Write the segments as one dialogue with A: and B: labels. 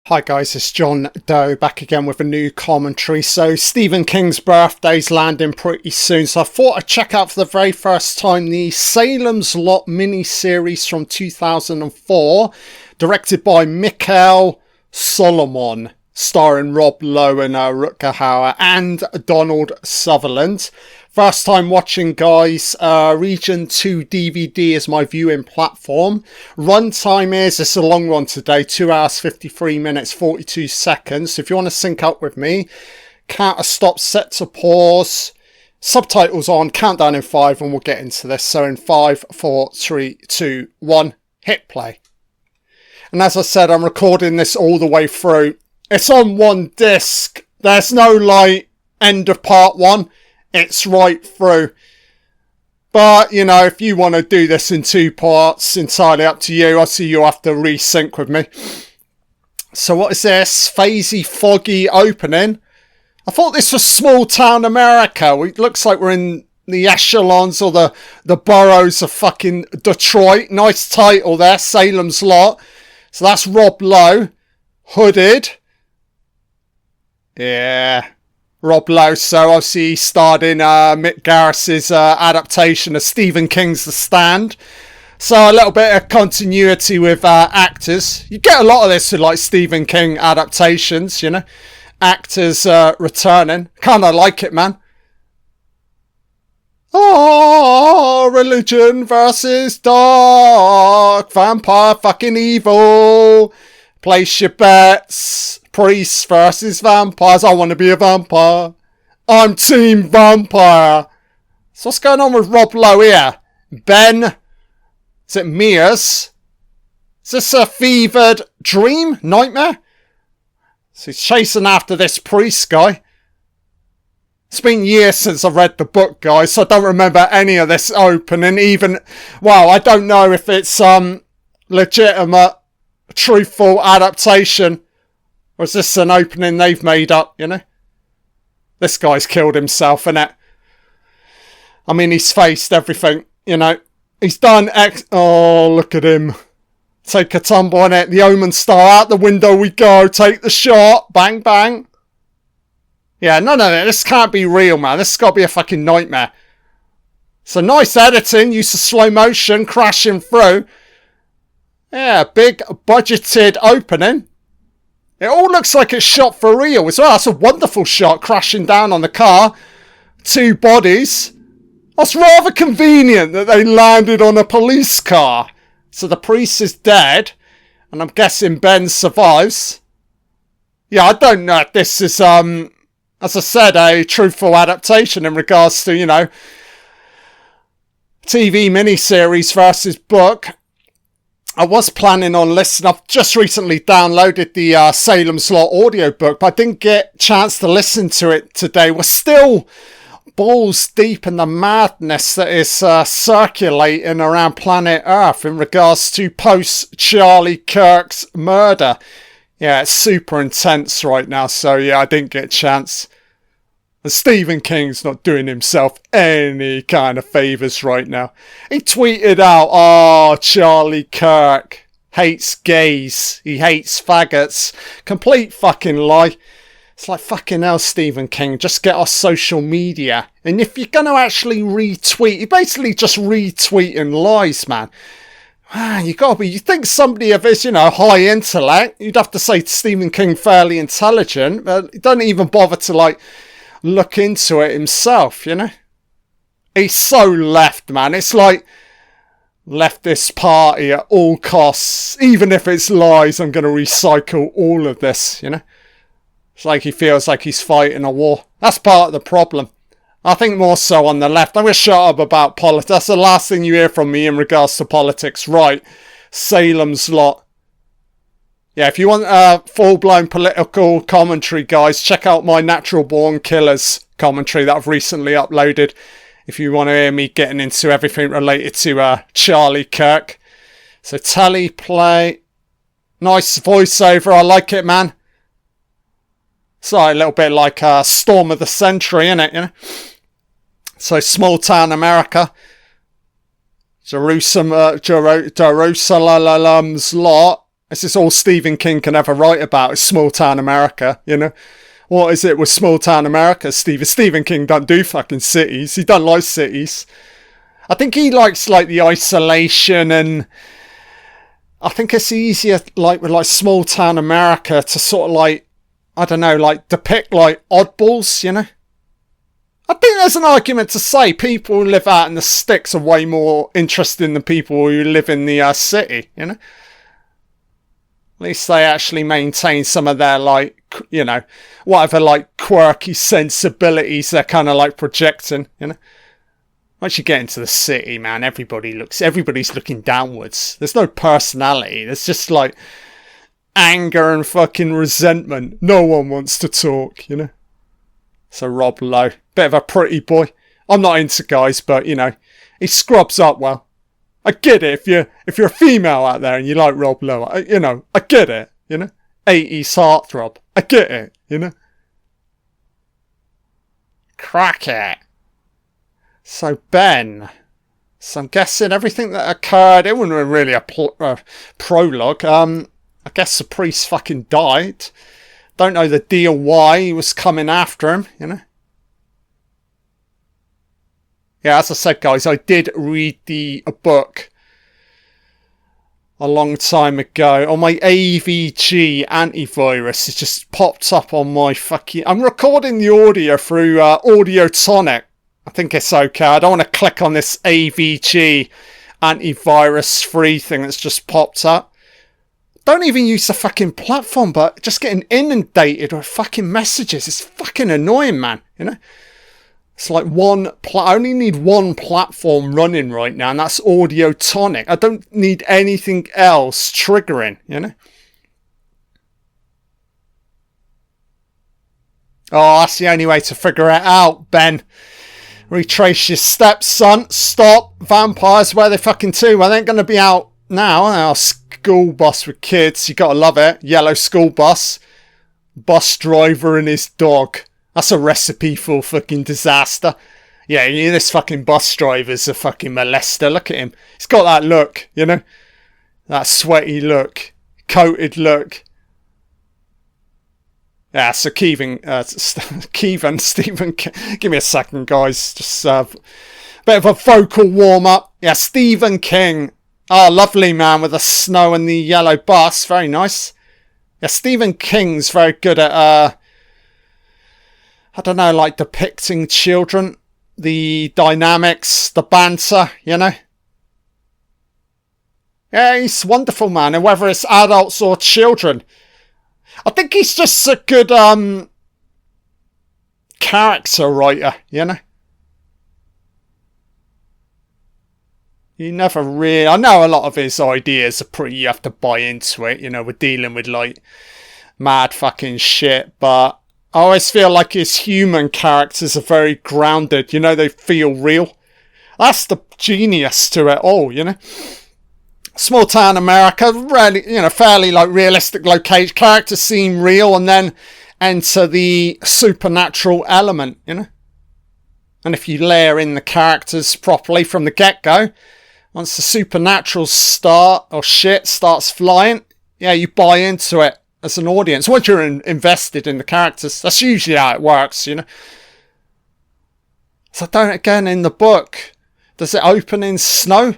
A: Hi guys, it's John Doe back again with a new commentary. So Stephen King's birthday's landing pretty soon, so I thought I'd check out for the very first time the Salem's Lot mini-series from 2004, directed by Mikael, Salomon, starring Rob Lowe and Rutger Hauer and Donald Sutherland. First time watching, guys. Region 2 DVD is my viewing platform. Runtime is, it's a long one today, 2 hours 53 minutes 42 seconds. So if you want to sync up with me, counter stop, set to pause, subtitles on, countdown in 5, and we'll get into this. So in 5, 4, 3, 2, 1, hit play. And as I said, I'm recording this all the way through. It's on one disc. There's no like end of part 1. It's right through. But, you know, if you want to do this in 2 parts, entirely up to you. I see you'll have to resync with me. So what is this? Phasey, foggy opening. I thought this was small town America. It looks like we're in the echelons or the boroughs of fucking Detroit. Nice title there, Salem's Lot. So that's Rob Lowe. Hooded. Yeah. Rob Lowe, so obviously he starred in Mick Garris's adaptation of Stephen King's The Stand. So a little bit of continuity with actors. You get a lot of this with like Stephen King adaptations, you know. Actors returning. Kind of like it, man. Oh, religion versus dark. Vampire fucking evil. Place your bets. Priests versus vampires. I want to be a vampire. I'm team vampire. So what's going on with Rob Lowe here? Ben? Is it Mears? Is this a fevered dream? Nightmare? So he's chasing after this priest guy. It's been years since I read the book, guys, so I don't remember any of this opening. Even, well, I don't know if it's legitimate, truthful adaptation. Or is this an opening they've made up, you know? This guy's killed himself, innit? I mean, he's faced everything, you know? He's done Oh, look at him. Take a tumble on it. The Omen star, out the window we go. Take the shot. Bang, bang. Yeah, no, this can't be real, man. This has got to be a fucking nightmare. So nice editing. Use of slow motion. Crashing through. Yeah, big budgeted opening. It all looks like it's shot for real as well. That's a wonderful shot, crashing down on the car. 2 bodies. That's rather convenient that they landed on a police car. So the priest is dead. And I'm guessing Ben survives. Yeah, I don't know if this is, as I said, a truthful adaptation in regards to, you know, TV miniseries versus book. I was planning on listening. I've just recently downloaded the Salem's Lot audiobook, but I didn't get a chance to listen to it today. We're still balls deep in the madness that is circulating around planet Earth in regards to post-Charlie Kirk's murder. Yeah, it's super intense right now, so yeah, I didn't get a chance. And Stephen King's not doing himself any kind of favours right now. He tweeted out, oh, Charlie Kirk hates gays. He hates faggots. Complete fucking lie. It's like, fucking hell, Stephen King, just get off social media. And if you're going to actually retweet, you're basically just retweeting lies, man. You gotta be, you think somebody of his, you know, high intellect, you'd have to say Stephen King fairly intelligent, but he doesn't even bother to, like, look into it himself, you know? He's so left, man. It's like leftist party at all costs. Even if it's lies, I'm going to recycle all of this, you know? It's like he feels like he's fighting a war. That's part of the problem. I think more so on the left. I'm going to shut up about politics. That's the last thing you hear from me in regards to politics. Right. Salem's Lot. Yeah, if you want full-blown political commentary, guys, check out my Natural Born Killers commentary that I've recently uploaded. If you want to hear me getting into everything related to Charlie Kirk. So teleplay. Nice voiceover. I like it, man. It's like a little bit like Storm of the Century, innit, you know? So small town America. Jerusalem's Lot. This is all Stephen King can ever write about, is small town America, you know. What is it with small town America, Stephen King don't do fucking cities. He don't like cities. I think he likes like the isolation, and I think it's easier like with like small town America to sort of like, I don't know, like depict like oddballs, you know. I think there's an argument to say people who live out in the sticks are way more interesting than people who live in the city, you know. At least they actually maintain some of their, like, you know, whatever, like, quirky sensibilities they're kind of, like, projecting, you know. Once you get into the city, man, everybody's looking downwards. There's no personality. There's just, like, anger and fucking resentment. No one wants to talk, you know. So Rob Lowe, bit of a pretty boy. I'm not into guys, but, you know, he scrubs up well. I get it if you're a female out there and you like Rob Lowe, I get it, you know. 80s heartthrob, I get it, you know. Crack it. So Ben, I'm guessing everything that occurred, it wasn't really a prologue. I guess the priest fucking died. Don't know the deal why he was coming after him, you know. Yeah, as I said, guys, I did read a book a long time ago on my AVG antivirus. It just popped up on my fucking... I'm recording the audio through Audiotonic. I think it's okay. I don't want to click on this AVG antivirus free thing that's just popped up. Don't even use the fucking platform, but just getting inundated with fucking messages. It's fucking annoying, man, you know. It's like I only need one platform running right now, and that's Audiotonic. I don't need anything else triggering, you know. Oh, that's the only way to figure it out, Ben. Retrace your steps, son. Stop. Vampires, where they fucking to? Well, they ain't going to be out now. Our school bus with kids. You got to love it. Yellow school bus. Bus driver and his dog. That's a recipe for fucking disaster. Yeah, this fucking bus driver's a fucking molester. Look at him. He's got that look, you know? That sweaty look. Coated look. Yeah, so Stephen, give me a second, guys. Just a bit of a vocal warm-up. Yeah, Stephen King. Oh, lovely, man, with the snow and the yellow bus. Very nice. Yeah, Stephen King's very good at... I don't know, like depicting children, the dynamics, the banter, you know. Yeah, he's wonderful, man. And whether it's adults or children, I think he's just a good character writer, you know. You never really... I know a lot of his ideas are pretty... You have to buy into it, you know. We're dealing with, like, mad fucking shit, but... I always feel like his human characters are very grounded, you know, they feel real. That's the genius to it all, you know. Small town America, really, you know, fairly like realistic location. Characters seem real and then enter the supernatural element, you know. And if you layer in the characters properly from the get-go, once the supernatural starts flying, yeah, you buy into it. As an audience, once you're invested in the characters, that's usually how it works, you know. So again, in the book, does it open in snow?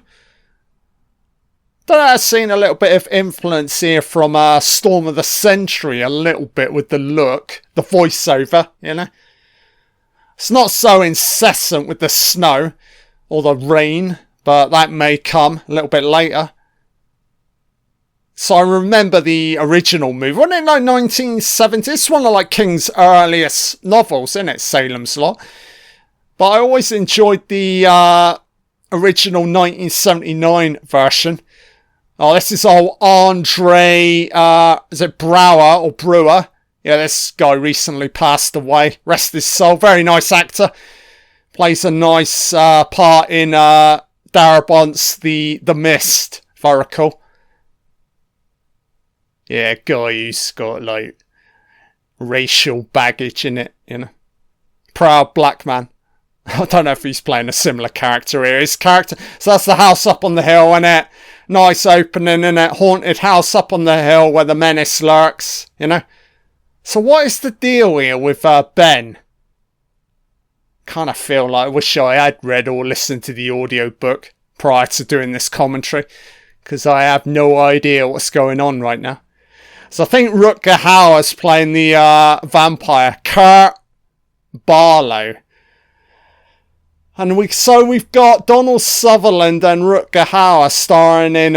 A: I've seen a little bit of influence here from Storm of the Century, a little bit with the look, the voiceover, you know. It's not so incessant with the snow or the rain, but that may come a little bit later. So I remember the original movie. Wasn't it like 1970? It's one of like King's earliest novels, isn't it? Salem's Lot. But I always enjoyed the original 1979 version. Oh, this is old Andre, is it Braugher or Brewer? Yeah, this guy recently passed away. Rest his soul. Very nice actor. Plays a nice part in Darabont's The Mist, if I recall. Yeah, guy who's got, like, racial baggage in it, you know. Proud black man. I don't know if he's playing a similar character here. His character... So that's the house up on the hill, isn't it? Nice opening in it. Haunted house up on the hill where the menace lurks, you know. So what is the deal here with Ben? Kind of feel like I wish I had read or listened to the audiobook prior to doing this commentary, because I have no idea what's going on right now. So I think Rutger Hauer's playing the vampire, Kurt Barlow. And we've got Donald Sutherland and Rutger Hauer starring in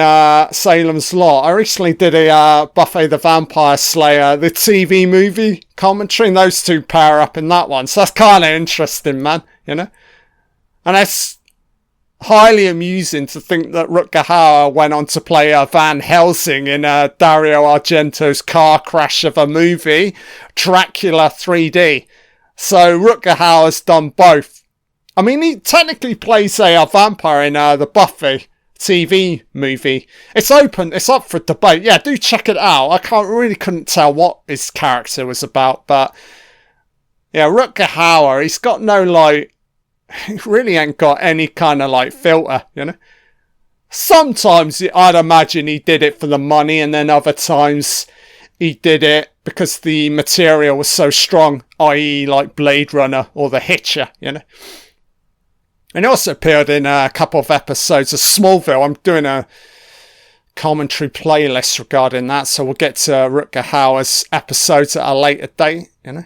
A: Salem's Lot. I recently did a Buffy the Vampire Slayer, the TV movie commentary, and those two pair up in that one. So that's kind of interesting, man, you know? And it's highly amusing to think that Rutger Hauer went on to play Van Helsing in Dario Argento's car crash of a movie, Dracula 3D. So Rutger Hauer's done both. I mean, he technically plays a vampire in the Buffy TV movie. It's open, it's up for debate. Yeah, do check it out. I couldn't tell what his character was about, but yeah, Rutger Hauer, he's got no, like, he really ain't got any kind of, like, filter, you know? Sometimes I'd imagine he did it for the money, and then other times he did it because the material was so strong, i.e. like Blade Runner or The Hitcher, you know? And he also appeared in a couple of episodes of Smallville. I'm doing a commentary playlist regarding that, so we'll get to Rutger Hauer's episodes at a later date, you know?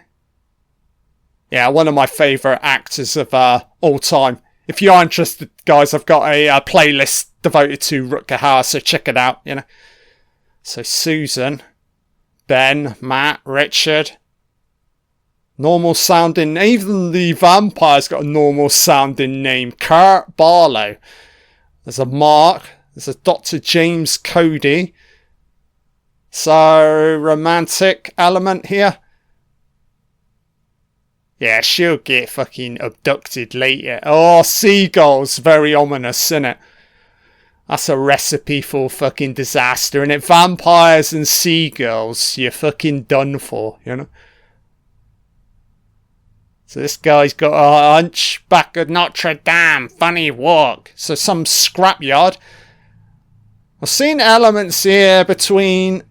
A: Yeah, one of my favourite actors of all time. If you are interested, guys, I've got a playlist devoted to Rutger Hauer, so check it out, you know? So Susan, Ben, Matt, Richard... normal sounding, even the vampire's got a normal sounding name. Kurt Barlow. There's a Mark. There's a Dr. James Cody. So, romantic element here. Yeah, she'll get fucking abducted later. Oh, seagulls. Very ominous, innit? That's a recipe for fucking disaster, innit? Vampires and seagulls. You're fucking done for, you know? So this guy's got a hunchback of Notre Dame. Funny walk. So some scrapyard. I've seen elements here between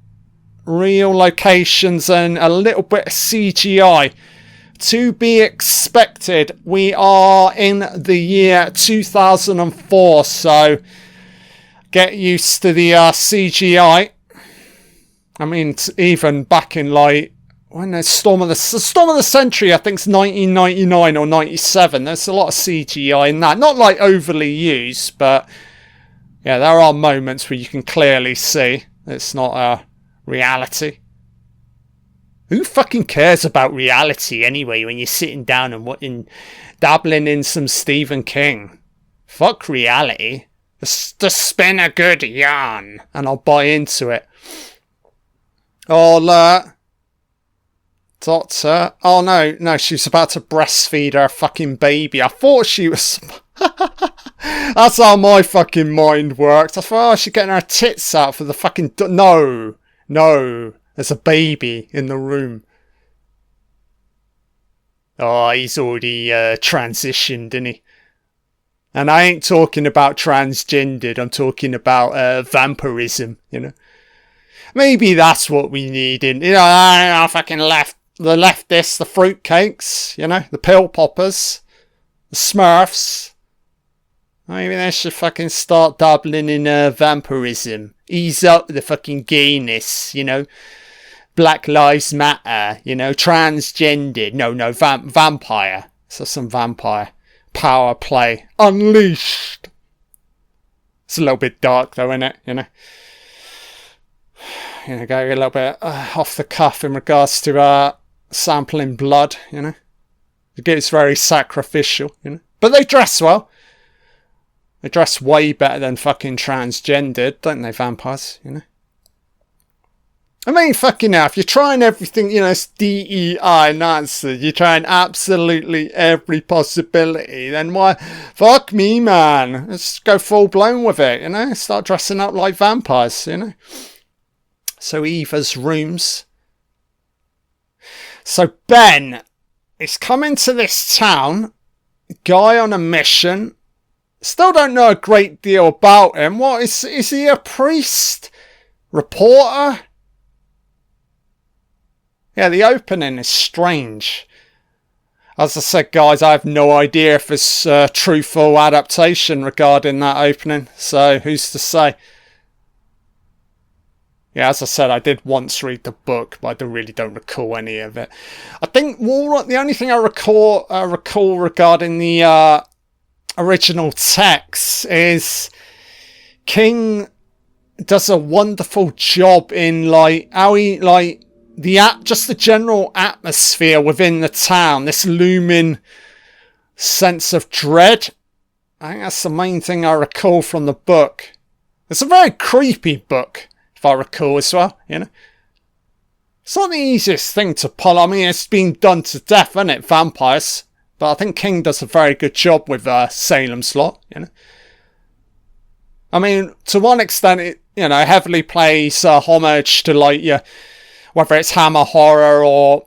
A: real locations and a little bit of CGI. To be expected. We are in the year 2004. So get used to the CGI. I mean, even back in like... when there's Storm of the Century, I think it's 1999 or 97. There's a lot of CGI in that. Not like overly used, but yeah, there are moments where you can clearly see it's not a reality. Who fucking cares about reality anyway when you're sitting down and dabbling in some Stephen King? Fuck reality. Just spin a good yarn and I'll buy into it. Oh, Doctor. Oh, no, she's about to breastfeed her fucking baby. I thought she was... That's how my fucking mind worked. I thought, oh, she's getting her tits out for the fucking... No. There's a baby in the room. Oh, he's already transitioned, isn't he? And I ain't talking about transgendered. I'm talking about vampirism, you know? Maybe that's what we need in... You know, I fucking left. The leftists, the fruitcakes, you know, the pill poppers, the Smurfs. Maybe they should fucking start dabbling in vampirism. Ease up the fucking gayness, you know. Black Lives Matter, you know, transgendered. No, vampire. So some vampire power play unleashed. It's a little bit dark though, isn't it? You know. You know, go a little bit off the cuff in regards to sampling blood, you know. It gets very sacrificial, you know. But they dress well. They dress way better than fucking transgendered, don't they, vampires, you know. I mean, fucking hell, if you're trying everything, you know, it's DEI Nazi, you're trying absolutely every possibility, then why, fuck me, man. Let's go full blown with it, you know. Start dressing up like vampires, you know. So Eva's rooms. So Ben is coming to this town. Guy on a mission. Still don't know a great deal about him. What is he a priest? Reporter? Yeah, the opening is strange. As I said, guys, I have no idea if it's a truthful adaptation regarding that opening. So, who's to say? Yeah, as I said, I did once read the book, but I really don't recall any of it. I think the only thing I recall regarding the original text is King does a wonderful job in how he just the general atmosphere within the town, this looming sense of dread. I think that's the main thing I recall from the book. It's a very creepy book, if I recall as well, It's not the easiest thing to pull. I mean, it's been done to death, isn't it, vampires? But I think King does a very good job with Salem's Lot, I mean, to one extent, it, heavily plays homage to, whether it's Hammer horror or,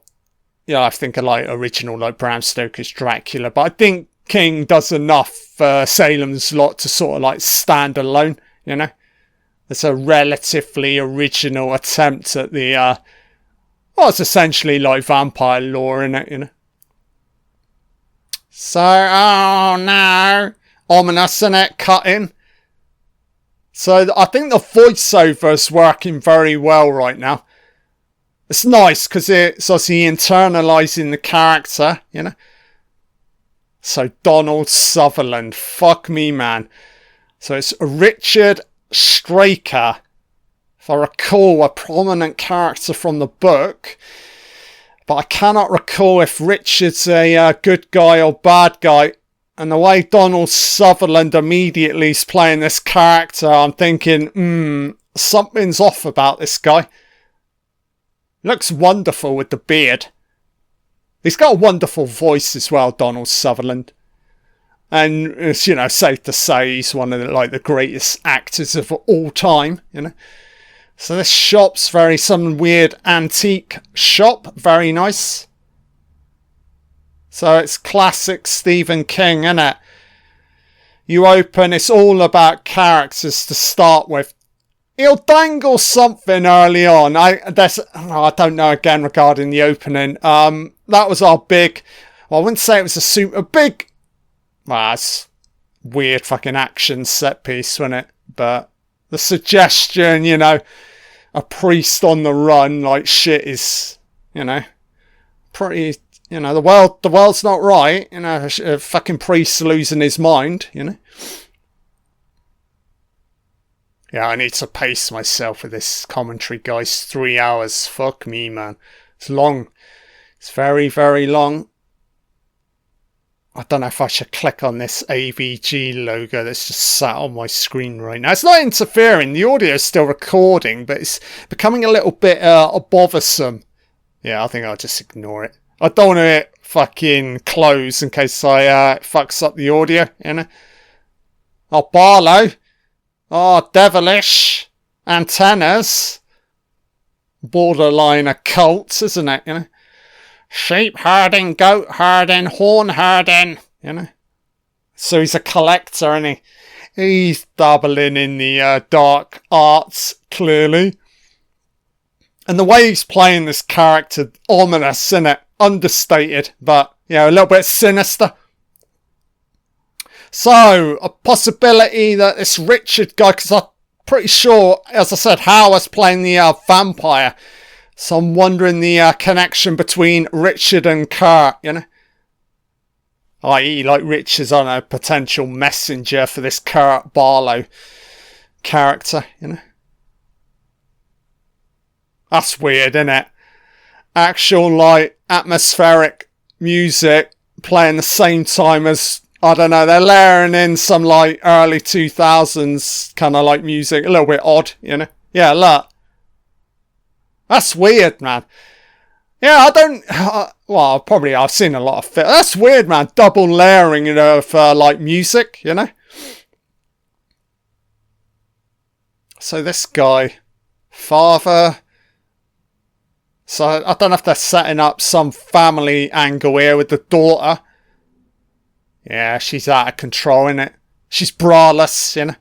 A: I think original, Bram Stoker's Dracula. But I think King does enough for Salem's Lot to sort of, stand alone, It's a relatively original attempt at the, it's essentially vampire lore in it, So, oh no, ominous, isn't it? Cutting. So I think the voiceover is working very well right now. It's nice because it's obviously internalising the character, So Donald Sutherland, fuck me, man. So it's Richard Straker, if I recall, a prominent character from the book. But I cannot recall if Richard's a good guy or bad guy. And the way Donald Sutherland immediately is playing this character, I'm thinking, something's off about this guy. Looks wonderful with the beard. He's got a wonderful voice as well, Donald Sutherland. And it's, safe to say he's one of the greatest actors of all time, So this shop's some weird antique shop. Very nice. So it's classic Stephen King, isn't it? You open, it's all about characters to start with. He'll dangle something early on. I don't know again regarding the opening. That was our big... Well, I wouldn't say it was a super big... Well, it's weird fucking action set piece, wasn't it? But the suggestion, a priest on the run shit is, pretty... the world's not right. A fucking priest losing his mind, Yeah, I need to pace myself with this commentary, guys. 3 hours. Fuck me, man. It's long. It's very, very long. I don't know if I should click on this AVG logo that's just sat on my screen right now. It's not interfering. The audio is still recording, but it's becoming a little bit bothersome. Yeah, I think I'll just ignore it. I don't want to fucking close in case I fucks up the audio, Oh, Barlow. Oh, devilish. Antennas. Borderline occult, isn't it, Sheep herding, goat herding, horn herding, So he's a collector, and he's dabbling in the dark arts, clearly. And the way he's playing this character, ominous, isn't it? Understated, but, a little bit sinister. So, a possibility that this Richard guy, because I'm pretty sure, as I said, Hauer's playing the vampire. So I'm wondering the connection between Richard and Kurt, i.e. Richard's on a potential messenger for this Kurt Barlow character, That's weird, isn't it? Actual, atmospheric music playing the same time as, I don't know, they're layering in some, early 2000s kind of, music. A little bit odd, Yeah, look. That's weird, man. Yeah, I don't... well, probably I've seen a lot of... That's weird, man. Double layering, of, music, So this guy, father... So I don't know if they're setting up some family angle here with the daughter. Yeah, she's out of control, innit? She's braless, you know.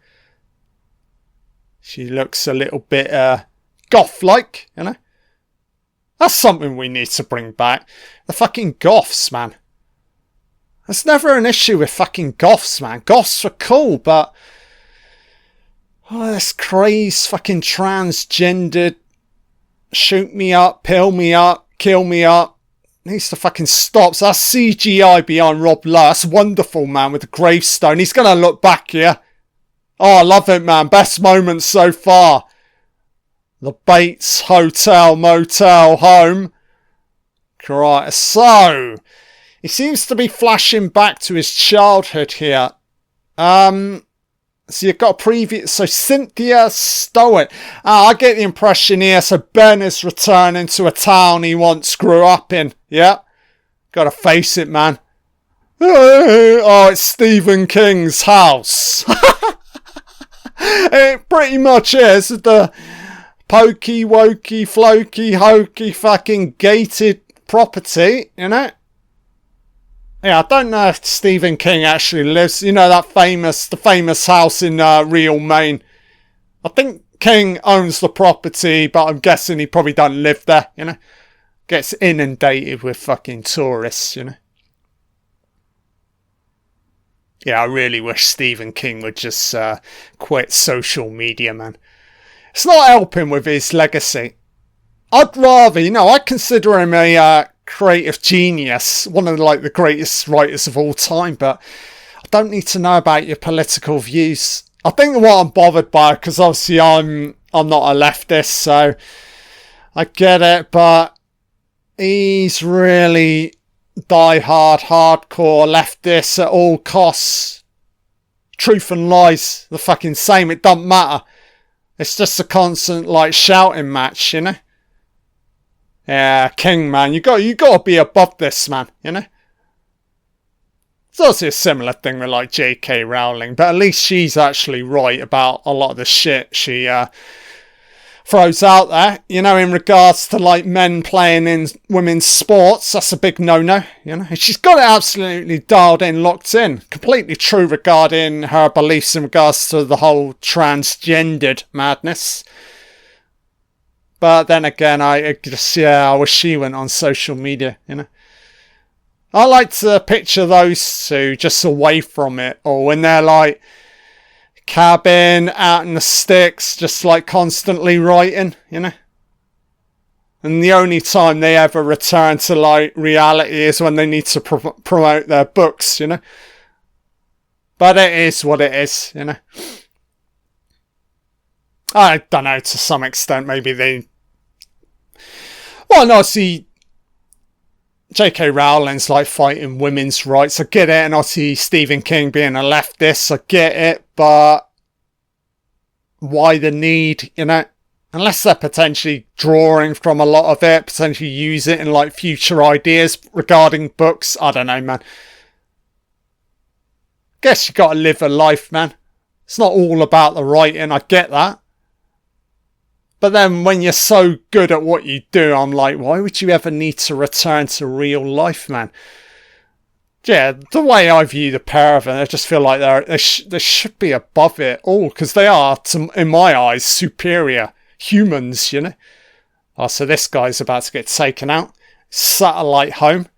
A: She looks a little bit goth-like, you know. That's something we need to bring back. The fucking goths, man. There's never an issue with fucking goths, man. Goths are cool, but... oh, this crazed fucking transgendered... shoot me up, pill me up, kill me up. Needs to fucking stop. So that's CGI behind Rob Lowe. That's wonderful, man, with the gravestone. He's going to look back here. Oh, I love it, man. Best moments so far. The Bates Hotel, Motel, Home. Right, so... he seems to be flashing back to his childhood here. So you've got a preview. So Cynthia Stowett. I get the impression here. So Ben is returning to a town he once grew up in. Yeah. Gotta face it, man. Oh, it's Stephen King's house. It pretty much is. The pokey, wokey, flokey, hokey, fucking gated property, you know? Yeah, I don't know if Stephen King actually lives. You know, the famous house in Real Maine. I think King owns the property, but I'm guessing he probably doesn't live there, you know. Gets inundated with fucking tourists, you know. Yeah, I really wish Stephen King would just quit social media, man. It's not helping with his legacy. I'd rather, you know, I consider him a creative genius, one of the greatest writers of all time, but I don't need to know about your political views. I think what I'm bothered by, because obviously I'm not a leftist, so I get it, but he's really die-hard, hardcore leftist at all costs. Truth and lies, the fucking same. It doesn't matter. It's just a constant shouting match, you know. Yeah, King, man, you got to be above this, man, you know. It's also a similar thing with J.K. Rowling, but at least she's actually right about a lot of the shit she throws out there, you know, in regards to men playing in women's sports. That's a big no-no, you know. She's got it absolutely dialed in, locked in. Completely true regarding her beliefs in regards to the whole transgendered madness. But then again, I wish she went on social media, you know. I like to picture those two just away from it, or when they're cabin out in the sticks, just constantly writing, you know. And the only time they ever return to reality is when they need to promote their books, you know. But it is what it is, you know. I don't know, to some extent, maybe they... well, no, see, J.K. Rowling's fighting women's rights. I get it, and I see Stephen King being a leftist. I get it, but why the need, you know? Unless they're potentially drawing from a lot of it, potentially use it in future ideas regarding books. I don't know, man. Guess you gotta live a life, man. It's not all about the writing, I get that. But then when you're so good at what you do, I'm like, why would you ever need to return to real life, man? Yeah, the way I view the pair of them, I just feel like they should be above it all, because they are, in my eyes, superior humans, you know. Oh, so this guy's about to get taken out. Satellite home.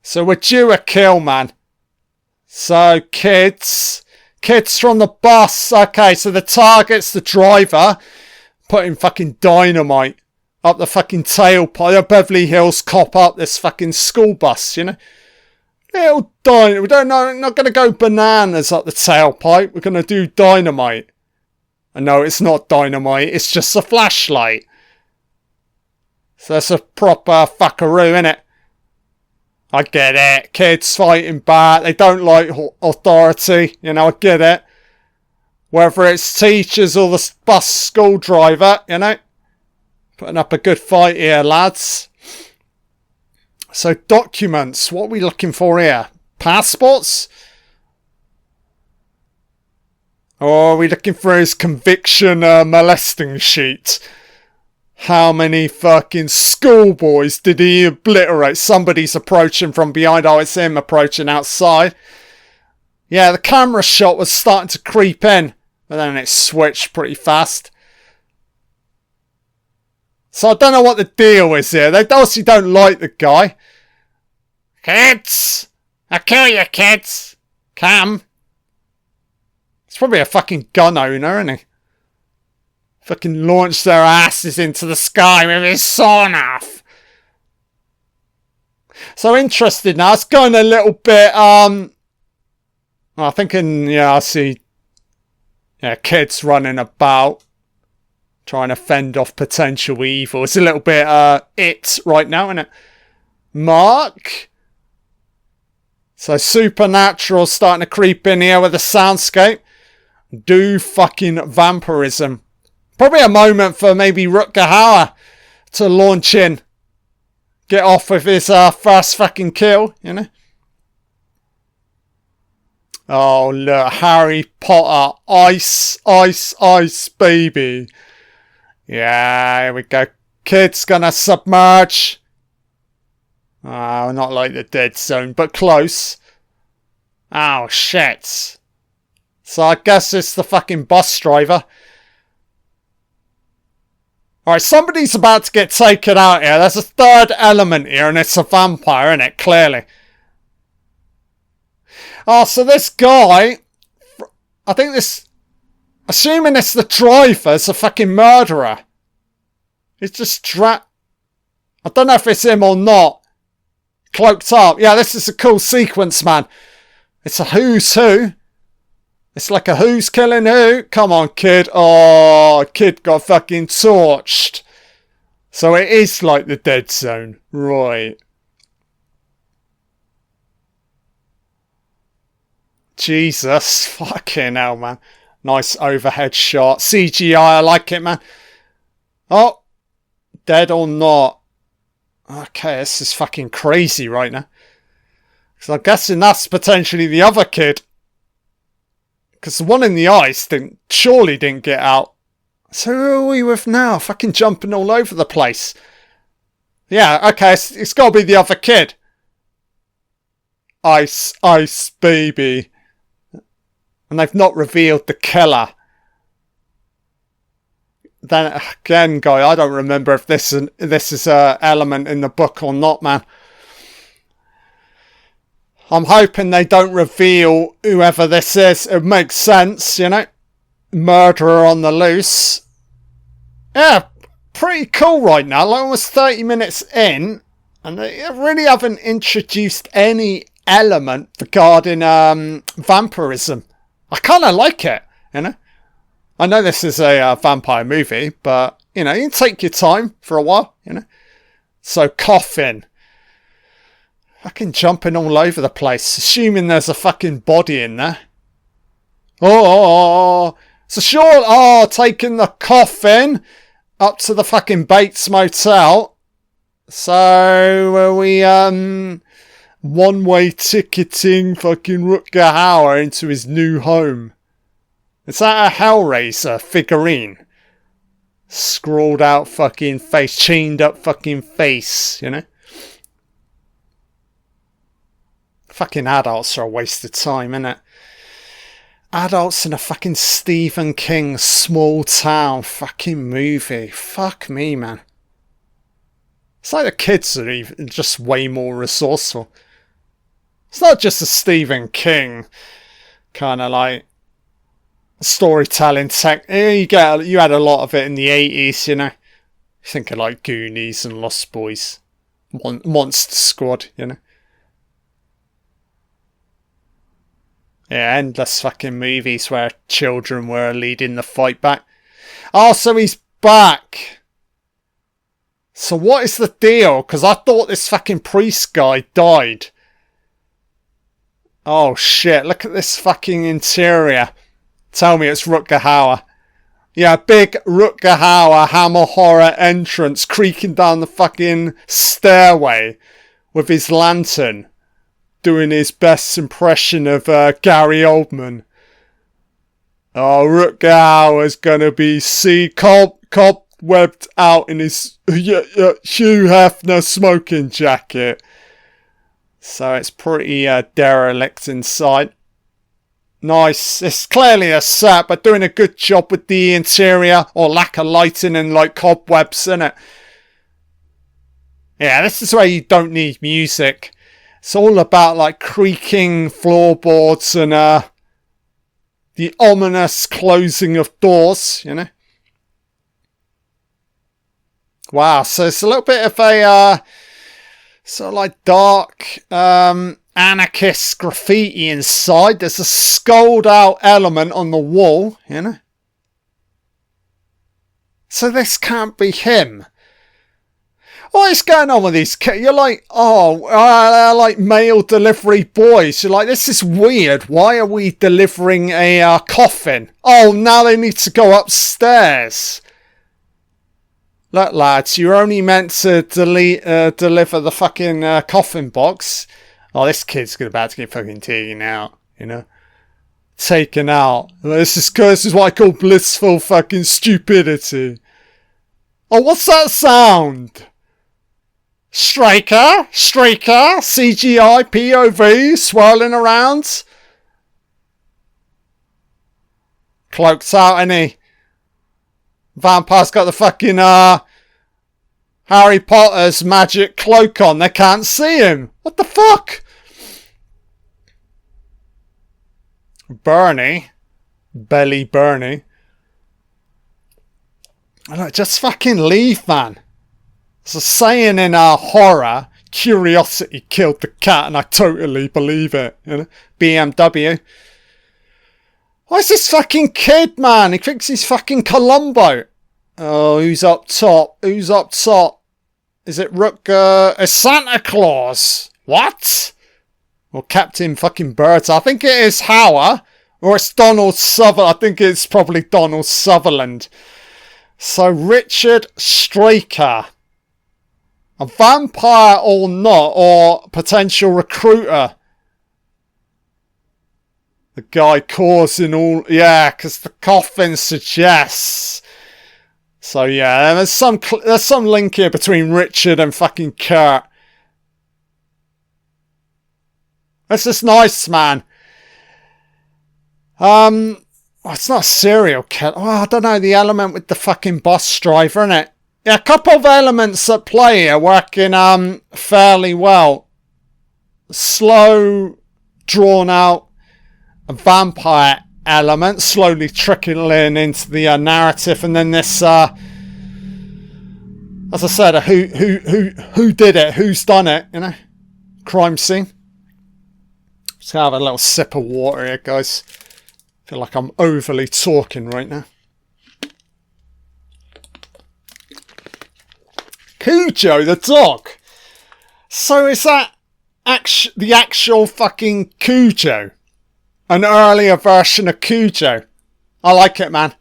A: So we're due a kill, man. So kids from the bus. Okay, so the target's the driver putting fucking dynamite up the fucking tailpipe. The Beverly Hills cop up this fucking school bus, you know. Little dynamite. We don't know. We're not going to go bananas up the tailpipe. We're going to do dynamite. And no, it's not dynamite. It's just a flashlight. So that's a proper fuckaroo, innit? I get it. Kids fighting back. They don't like authority. You know, I get it. Whether it's teachers or the bus school driver, you know. Putting up a good fight here, lads. So, documents. What are we looking for here? Passports? Or are we looking for his conviction molesting sheet? How many fucking schoolboys did he obliterate? Somebody's approaching from behind. Oh, it's him approaching outside. Yeah, the camera shot was starting to creep in, but then it switched pretty fast. So I don't know what the deal is here. They obviously don't like the guy. Kids! I'll kill you, kids! Come. He's probably a fucking gun owner, isn't he? Fucking launch their asses into the sky with his sawn off. So interested now. It's going a little bit, I'm thinking, yeah, I see, yeah, kids running about, trying to fend off potential evil. It's a little bit, it right now, isn't it? Mark. So supernatural starting to creep in here with the soundscape. Do fucking vampirism. Probably a moment for maybe Rutger Hauer to launch in. Get off with his first fucking kill, you know? Oh, look. Harry Potter. Ice, ice, ice, baby. Yeah, here we go. Kid's gonna submerge. Oh, not like the dead zone, but close. Oh, shit. So I guess it's the fucking bus driver. Alright, somebody's about to get taken out here. There's a third element here, and it's a vampire, isn't it? Clearly. Oh, so this guy... I think this... Assuming it's the driver's a fucking murderer. He's just I don't know if it's him or not. Cloaked up. Yeah, this is a cool sequence, man. It's a who's who. It's like a who's killing who. Come on, kid. Oh, kid got fucking torched. So it is like the dead zone. Right. Jesus. Fucking hell, man. Nice overhead shot. CGI, I like it, man. Oh. Dead or not. Okay, this is fucking crazy right now. So I'm guessing that's potentially the other kid. Because the one in the ice surely didn't get out. So who are we with now? Fucking jumping all over the place. Yeah, okay, it's got to be the other kid. Ice, ice, baby. And they've not revealed the killer. Then again, guy, I don't remember if this is a element in the book or not, man. I'm hoping they don't reveal whoever this is. It makes sense, you know. Murderer on the loose. Yeah, pretty cool right now. Like almost 30 minutes in. And they really haven't introduced any element regarding vampirism. I kind of like it, you know. I know this is a vampire movie, but, you know, you can take your time for a while, you know. So, coffin. Fucking jumping all over the place, assuming there's a fucking body in there. Oh, so sure, taking the coffin up to the fucking Bates Motel. So, are we, one-way ticketing fucking Rutger Hauer into his new home? Is that a Hellraiser figurine? Scrawled out fucking face, chained up fucking face, you know? Fucking adults are a waste of time, innit? Adults in a fucking Stephen King small town fucking movie. Fuck me, man. It's like the kids are even just way more resourceful. It's not just a Stephen King kind of like storytelling tech. You had a lot of it in the 80s, you know. Think of like Goonies and Lost Boys, Monster Squad, you know. Yeah, endless fucking movies where children were leading the fight back. Oh, so he's back. So what is the deal? Because I thought this fucking priest guy died. Oh shit, look at this fucking interior. Tell me it's Rutger Hauer. Yeah, big Rutger Hauer Hammer horror entrance creaking down the fucking stairway with his lantern. Doing his best impression of Gary Oldman. Oh, Rutger Hauer's gonna be cobwebbed out in his Hugh Hefner smoking jacket. So it's pretty derelict inside. Nice. It's clearly a set, but doing a good job with the interior, or lack of lighting and like cobwebs, innit? Yeah, this is where you don't need music. It's all about like creaking floorboards and the ominous closing of doors, you know? Wow, so it's a little bit of a sort of like dark anarchist graffiti inside. There's a skulled out element on the wall, you know? So this can't be him. What is going on with these kids? You're like, like mail delivery boys. You're like, this is weird. Why are we delivering a coffin? Oh, now they need to go upstairs. Look, lads, you're only meant to deliver the fucking coffin box. Oh, this kid's about to get fucking taken out, you know? Taken out. This is what I call blissful fucking stupidity. Oh, what's that sound? Striker, CGI, POV, swirling around. Cloaked out, ain't he? Vampire's got the fucking Harry Potter's magic cloak on. They can't see him. What the fuck? Bernie. Look, just fucking leave, man. It's a saying in our horror, curiosity killed the cat, and I totally believe it. You know? BMW. Why's this fucking kid, man? He thinks he's fucking Columbo. Oh, who's up top? Is it Rutger? It's Santa Claus. What? Or Captain fucking Byrd. I think it is Hauer. Or it's Donald Sutherland. I think it's probably Donald Sutherland. So Richard Straker. A vampire or not, or potential recruiter. The guy causing all... Yeah, because the coffin suggests. So yeah, there's some link here between Richard and fucking Kurt. This is nice, man. It's not a serial killer. Oh, I don't know, the element with the fucking bus driver, innit? Yeah, a couple of elements at play here working fairly well. Slow, drawn out vampire element slowly trickling into the narrative, and then this as I said, who did it, who's done it, you know, crime scene. Just have a little sip of water here, guys. Feel like I'm overly talking right now. Cujo the dog. So is that the actual fucking Cujo? An earlier version of Cujo? I like it, man.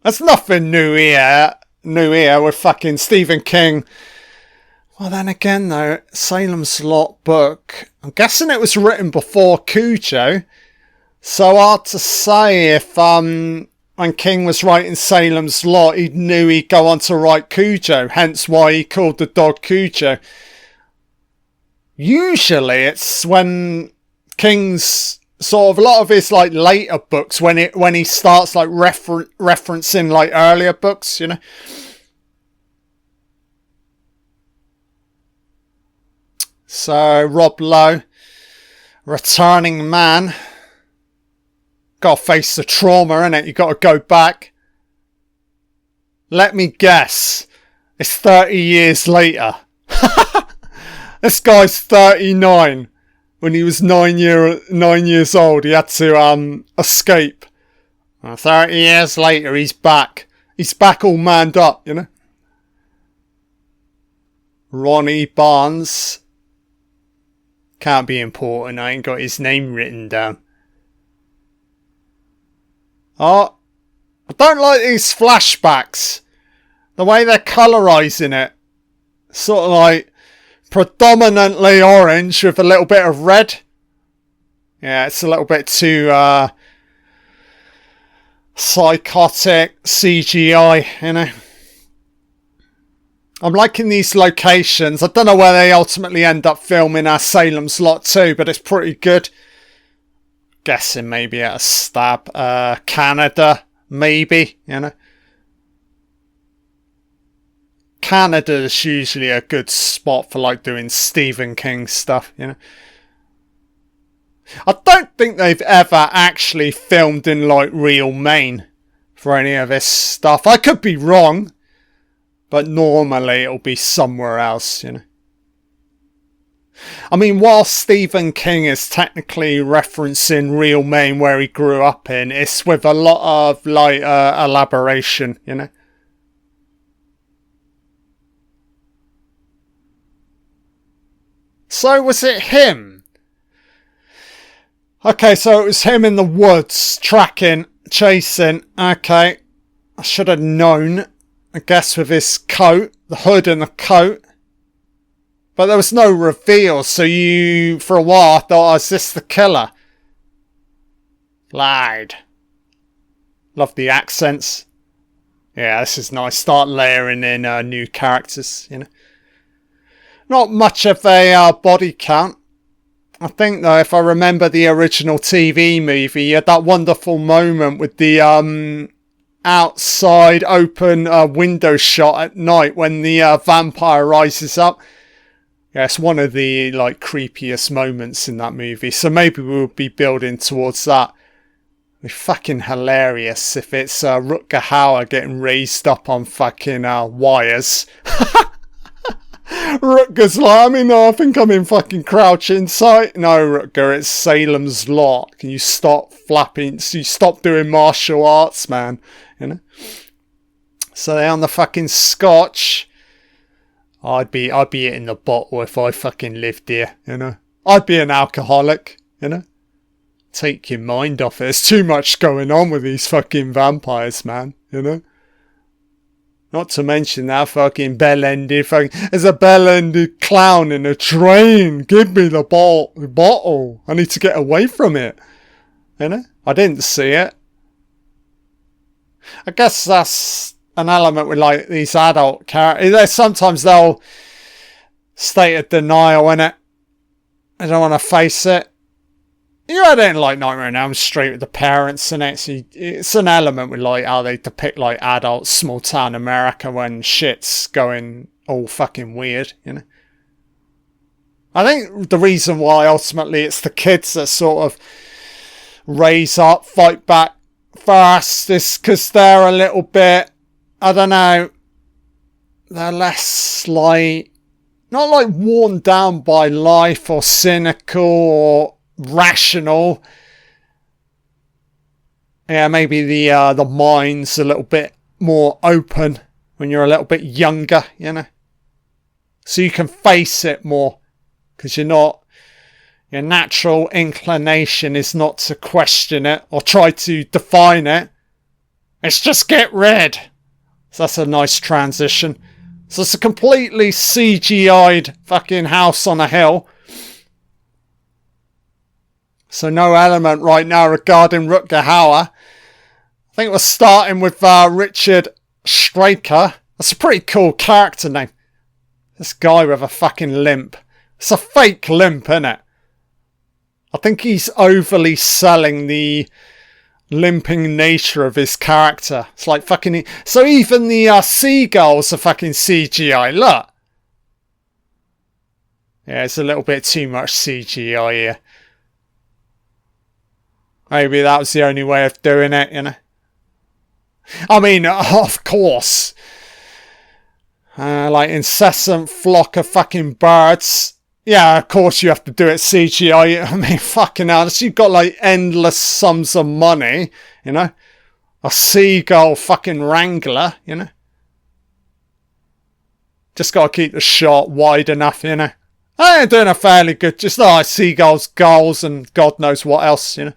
A: There's nothing new here with fucking Stephen King. Well, then again, though, Salem's Lot book. I'm guessing it was written before Cujo. So hard to say if when King was writing Salem's Lot, he knew he'd go on to write Cujo. Hence why he called the dog Cujo. Usually it's when King's sort of a lot of his like later books when he starts like referencing like earlier books, you know. So Rob Lowe, returning man. Gotta face the trauma, innit? You gotta go back. Let me guess. It's 30 years later. This guy's 39. When he was 9 years old, he had to escape. 30 years later, he's back. He's back all manned up, you know. Ronnie Barnes. Can't be important. I ain't got his name written down. Oh, I don't like these flashbacks. The way they're colorizing it. Sort of like predominantly orange with a little bit of red. Yeah, it's a little bit too psychotic CGI, you know. I'm liking these locations. I don't know where they ultimately end up filming our Salem's Lot 2, but it's pretty good. guessing maybe at a stab. Canada, maybe, you know. Canada is usually a good spot for like doing Stephen King stuff, you know. I don't think they've ever actually filmed in like real Maine for any of this stuff. I could be wrong, but normally it'll be somewhere else, you know. I mean, while Stephen King is technically referencing real Maine where he grew up in, it's with a lot of like elaboration, you know. So was it him? Okay, so it was him in the woods, tracking, chasing. Okay, I should have known. I guess with his coat, the hood and the coat. But there was no reveal, so you, for a while, thought, oh, is this the killer? Lied. Love the accents. Yeah, this is nice. Start layering in new characters, you know. Not much of a body count. I think, though, if I remember the original TV movie, you had that wonderful moment with the outside open window shot at night when the vampire rises up. Yeah, it's one of the like creepiest moments in that movie. So maybe we'll be building towards that. It'd be fucking hilarious if it's Rutger Hauer getting raised up on fucking wires. Rutger's like, I think I'm in fucking crouching sight. No, Rutger, it's Salem's Lot. Can you stop flapping? So you stop doing martial arts, man. You know. So they're on the fucking scotch. I'd be hitting the bottle if I fucking lived here. You know. I'd be an alcoholic. You know. Take your mind off it. There's too much going on with these fucking vampires, man. You know. Not to mention that fucking bell-ended there's a bell-ended clown in a train. Give me the bottle. I need to get away from it. You know? I didn't see it. I guess that's an element with like these adult characters. Sometimes they'll state a denial, innit? They don't want to face it. You read it in like Nightmare on Elm Street with the parents in it. So it's an element with like how they depict like adult small town America when shit's going all fucking weird, you know. I think the reason why ultimately it's the kids that sort of raise up, fight back first is because they're a little bit, I don't know, they're less like, not like worn down by life or cynical or rational. Yeah, maybe the mind's a little bit more open when you're a little bit younger, you know. So you can face it more because your natural inclination is not to question it or try to define it. It's just get rid. So that's a nice transition. So it's a completely CGI'd fucking house on a hill. So no element right now regarding Rutger Hauer. I think we're starting with Richard Straker. That's a pretty cool character name. This guy with a fucking limp. It's a fake limp, innit? I think he's overly selling the limping nature of his character. It's like fucking... So even the seagulls are fucking CGI. Look. Yeah, it's a little bit too much CGI here. Maybe that was the only way of doing it, you know. I mean, of course. Like incessant flock of fucking birds. Yeah, of course you have to do it CGI. I mean, fucking hell. You've got like endless sums of money, you know. A seagull fucking wrangler, you know. Just got to keep the shot wide enough, you know. They're doing a fairly good, just like seagulls, gulls, and God knows what else, you know.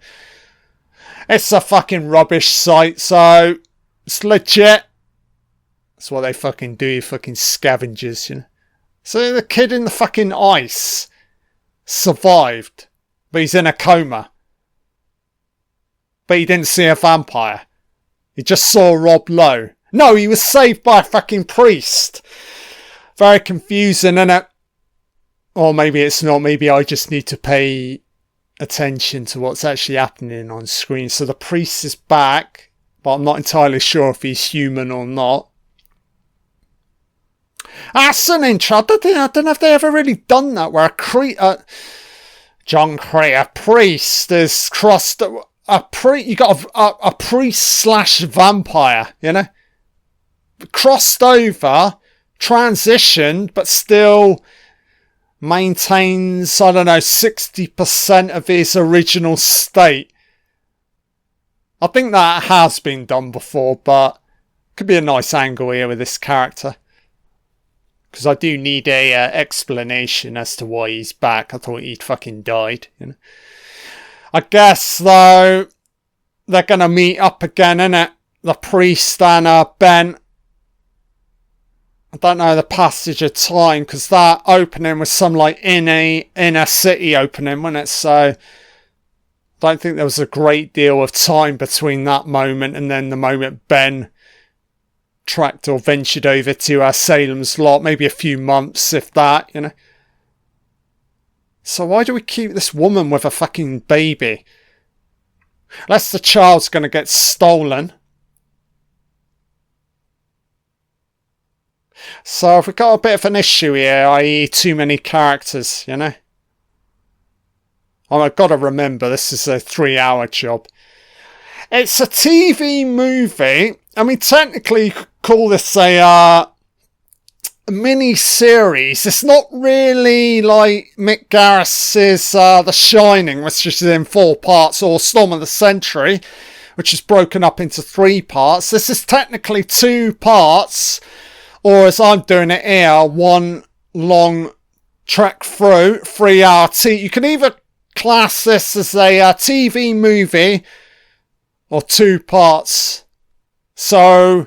A: It's a fucking rubbish site, so it's legit. That's what they fucking do, you fucking scavengers, you know. So the kid in the fucking ice survived, but he's in a coma. But he didn't see a vampire. He just saw Rob Lowe. No, he was saved by a fucking priest. Very confusing, innit? Or maybe it's not. Maybe I just need to pay attention to what's actually happening on screen. So the priest is back, but I'm not entirely sure if he's human or not. That's an intro. I don't know if they ever really done that, where John Cree, a priest, is crossed. You got a priest slash vampire, you know, crossed over, transitioned, but still maintains, I don't know, 60% of his original state. I think that has been done before, but could be a nice angle here with this character. Because I do need a explanation as to why he's back. I thought he'd fucking died, you know. I guess, though, they're going to meet up again, innit? The priest and Ben. I don't know the passage of time, because that opening was some, like, inner city opening, wasn't it? So, I don't think there was a great deal of time between that moment and then the moment Ben tracked or ventured over to Salem's lot. Maybe a few months, if that, you know. So why do we keep this woman with a fucking baby? Unless the child's going to get stolen. So we've got a bit of an issue here, i.e. too many characters, you know. I've got to remember, this is a 3-hour job. It's a TV movie. I mean, technically you could call this a mini-series. It's not really like Mick Garris's The Shining, which is in 4 parts, or Storm of the Century, which is broken up into 3 parts. This is technically 2 parts, or as I'm doing it here, 1 long trek through, 3-hour You can either class this as a TV movie or 2 parts. So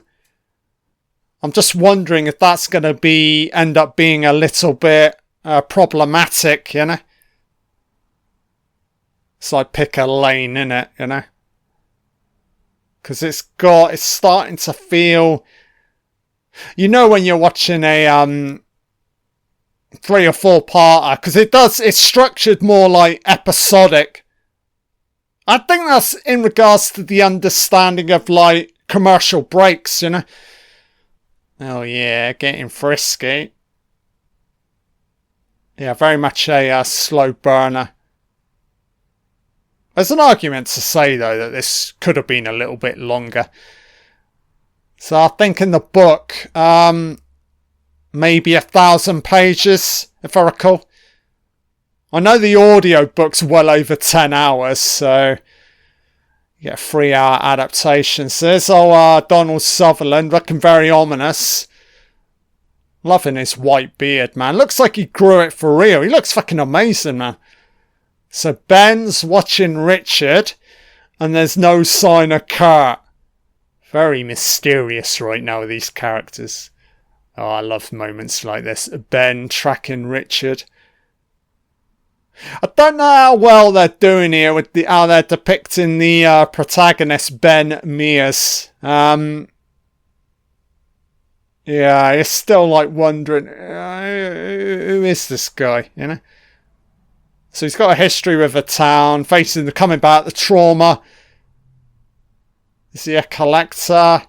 A: I'm just wondering if that's going to end up being a little bit problematic, you know. So I pick a lane in it, you know. Because it's starting to feel, you know, when you're watching a 3 or 4 parter, because it's structured more like episodic. I think that's in regards to the understanding of like commercial breaks, you know. Oh yeah, getting frisky. Yeah, very much a slow burner. There's an argument to say though that this could have been a little bit longer. So I think in the book, maybe 1,000 pages, if I recall. I know the audio book's well over 10 hours, so you get a 3-hour adaptation. So there's old Donald Sutherland, looking very ominous. Loving his white beard, man. Looks like he grew it for real. He looks fucking amazing, man. So Ben's watching Richard, and there's no sign of Kurt. Very mysterious right now with these characters. Oh, I love moments like this. Ben tracking Richard. I don't know how well they're doing here with how they're depicting the protagonist, Ben Mears. Yeah, it's still like wondering, who is this guy, you know? So he's got a history with a town, coming back, the trauma. Is he a collector,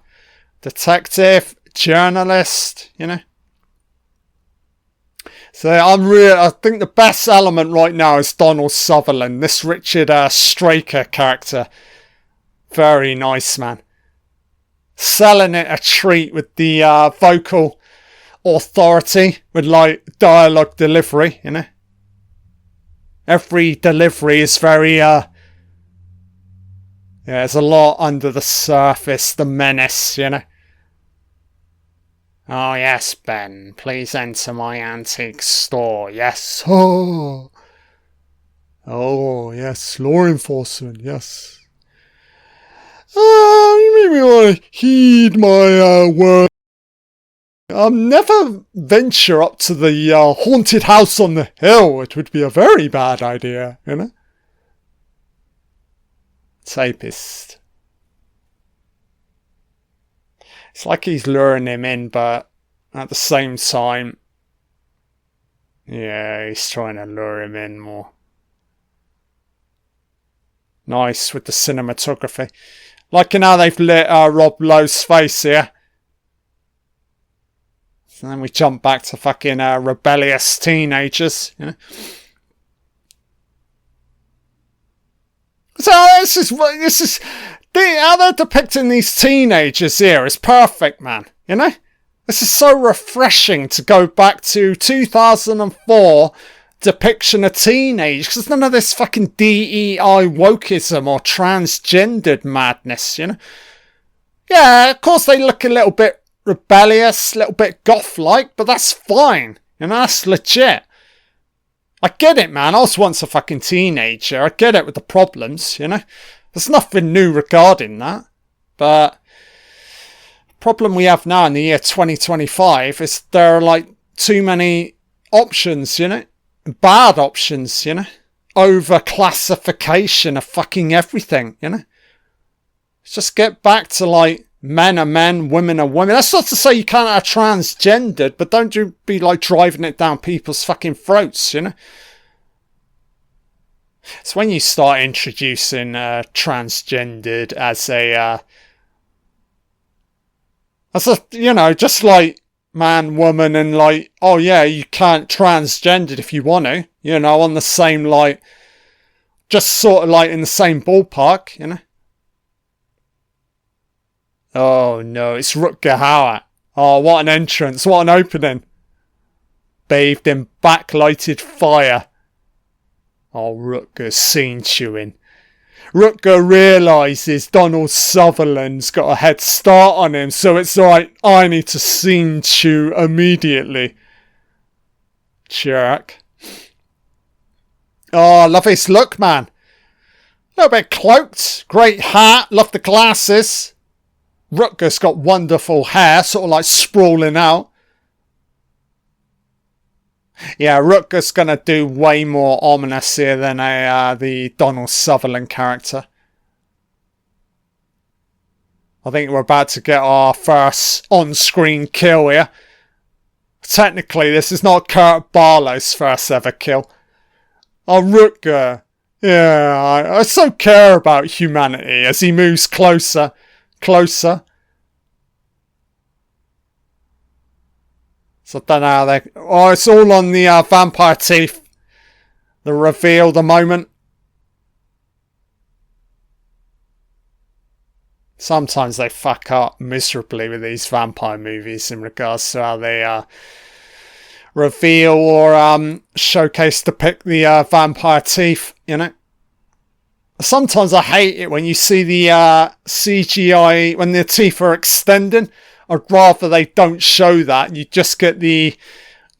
A: detective, journalist, you know? So I think the best element right now is Donald Sutherland, this Richard Straker character. Very nice, man. Selling it a treat with the vocal authority, with like dialogue delivery, you know. Every delivery is very there's a lot under the surface, the menace, you know. Oh yes, Ben, please enter my antique store. Yes. Oh yes, law enforcement, yes. You maybe want to heed my word. Never venture up to the haunted house on the hill. It would be a very bad idea, you know. Tapist. It's like he's luring him in, but at the same time, yeah, he's trying to lure him in more. Nice with the cinematography. Like how they've lit Rob Lowe's face here. And then we jump back to fucking rebellious teenagers, you know. So this is how they're depicting these teenagers here is perfect, man. You know, this is so refreshing to go back to 2004 depiction of teenage, because none of this fucking DEI wokeism or transgendered madness. You know, yeah, of course they look a little bit rebellious, a little bit goth-like, but that's fine. You know, that's legit. I get it, man. I was once a fucking teenager. I get it with the problems, you know. There's nothing new regarding that. But the problem we have now in the year 2025 is there are like too many options, you know. Bad options, you know. Over classification of fucking everything, you know. Let's just get back to like men are men, women are women. That's not to say you can't have transgendered, but don't you be like driving it down people's fucking throats, you know? It's when you start introducing transgendered as a, you know, just like man, woman, and like, oh yeah, you can't transgendered if you want to, you know, on the same, like, just sort of like in the same ballpark, you know? Oh no, it's Rutger Hauer. Oh, what an entrance, what an opening. Bathed in backlighted fire. Oh, Rutger's scene chewing. Rutger realises Donald Sutherland's got a head start on him, so it's like, I need to scene chew immediately. Jerk. Oh, I love his look, man. A little bit cloaked, great hat, love the glasses. Rutger's got wonderful hair, sort of like sprawling out. Yeah, Rutger's going to do way more ominous here than the Donald Sutherland character. I think we're about to get our first on-screen kill here. Technically, this is not Kurt Barlow's first ever kill. Oh, Rutger. Yeah, I so care about humanity as he moves closer. Closer. So I don't know how they... Oh, it's all on the vampire teeth. The reveal, the moment. Sometimes they fuck up miserably with these vampire movies in regards to how they reveal or showcase, depict the vampire teeth, you know. Sometimes I hate it when you see the CGI, when the teeth are extending. I'd rather they don't show that. You just get the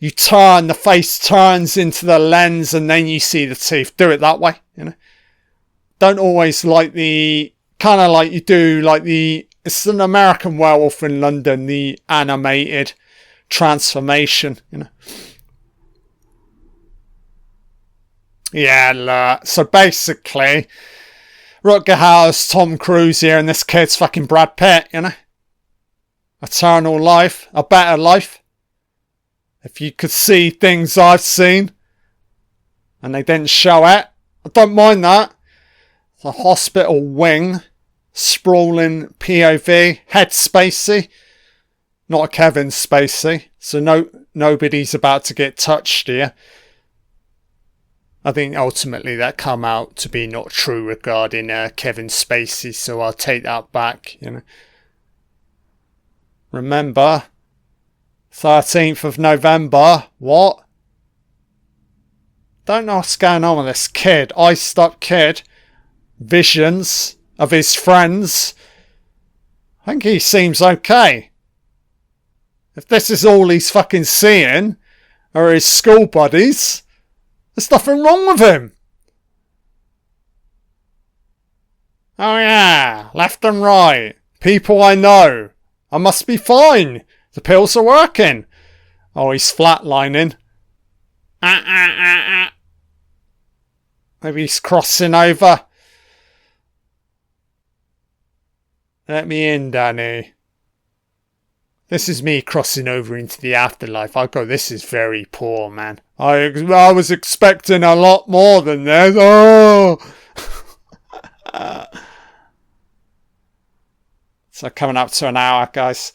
A: face turns into the lens and then you see the teeth. Do it that way, you know. Don't always like the, kind of like you do, like it's an American Werewolf in London, the animated transformation, you know. Yeah, so basically, Rutger Hauer's Tom Cruise here and this kid's fucking Brad Pitt, you know. Eternal life, a better life. If you could see things I've seen and they didn't show it, I don't mind that. The hospital wing, sprawling POV, head spacey, not a Kevin Spacey, so nobody's about to get touched here. I think ultimately that come out to be not true regarding Kevin Spacey, so I'll take that back, you know. Remember, 13th of November, what? Don't know what's going on with this kid, iced up kid. Visions of his friends. I think he seems okay. If this is all he's fucking seeing, or his school buddies, there's nothing wrong with him. Oh yeah, left and right. People I know. I must be fine. The pills are working. Oh, he's flatlining. Maybe he's crossing over. Let me in, Danny. This is me crossing over into the afterlife. I go, this is very poor, man. I was expecting a lot more than this. Oh! So coming up to an hour, guys.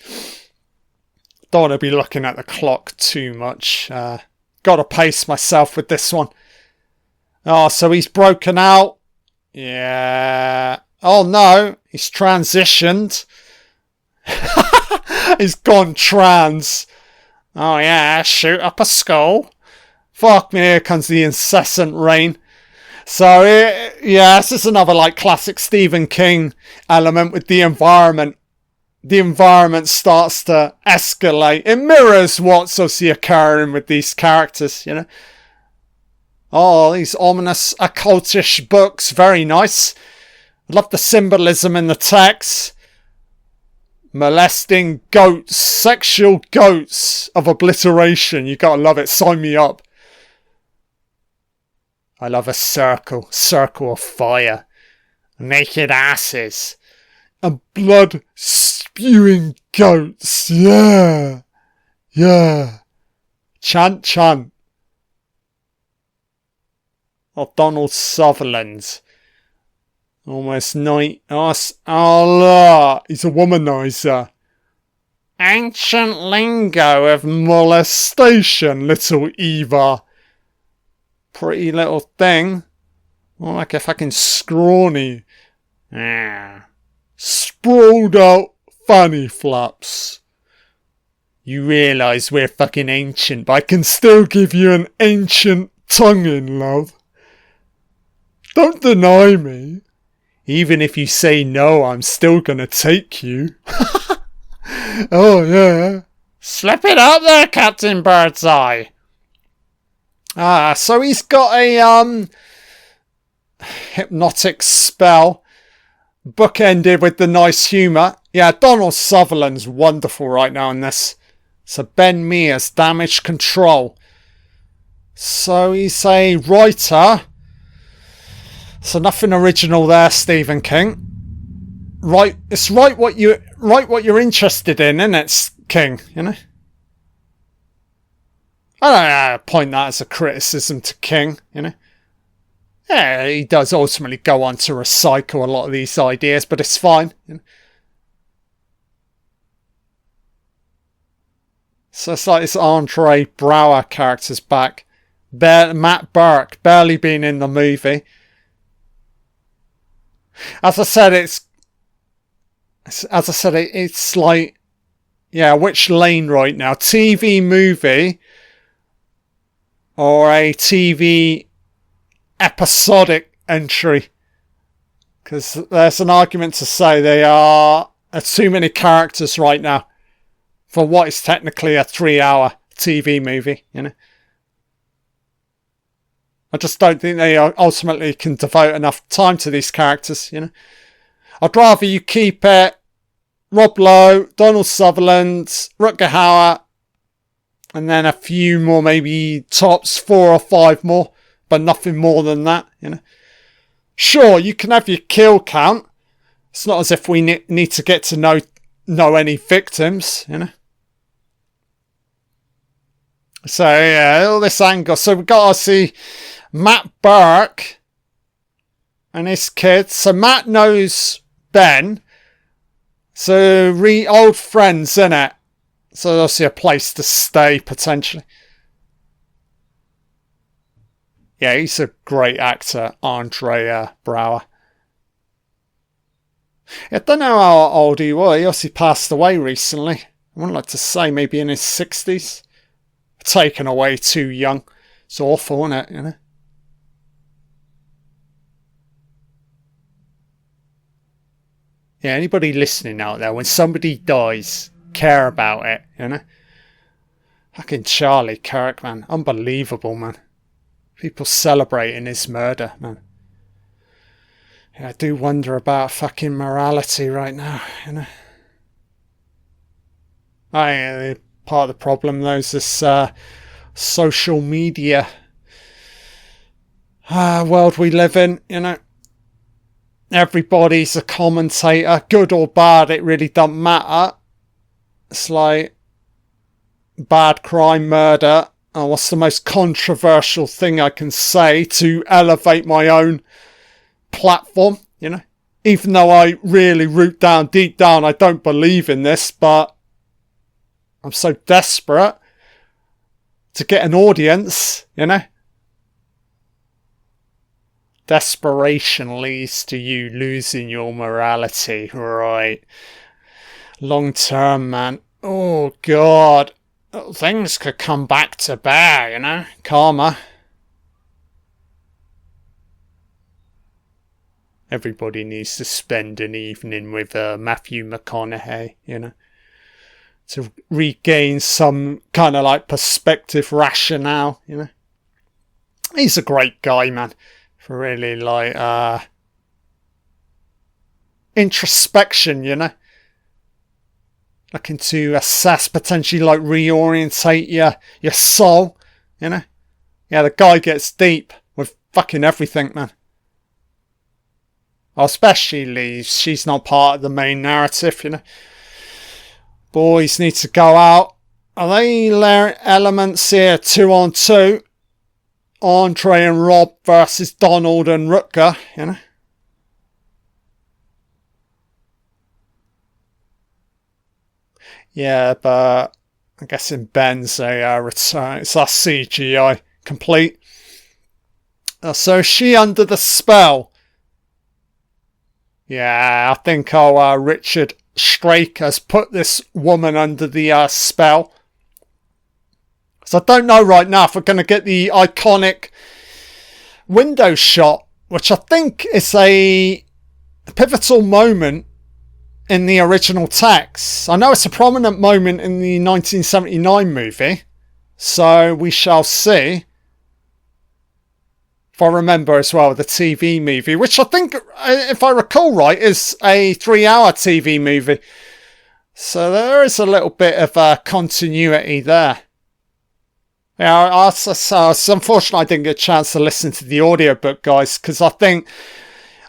A: Don't want to be looking at the clock too much. Got to pace myself with this one. Oh, so he's broken out. Yeah. Oh no, he's transitioned. He's gone trans. Oh yeah, shoot up a skull. Fuck me, here comes the incessant rain. So, yeah, this is another, like, classic Stephen King element with the environment. The environment starts to escalate. It mirrors what's obviously occurring with these characters, you know. Oh, these ominous, occultish books. Very nice. I love the symbolism in the text. Molesting goats. Sexual goats of obliteration. You gotta love it. Sign me up. I love a circle of fire, naked asses, and blood spewing goats. Yeah. Chant, chant. Oh, Donald Sutherland. Almost night. Allah, he's a womanizer. Ancient lingo of molestation, little Eva. Pretty little thing. More like a fucking scrawny. Sprawled out fanny flaps. You realise we're fucking ancient, but I can still give you an ancient tonguing, love. Don't deny me. Even if you say no, I'm still gonna take you. Oh yeah. Slip it up there, Captain Birdseye. So he's got a hypnotic spell. Bookended with the nice humour. Yeah, Donald Sutherland's wonderful right now in this. So Ben Mears, damage control. So he's a writer. So nothing original there, Stephen King. Right, it's write what you're interested in, isn't it, King? You know. I don't point that as a criticism to King, you know. Yeah, he does ultimately go on to recycle a lot of these ideas, but it's fine. You know? So it's like this Andre Braugher character's back. Matt Burke, barely been in the movie. As I said, it's like, yeah, which lane right now? TV movie or a TV episodic entry? Because there's an argument to say they are too many characters right now for what is technically a 3-hour TV movie, you know. I just don't think they ultimately can devote enough time to these characters, you know. I'd rather you keep it Rob Lowe, Donald Sutherland, Rutger Hauer, and then a few more, maybe tops 4 or 5 more, but nothing more than that, you know. Sure, you can have your kill count. It's not as if we need to get to know any victims, you know. So, yeah, all this angle. So we've got to see Matt Burke and his kids. So Matt knows Ben. So old friends, innit? So obviously a place to stay, potentially. Yeah, he's a great actor, Andre Braugher. I don't know how old he was. He obviously passed away recently. I wouldn't like to say maybe in his 60s. Taken away too young. It's awful, isn't it? You know. Yeah, anybody listening out there, when somebody dies, care about it, you know. Fucking Charlie Kirk, man. Unbelievable, man. People celebrating his murder, man. Yeah, I do wonder about fucking morality right now, you know. Part of the problem, though, is this social media world we live in, you know. Everybody's a commentator, good or bad, it really doesn't matter. It's like bad crime, murder. Oh, what's the most controversial thing I can say to elevate my own platform, you know? Even though I really deep down, I don't believe in this, but I'm so desperate to get an audience, you know? Desperation leads to you losing your morality, right? Long term, man. Oh, God. Things could come back to bear, you know? Karma. Everybody needs to spend an evening with Matthew McConaughey, you know, to regain some kind of like perspective, rationale, you know. He's a great guy, man, for really like introspection, you know. Looking to assess, potentially like reorientate your soul, you know. Yeah, the guy gets deep with fucking everything, man. Especially she's not part of the main narrative, you know. Boys need to go out. Are they elements here? 2-on-2. Andre and Rob versus Donald and Rutger, you know. Yeah, but I'm guessing Ben's a return. It's our CGI complete. So is she under the spell? Yeah, I think Richard Strake has put this woman under the spell. So I don't know right now if we're going to get the iconic window shot, which I think is a pivotal moment in the original text. I know it's a prominent moment in the 1979 movie, so we shall see. If I remember as well, the TV movie, which I think, if I recall right, is a 3-hour TV movie. So there is a little bit of continuity there. Yeah, it's unfortunate I didn't get a chance to listen to the audiobook, guys, because I think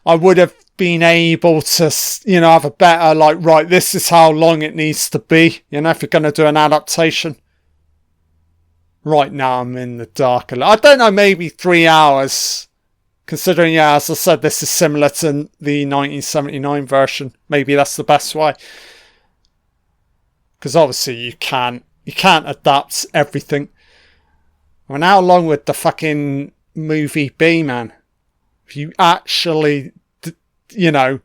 A: I would have been able to, you know, have a better, like, right, this is how long it needs to be, you know, if you're going to do an adaptation. Right now I'm in the dark. I don't know, maybe 3 hours. Considering, yeah, as I said, this is similar to the 1979 version. Maybe that's the best way. Because obviously you can't adapt everything. I mean, how long would the fucking movie be, man? If you actually, you know,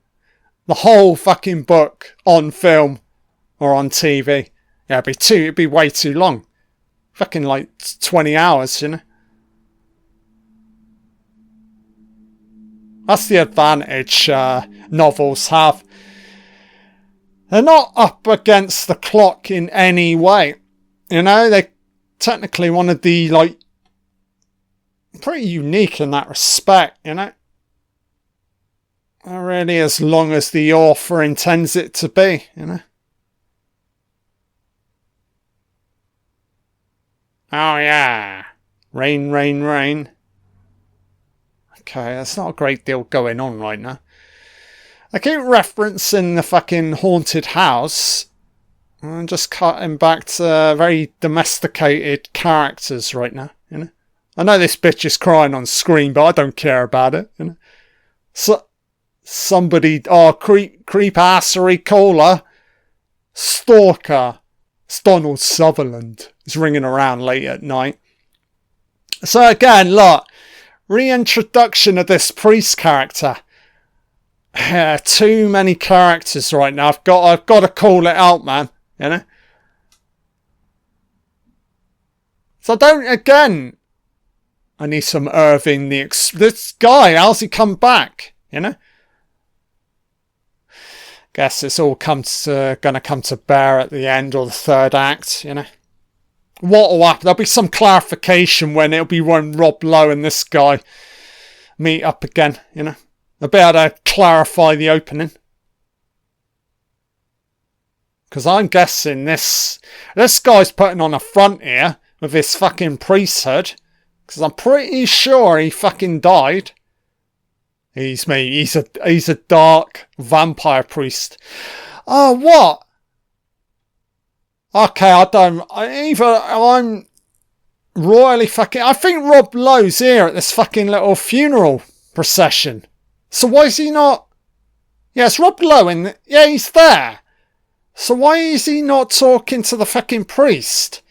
A: the whole fucking book on film or on TV. Yeah, it'd be way too long. Fucking like 20 hours, you know. That's the advantage novels have. They're not up against the clock in any way. You know, they're technically one of the, like, pretty unique in that respect, you know. Really, as long as the author intends it to be, you know. Oh yeah. Rain, rain, rain. Okay, that's not a great deal going on right now. I keep referencing the fucking haunted house. I'm just cutting back to very domesticated characters right now, you know. I know this bitch is crying on screen, but I don't care about it, you know. So, somebody, creep-assery caller, stalker. It's Donald Sutherland. He's ringing around late at night. So again, look, reintroduction of this priest character. Too many characters right now. I've got to call it out, man. You know. So I need some Irving. This guy, how's he come back? You know. Guess it's all going to come to bear at the end or the third act, you know. What will happen? There'll be some clarification when Rob Lowe and this guy meet up again, you know. They'll be able to clarify the opening. Because I'm guessing this guy's putting on a front here with his fucking priesthood. Because I'm pretty sure he fucking died. He's a dark vampire priest. Oh, what? Okay, I'm royally fucking... I think Rob Lowe's here at this fucking little funeral procession. So why is he not... Yeah, it's Rob Lowe in yeah, he's there. So why is he not talking to the fucking priest?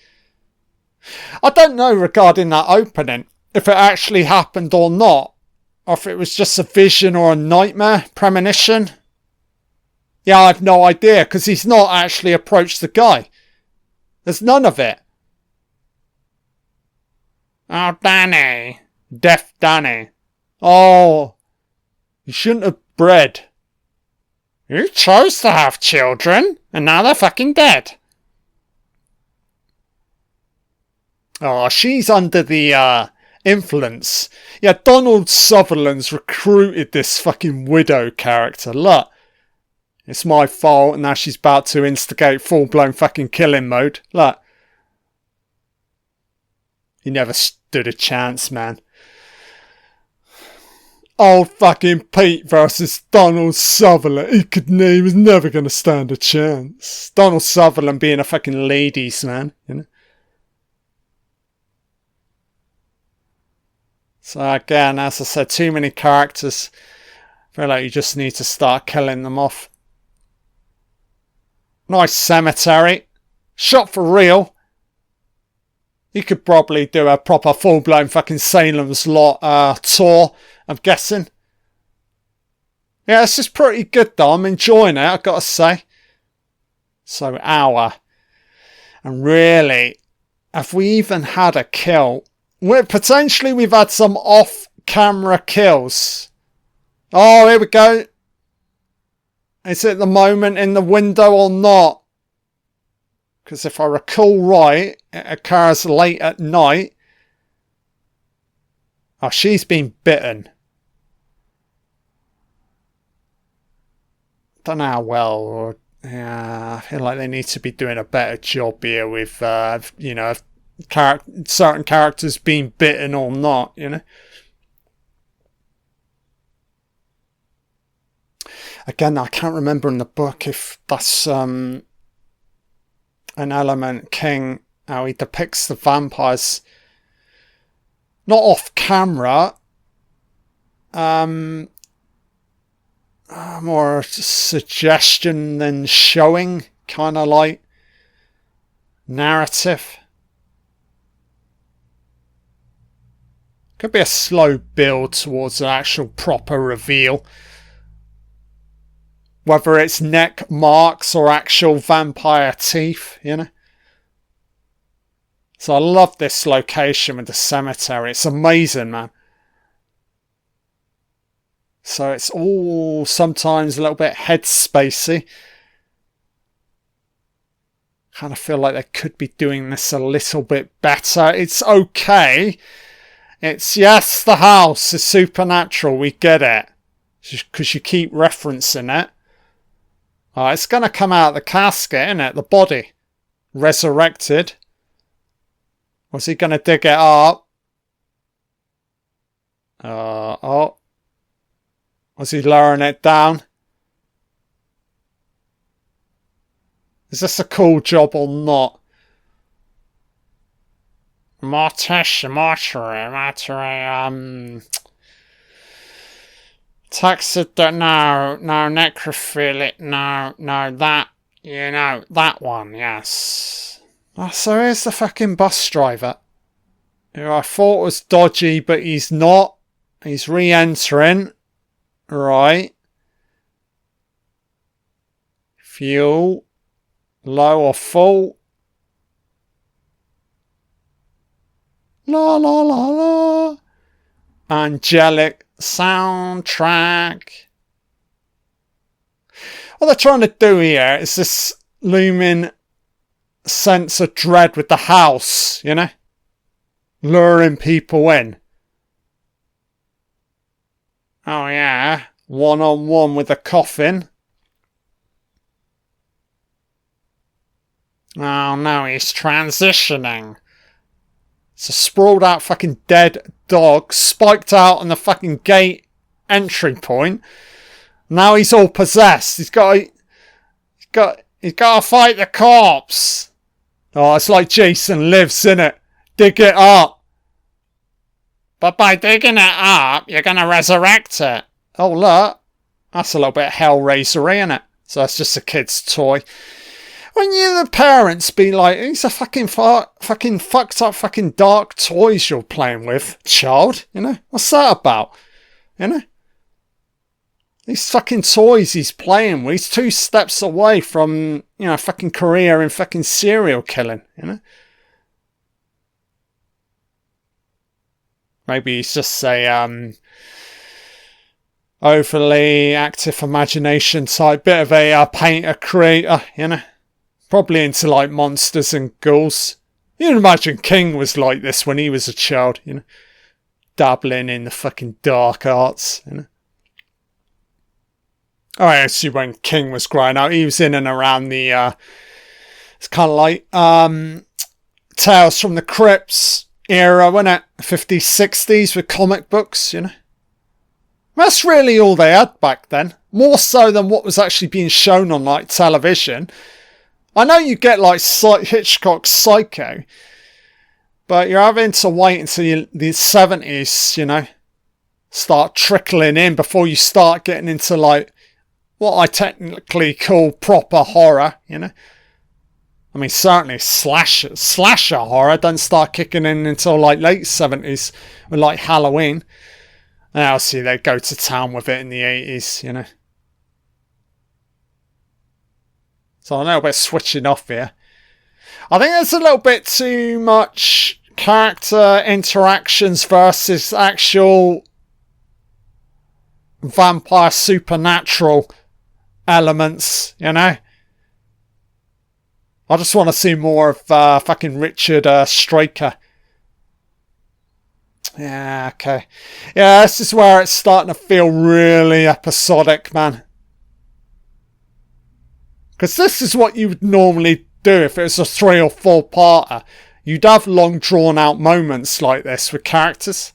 A: I don't know regarding that opening, if it actually happened or not. Or if it was just a vision or a nightmare, premonition. Yeah, I have no idea, because he's not actually approached the guy. There's none of it. Oh, Danny. Deaf Danny. Oh, you shouldn't have bred. You chose to have children, and now they're fucking dead. Oh, she's under the influence. Yeah, Donald Sutherland's recruited this fucking widow character. Look, it's my fault, and now she's about to instigate full-blown fucking killing mode. Look. He never stood a chance, man. Old fucking Pete versus Donald Sutherland. He was never going to stand a chance. Donald Sutherland being a fucking ladies man, you know. So again, as I said, too many characters. I feel like you just need to start killing them off. Nice cemetery. Shot for real. You could probably do a proper full-blown fucking Salem's Lot tour, I'm guessing. Yeah, this is pretty good though. I'm enjoying it, I've got to say. So, Hauer. And really, have we even had a kill? Potentially we've had some off-camera kills. Oh, here we go. Is it the moment in the window or not? Because if I recall right, it occurs late at night. Oh, she's been bitten. Don't know how well. Or, yeah, I feel like they need to be doing a better job here with, you know, certain characters being bitten or not, you know. Again, I can't remember in the book if that's an element King, how he depicts the vampires not off camera, more suggestion than showing, kind of like narrative. Could be a slow build towards an actual proper reveal. Whether it's neck marks or actual vampire teeth, you know. So I love this location with the cemetery. It's amazing, man. So it's all sometimes a little bit headspacey. Kind of feel like they could be doing this a little bit better. It's okay. It's, yes, the house is supernatural. We get it. Because you keep referencing it. Oh, it's going to come out of the casket, isn't it? The body. Resurrected. Was he going to dig it up? Oh. Was he lowering it down? Is this a cool job or not? Mathis, Taxid, no, necrophilic, no, that, you know, that one, yes. Oh, so here's the fucking bus driver, who I thought was dodgy, but he's not. He's re-entering. Right. Fuel. Low or full. La la la la. Angelic soundtrack. What they're trying to do here is this looming sense of dread with the house, you know? Luring people in. Oh yeah, one-on-one with a coffin. Oh no, he's transitioning. It's a sprawled out fucking dead dog spiked out on the fucking gate entry point. Now he's all possessed. He's got to fight the corpse. Oh, it's like Jason Lives, innit? Dig it up. But by digging it up, you're going to resurrect it. Oh, look. That's a little bit Hellraiser, isn't it? So that's just a kid's toy. When you the parents be like, these are fucking fucked up fucking dark toys you're playing with, child. You know? What's that about? You know? These fucking toys he's playing with, he's 2 steps away from, you know, fucking career in fucking serial killing, you know? Maybe he's just a overly active imagination type, bit of a painter, creator, you know? Probably into like monsters and ghouls. You can imagine King was like this when he was a child, you know? Dabbling in the fucking dark arts, you know? Oh, actually, when King was growing up, he was in and around the, it's kind of like, Tales from the Crypts era, wasn't it? 50s, 60s with comic books, you know? That's really all they had back then. More so than what was actually being shown on, like, television. I know you get, like, Hitchcock's Psycho, but you're having to wait until the 70s, you know, start trickling in before you start getting into, like, what I technically call proper horror, you know. I mean, certainly slasher horror doesn't start kicking in until like late 70s with like Halloween. And obviously they go to town with it in the 80s, you know. So I'm a little bit switching off here. I think there's a little bit too much character interactions versus actual vampire supernatural elements, you know. I just want to see more of fucking Richard Straker. Yeah, okay. Yeah, this is where it's starting to feel really episodic, man. Because this is what you would normally do if it was a 3 or 4-parter. You'd have long drawn out moments like this with characters.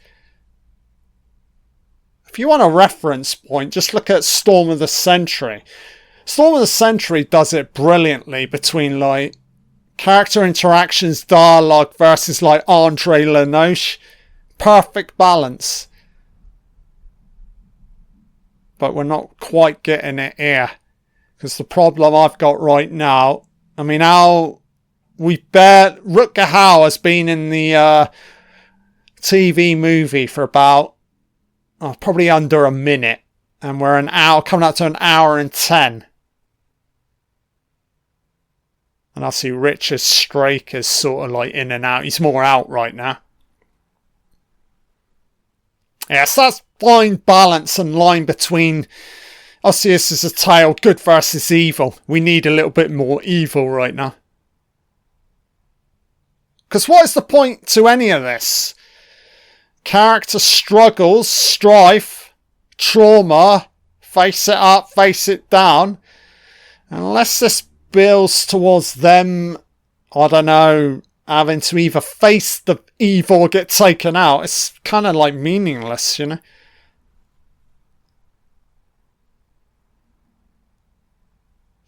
A: If you want a reference point, just look at Storm of the Century. Storm of the Century does it brilliantly between like character interactions, dialogue versus like Andre Lenoche. Perfect balance. But we're not quite getting it here. Because the problem I've got right now, I mean, Rutger Hauer has been in the TV movie for about probably under a minute, and we're an hour, coming up to an hour and 10. And I see Richard Straker's sort of like in and out. He's more out right now. Yeah, so that's fine balance and line between, obviously this is a tale, good versus evil. We need a little bit more evil right now. Because what is the point to any of this? Character struggles, strife, trauma, face it up, face it down. Unless this builds towards them, I don't know, having to either face the evil or get taken out, it's kind of like meaningless, you know?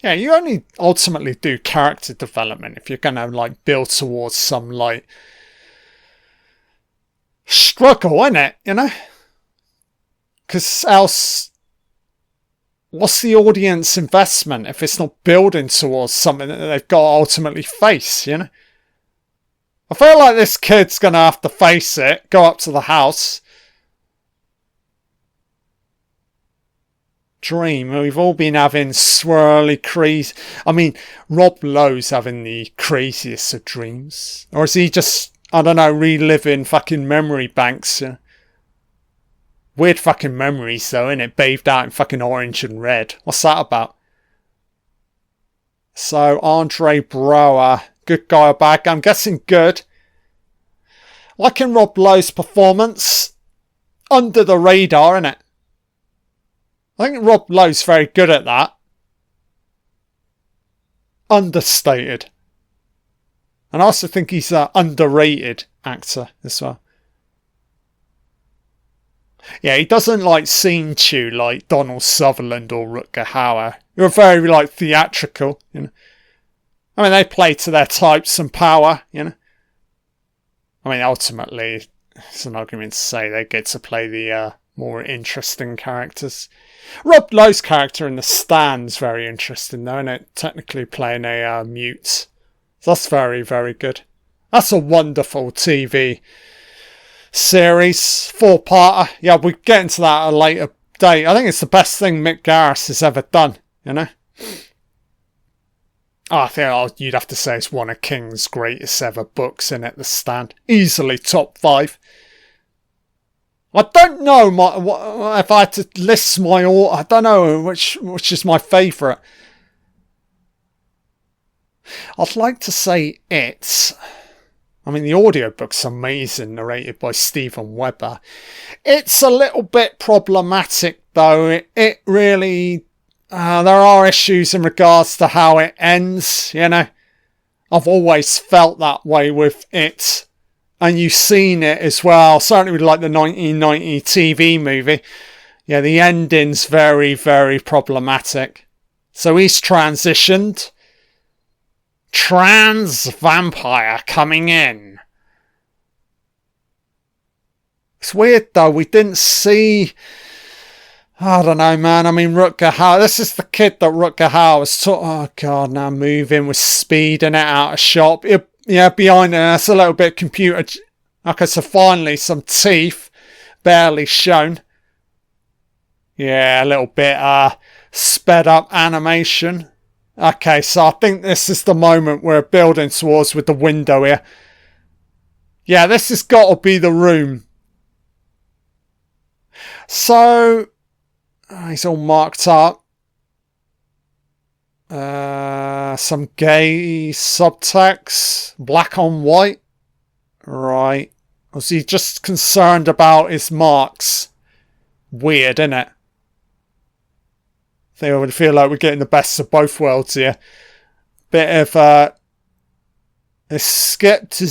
A: Yeah, you only ultimately do character development if you're going to like build towards some like struggle, innit? You know? Because else, what's the audience investment if it's not building towards something that they've got to ultimately face, you know? I feel like this kid's going to have to face it, go up to the house. Dream. We've all been having swirly crazy. I mean, Rob Lowe's having the craziest of dreams. Or is he just, I don't know, reliving fucking memory banks? Weird fucking memories though, innit? Bathed out in fucking orange and red. What's that about? So, Andre Braugher, good guy or bad guy? I'm guessing good. Liking Rob Lowe's performance. Under the radar, innit? I think Rob Lowe's very good at that. Understated. And I also think he's an underrated actor as well. Yeah, he doesn't like scene chew like Donald Sutherland or Rutger Hauer. You're very like theatrical, you know. I mean, they play to their types and power, you know. I mean, ultimately, it's an argument to say they get to play the more interesting characters. Rob Lowe's character in The Stand's very interesting though, isn't it? Technically playing a mute. So that's very, very good. That's a wonderful TV series. 4-parter. Yeah, we'll get into that at a later date. I think it's the best thing Mick Garris has ever done, you know? I think you'd have to say it's one of King's greatest ever books, in it, The Stand. Easily top 5. I don't know if I had to list my I don't know which is my favourite. I'd like to say It. I mean, the audiobook's amazing, narrated by Stephen Webber. It's a little bit problematic, though. It really... there are issues in regards to how it ends, you know. I've always felt that way with It. And you've seen it as well, certainly with like the 1990 TV movie. Yeah, the ending's very, very problematic. So he's transitioned. Trans vampire coming in. It's weird though, we didn't see... I don't know, man. I mean, Rutger Hauer. This is the kid that Rutger Hauer was taught. Oh, God, now moving with speed and it out of shot. Yeah, behind it, that's a little bit computer. Okay, so finally, some teeth. Barely shown. Yeah, a little bit sped up animation. Okay, so I think this is the moment we're building towards with the window here. Yeah, this has got to be the room. So... he's all marked up. Some gay subtext. Black on white. Right. Was he just concerned about his marks? Weird, isn't it? I think I would feel like we're getting the best of both worlds here. Bit of skepticism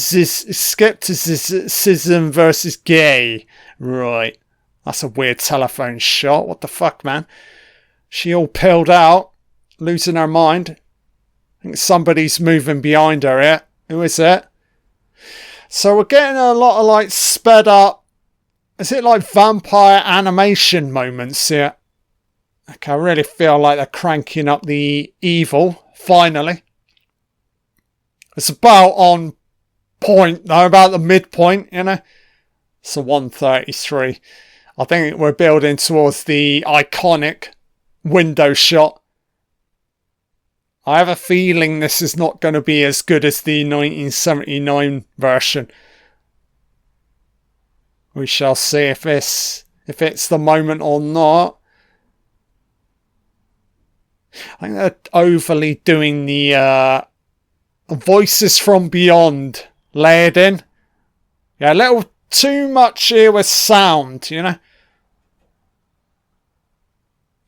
A: versus gay. Right. That's a weird telephone shot. What the fuck, man? She all pilled out. Losing her mind. I think somebody's moving behind her here. Who is it? So we're getting a lot of like sped up. Is it like vampire animation moments here? Okay, I really feel like they're cranking up the evil. Finally. It's about on point though. About the midpoint, you know. It's a 133. I think we're building towards the iconic window shot. I have a feeling this is not going to be as good as the 1979 version. We shall see if it's the moment or not. I think they're overly doing the voices from beyond layered in. Yeah, a little too much here with sound, you know.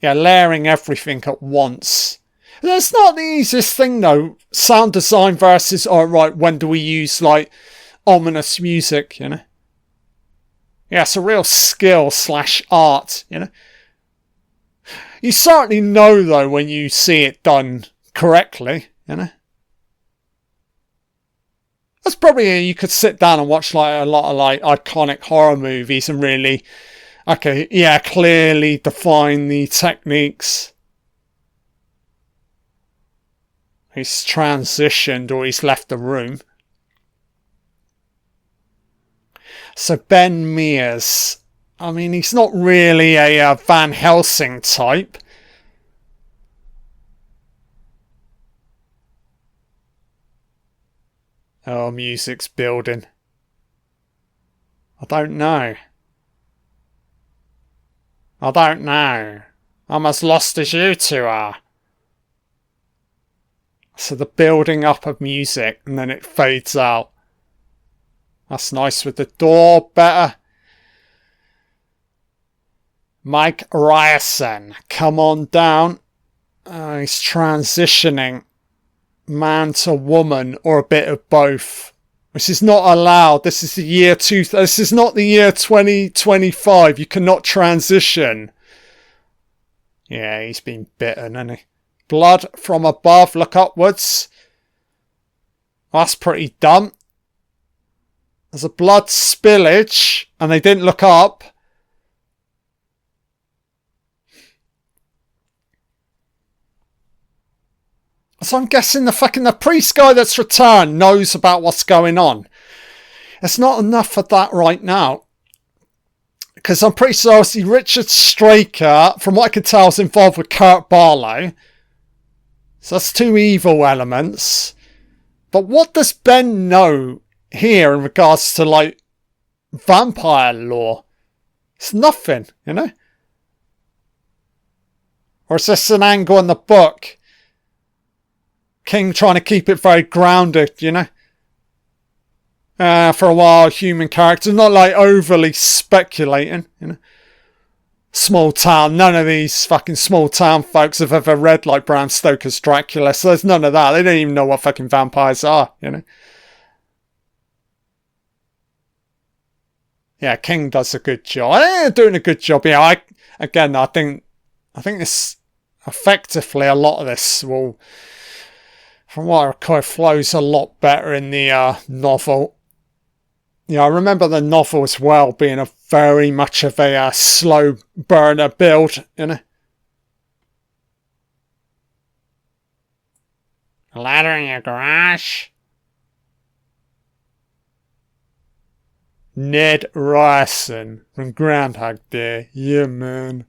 A: Yeah, layering everything at once. That's not the easiest thing though. Sound design versus, alright, when do we use like ominous music, you know? Yeah, it's a real skill / art, you know? You certainly know though when you see it done correctly, you know? That's probably, you could sit down and watch like a lot of like iconic horror movies and really, okay, yeah, clearly define the techniques. He's transitioned or he's left the room. So Ben Mears, I mean, he's not really a Van Helsing type. Oh, music's building. I don't know. I'm as lost as you two are. So the building up of music and then it fades out. That's nice with the door better. Mike Ryerson, come on down. He's transitioning man to woman or a bit of both. This is not allowed. This is the year this is not the year 2025. You cannot transition. Yeah, he's been bitten, hasn't he? Blood from above, look upwards. That's pretty dumb. There's a blood spillage, and they didn't look up. So I'm guessing the priest guy that's returned knows about what's going on. It's not enough of that right now. Because I'm pretty sure obviously Richard Straker, from what I can tell, is involved with Kurt Barlow. So that's two evil elements. But what does Ben know here in regards to, like, vampire lore? It's nothing, you know? Or is this an angle in the book? King trying to keep it very grounded, you know? For a while, human characters, not like overly speculating, you know? Small town, none of these fucking small town folks have ever read like Bram Stoker's Dracula, so there's none of that. They don't even know what fucking vampires are, you know? Yeah, King does a good job. They're doing a good job. Yeah, I think this, effectively, a lot of this will, from what I recall, flows a lot better in the novel. Yeah, I remember the novel as well being a very much of a slow burner build, you know. A ladder in your garage? Ned Ryerson from Groundhog Day. Yeah, man.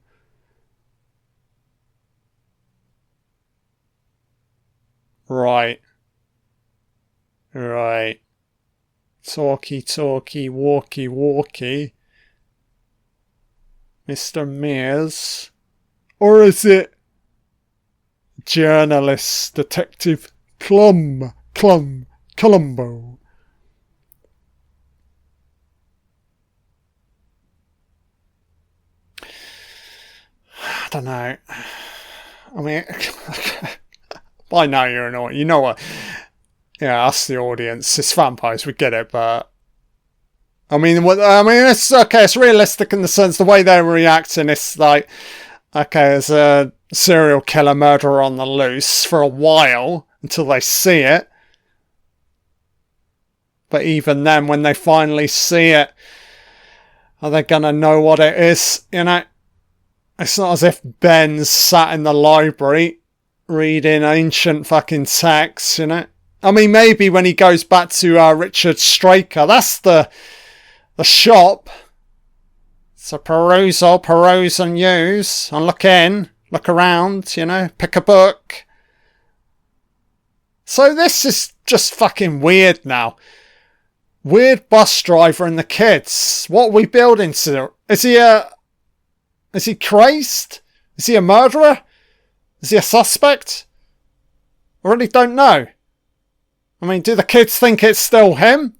A: Right. Talky, walky. Mr. Mears. Or is it journalist, detective Columbo? I don't know. I mean, I know you're annoying. You know what? Yeah, us, the audience, it's vampires, we get it, but it's okay, it's realistic in the sense the way they're reacting, it's like, okay, there's a serial killer murderer on the loose for a while until they see it. But even then, when they finally see it, are they gonna know what it is? You know? It's not as if Ben's sat in the library reading ancient fucking texts, you know? I mean, maybe when he goes back to Richard Straker, that's the shop. It's a peruse and use, and look around, you know, pick a book. So this is just fucking weird now. Weird bus driver and the kids. What are we building to? Is he crazed? Is he a murderer? Is he a suspect? I really don't know. I mean, do the kids think it's still him?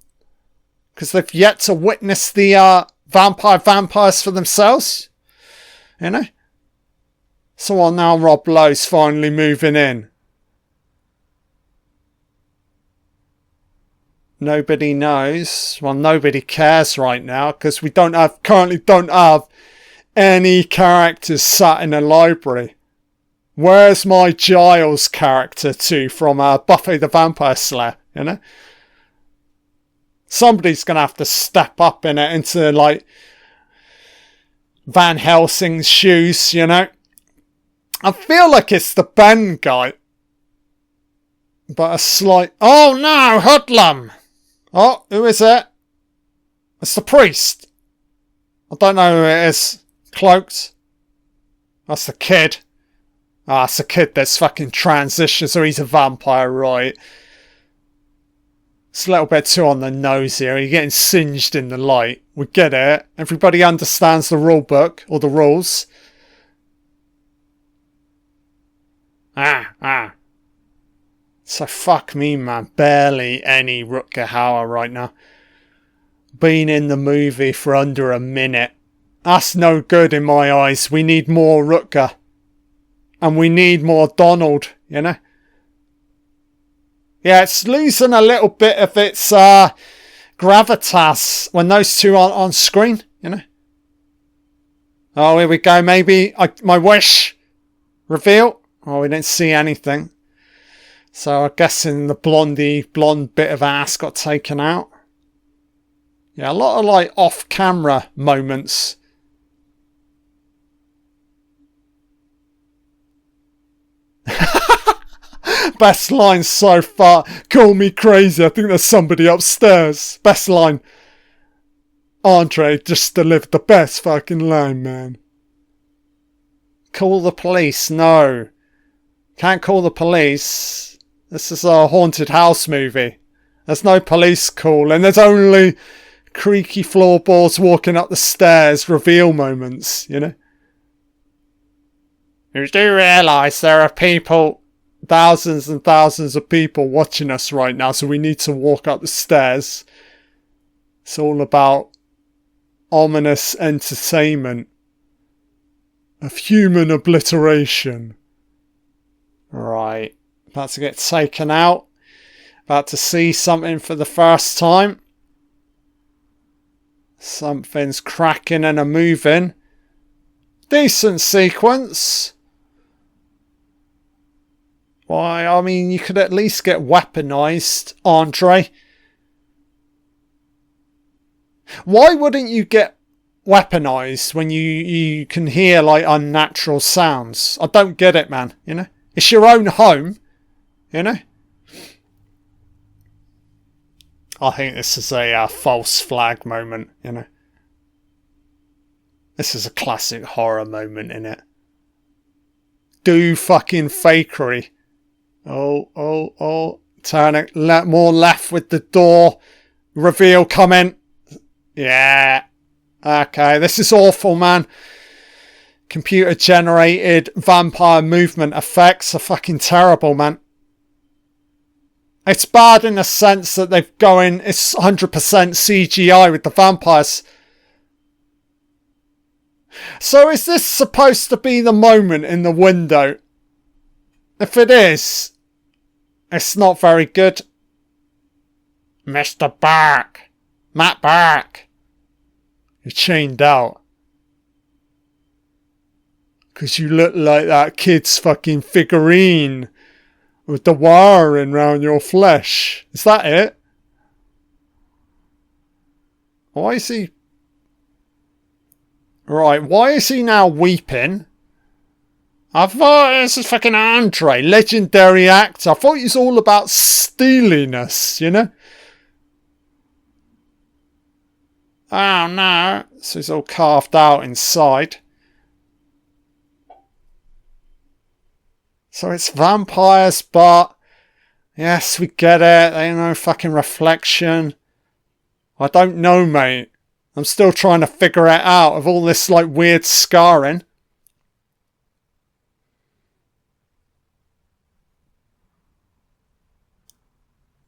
A: Because they've yet to witness the vampires for themselves. You know? So now Rob Lowe's finally moving in. Nobody knows. Well, nobody cares right now because we currently don't have any characters sat in a library. Where's my Giles character too from Buffy the Vampire Slayer, you know? Somebody's going to have to step up in it into, like, Van Helsing's shoes, you know? I feel like it's the Ben guy. But a slight... Oh no, hoodlum! Oh, who is it? It's the priest. I don't know who it is. Cloaked. That's the kid. It's a kid that's fucking transitioned, so he's a vampire, right? It's a little bit too on the nose here. You're getting singed in the light. We get it. Everybody understands the rule book, or the rules. So fuck me, man. Barely any Rutger Hauer right now. Been in the movie for under a minute. That's no good in my eyes. We need more Rutger. And we need more Donald, you know? Yeah, it's losing a little bit of its gravitas when those two aren't on screen, you know? Oh, here we go. Maybe my wish reveal. Oh, we didn't see anything. So I'm guessing the blonde bit of ass got taken out. Yeah, a lot of like off-camera moments. Best line so far. Call me crazy. I think there's somebody upstairs. Best line. Andre just delivered the best fucking line, man. Call the police. No. Can't call the police. This is a haunted house movie. There's no police call, and there's only creaky floorboards walking up the stairs, reveal moments, you know? You do realise there are people, thousands and thousands of people watching us right now, so we need to walk up the stairs. It's all about ominous entertainment of human obliteration. Right, about to get taken out. About to see something for the first time. Something's cracking and a moving. Decent sequence. Why, I mean, you could at least get weaponized, Andre. Why wouldn't you get weaponized when you can hear like unnatural sounds? I don't get it, man, you know? It's your own home, you know? I think this is a false flag moment, you know? This is a classic horror moment, innit? Do fucking fakery. Oh. Turn it more left with the door. Reveal coming. Yeah. Okay, this is awful, man. Computer generated vampire movement effects are fucking terrible, man. It's bad in the sense that they've going, it's 100% CGI with the vampires. So is this supposed to be the moment in the window? If it is, it's not very good. Mr. Burke. Matt Burke. You're chained out. Because you look like that kid's fucking figurine with the wiring round your flesh. Is that it? Why is he... Right, why is he now weeping? I thought this is fucking Andre, legendary actor. I thought he was all about steeliness, you know? Oh no. So he's all carved out inside. So it's vampires, but yes, we get it. They know fucking reflection. I don't know, mate. I'm still trying to figure it out of all this like weird scarring.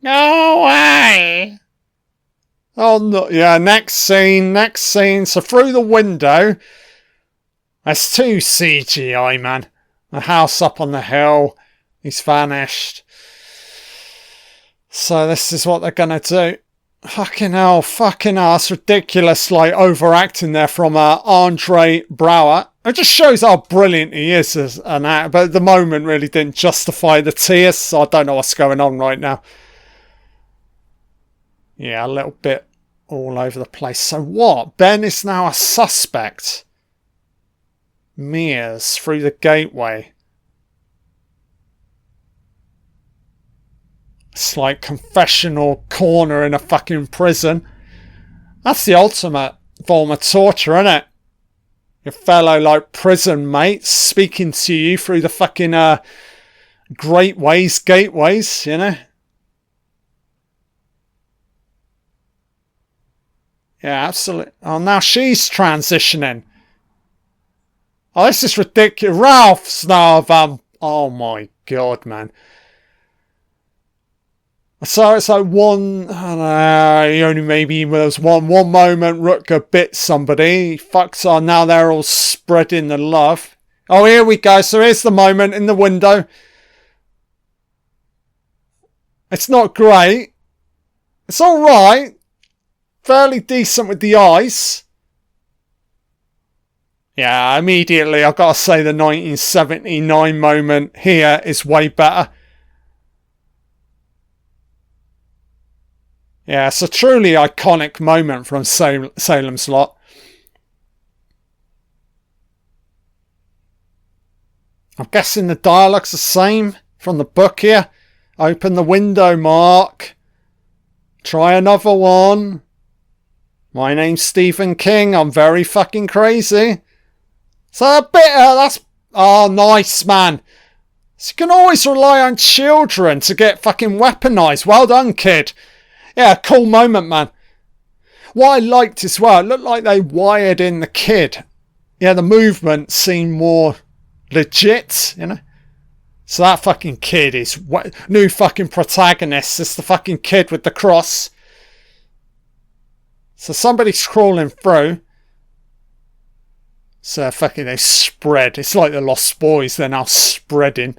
A: No way. Oh no! Yeah, next scene. So through the window, that's too CGI, man. The house up on the hill. He's vanished. So this is what they're gonna do. Fucking hell. That's ridiculous, like, overacting there from Andre Braugher. It just shows how brilliant he is as an actor, but at the moment really didn't justify the tears, so I don't know what's going on right now. Yeah, a little bit all over the place. So what? Ben is now a suspect. Mears through the gateway. It's like confessional corner in a fucking prison. That's the ultimate form of torture, isn't it? Your fellow like prison mates speaking to you through the fucking gateways, you know? Yeah, absolutely. Oh, now she's transitioning. Oh, this is ridiculous. Ralph's now oh my god, man. So it's like one, I don't know, only maybe there was one moment Rutger bit somebody. Fucks on, now they're all spreading the love. Oh, here we go. So here's the moment in the window. It's not great. It's alright. Fairly decent with the eyes. Yeah, immediately I've got to say the 1979 moment here is way better. Yeah, it's a truly iconic moment from Salem's Lot. I'm guessing the dialogue's the same from the book here. Open the window, Mark. Try another one. My name's Stephen King. I'm very fucking crazy. So a bit, that's... Oh, nice, man. So you can always rely on children to get fucking weaponized. Well done, kid. Yeah, cool moment, man. What I liked as well, it looked like they wired in the kid. Yeah, the movement seemed more legit, you know. So that fucking kid is new fucking protagonist. It's the fucking kid with the cross. So somebody's crawling through. So fucking they spread. It's like the Lost Boys. They're now spreading.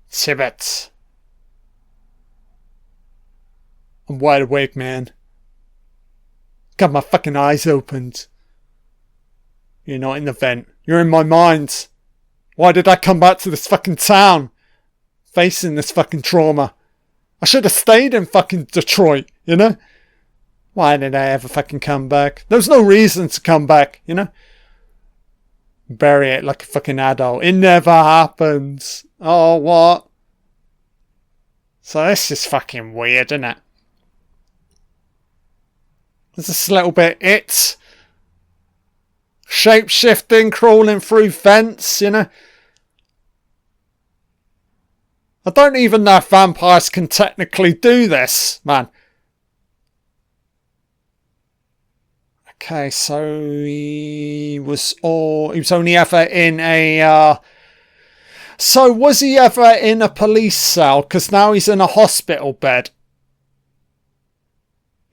A: Tibet. I'm wide awake, man. Got my fucking eyes opened. You're not in the vent. You're in my mind. Why did I come back to this fucking town? Facing this fucking trauma. I should have stayed in fucking Detroit, you know? Why did I ever fucking come back? There was no reason to come back, you know? Bury it like a fucking adult. It never happens. Oh, what? So this is fucking weird, isn't it? There's this little bit it. Shape-shifting, crawling through vents, you know? I don't even know if vampires can technically do this, man. Okay, so he was only ever in a... So was he ever in a police cell? Because now he's in a hospital bed.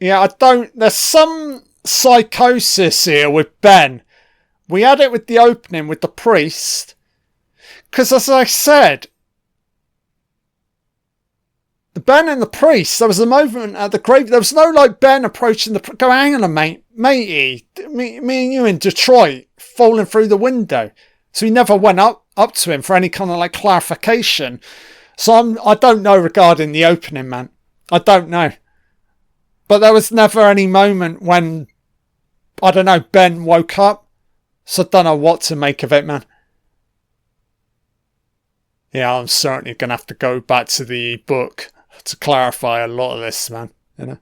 A: Yeah, there's some psychosis here with Ben. We had it with the opening with the priest. Because as I said, Ben and the priest, there was a moment at the grave. There was no like Ben approaching the... Go, hang on a matey. Me and you in Detroit falling through the window. So he never went up to him for any kind of like clarification. So I don't know regarding the opening, man. I don't know. But there was never any moment when, I don't know, Ben woke up. So I don't know what to make of it, man. Yeah, I'm certainly going to have to go back to the book to clarify a lot of this, man. You know.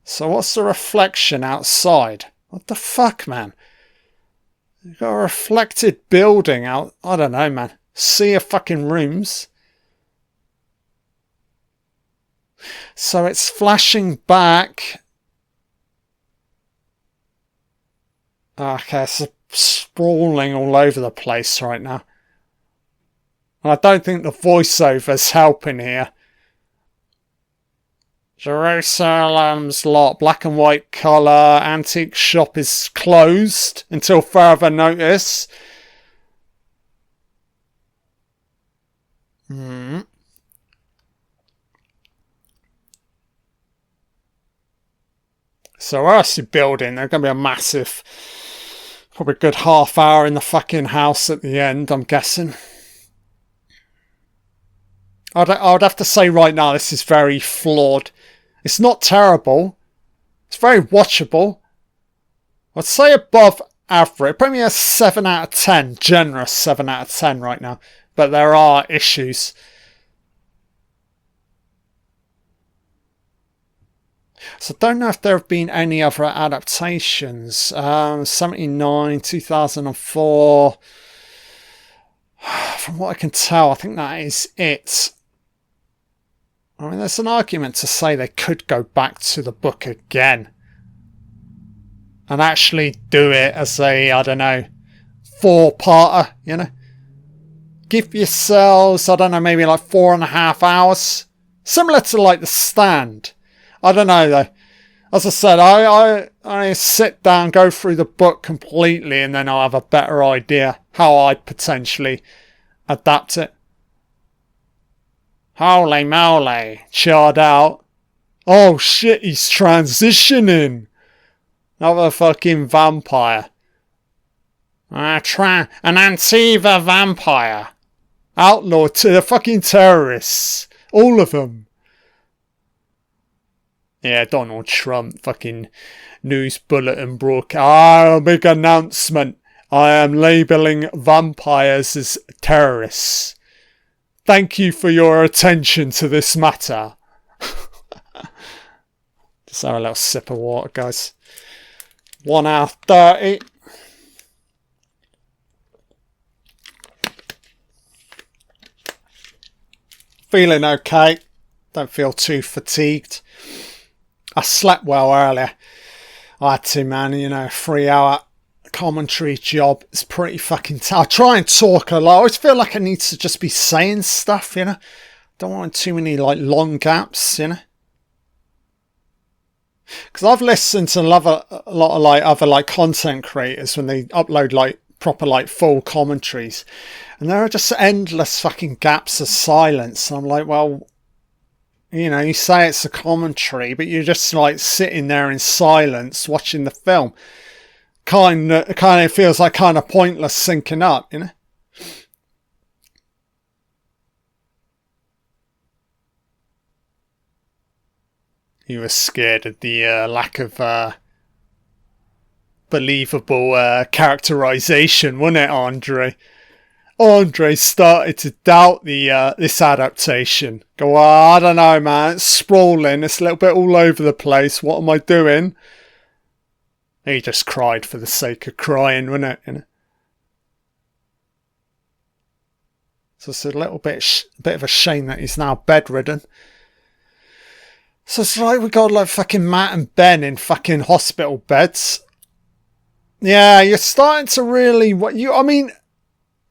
A: So what's the reflection outside? What the fuck, man? You've got a reflected building out. I don't know, man. Sea of fucking rooms. So it's flashing back. Okay, it's sprawling all over the place right now. I don't think the voiceover's helping here. Jerusalem's lot, black and white colour, antique shop is closed until further notice. So where else is building? There's going to be a massive, probably a good half hour in the fucking house at the end, I'm guessing. I would have to say right now, this is very flawed. It's not terrible. It's very watchable. I'd say above average. Probably a 7 out of 10. Generous 7 out of 10 right now. But there are issues. So I don't know if there have been any other adaptations. 79, 2004. From what I can tell, I think that is it. I mean, there's an argument to say they could go back to the book again. And actually do it as a, I don't know, 4-parter, you know. Give yourselves, I don't know, maybe like 4.5 hours. Similar to like The Stand. I don't know though. As I said, I sit down, go through the book completely, and then I'll have a better idea how I'd potentially adapt it. Holy moly, chilled out. Oh shit, he's transitioning. Another fucking vampire. An Antiva vampire. Outlaw to the fucking terrorists. All of them. Yeah, Donald Trump, fucking news bulletin broadcast. Big announcement. I am labelling vampires as terrorists. Thank you for your attention to this matter. Just have a little sip of water, guys. 1 hour 30. Feeling okay. Don't feel too fatigued. I slept well earlier. I had to, man. 3-hour commentary job. It's pretty fucking tough. I try and talk a lot. I always feel like I need to just be saying stuff, Don't want too many, long gaps, Because I've listened to a lot of, other, content creators when they upload, proper, full commentaries. And there are just endless fucking gaps of silence. And I'm like, well, you say it's a commentary, but you're just, sitting there in silence watching the film. Kind of feels like kind of pointless syncing up, You were scared of the lack of believable characterization, wasn't it, Andre? Andre started to doubt the this adaptation. Go, I don't know, man. It's sprawling. It's a little bit all over the place. What am I doing? He just cried for the sake of crying, wasn't it? So it's a little bit of a shame that he's now bedridden. So it's we got fucking Matt and Ben in fucking hospital beds. Yeah, you're starting to really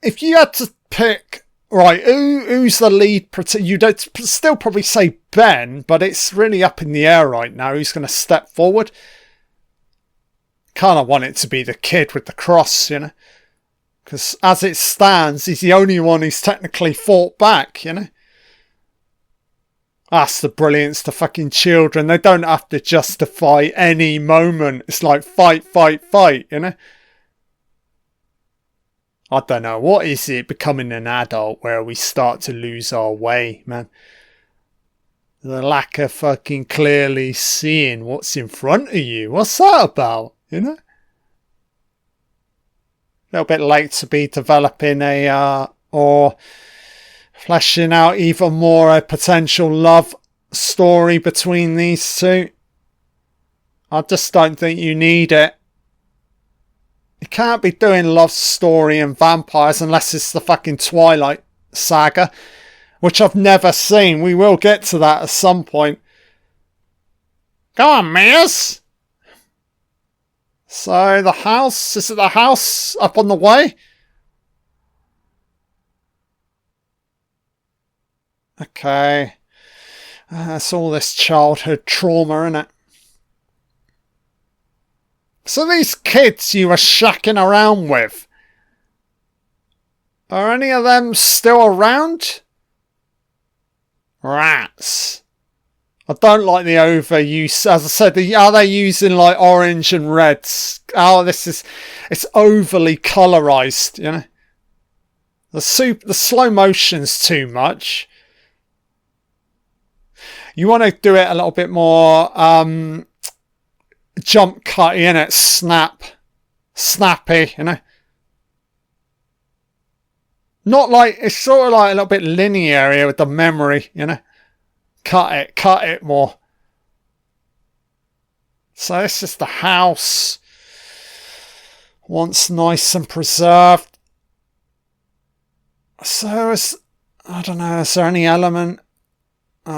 A: if you had to pick, right, who's the lead? You'd still probably say Ben, but it's really up in the air right now. Who's going to step forward? Kind of want it to be the kid with the cross, Because as it stands, he's the only one who's technically fought back, That's the brilliance to fucking children. They don't have to justify any moment. It's fight, fight, fight, I don't know. What is it becoming an adult where we start to lose our way, man? The lack of fucking clearly seeing what's in front of you. What's that about, A little bit late to be developing or fleshing out even more a potential love story between these two. I just don't think you need it. You can't be doing love story and vampires unless it's the fucking Twilight saga, which I've never seen. We will get to that at some point. Go on, miss. So the house, is it the house up on the way? Okay. That's all this childhood trauma, isn't it? So these kids you were shacking around with, are any of them still around? Rats. I don't like the overuse. As I said, are they using orange and reds? Oh, it's overly colorized, The slow motion's too much. You want to do it a little bit more jump cutty, innit? Snappy, Not it's sort of a little bit linear here with the memory, Cut it more. So this is the house. Once nice and preserved. So I don't know, is there any element?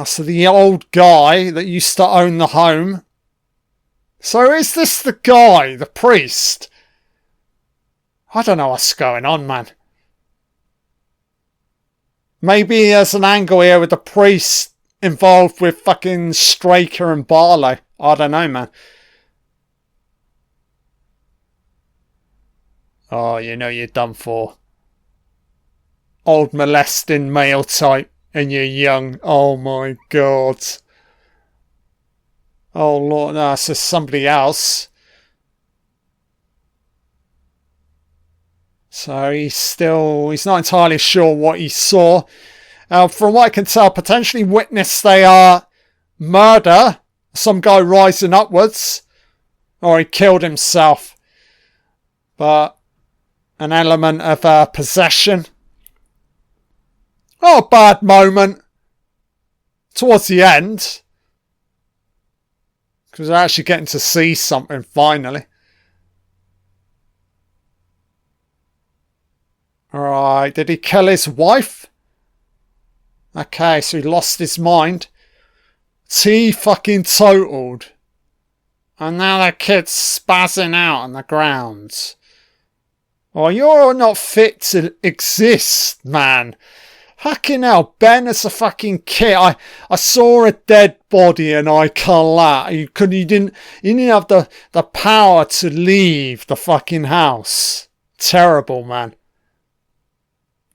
A: So the old guy that used to own the home. So is this the guy, the priest? I don't know what's going on, man. Maybe there's an angle here with the priest involved with fucking Straker and Barlow. I don't know, man. Oh, you're done for. Old molesting male type. And you're young. Oh my God. Oh Lord, no, it's just somebody else. So he's not entirely sure what he saw. From what I can tell, potentially witnessed a murder. Some guy rising upwards. Or he killed himself. But an element of possession. Oh, bad moment towards the end, because we're actually getting to see something finally. Alright, did he kill his wife? Okay, so he lost his mind. T fucking totaled. And now the kid's spazzing out on the ground. Oh, you're not fit to exist, man. Fucking hell, Ben as a fucking kid. I saw a dead body and I collapsed. You didn't have the power to leave the fucking house. Terrible, man.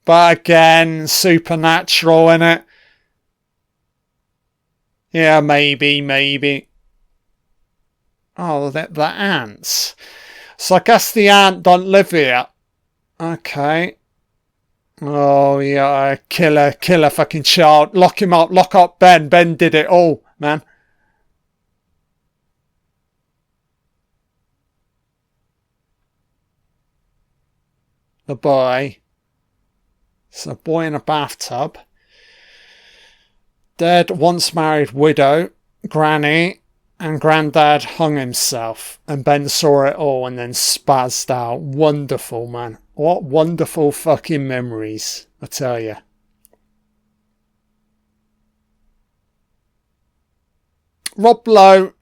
A: But again, supernatural, innit? Yeah, maybe. Oh, the ants. So I guess the ant don't live here. Okay. Oh, yeah, killer fucking child. Lock him up, lock up Ben. Ben did it all, man. The boy. It's a boy in a bathtub. Dead, once married widow, granny, and granddad hung himself. And Ben saw it all and then spazzed out. Wonderful, man. What wonderful fucking memories, I tell you. Rob Lowe,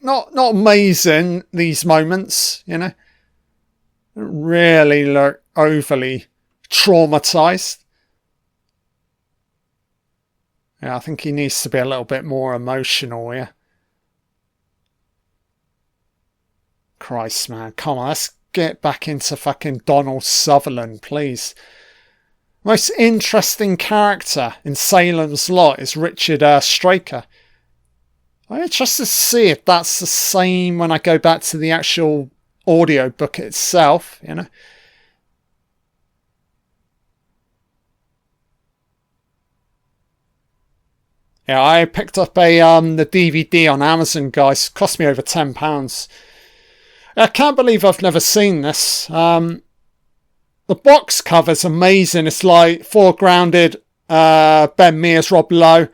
A: not amazing, these moments, you know. Really look overly traumatized. Yeah, I think he needs to be a little bit more emotional here. Christ, man. Come on, let's get back into fucking Donald Sutherland, please. Most interesting character in Salem's Lot is Richard Straker. I'm interested to see if that's the same when I go back to the actual audio book itself, you know. Yeah, I picked up the DVD on Amazon, guys. It cost me over £10. I can't believe I've never seen this. The box cover's amazing. It's like foregrounded Ben Mears, Rob Lowe.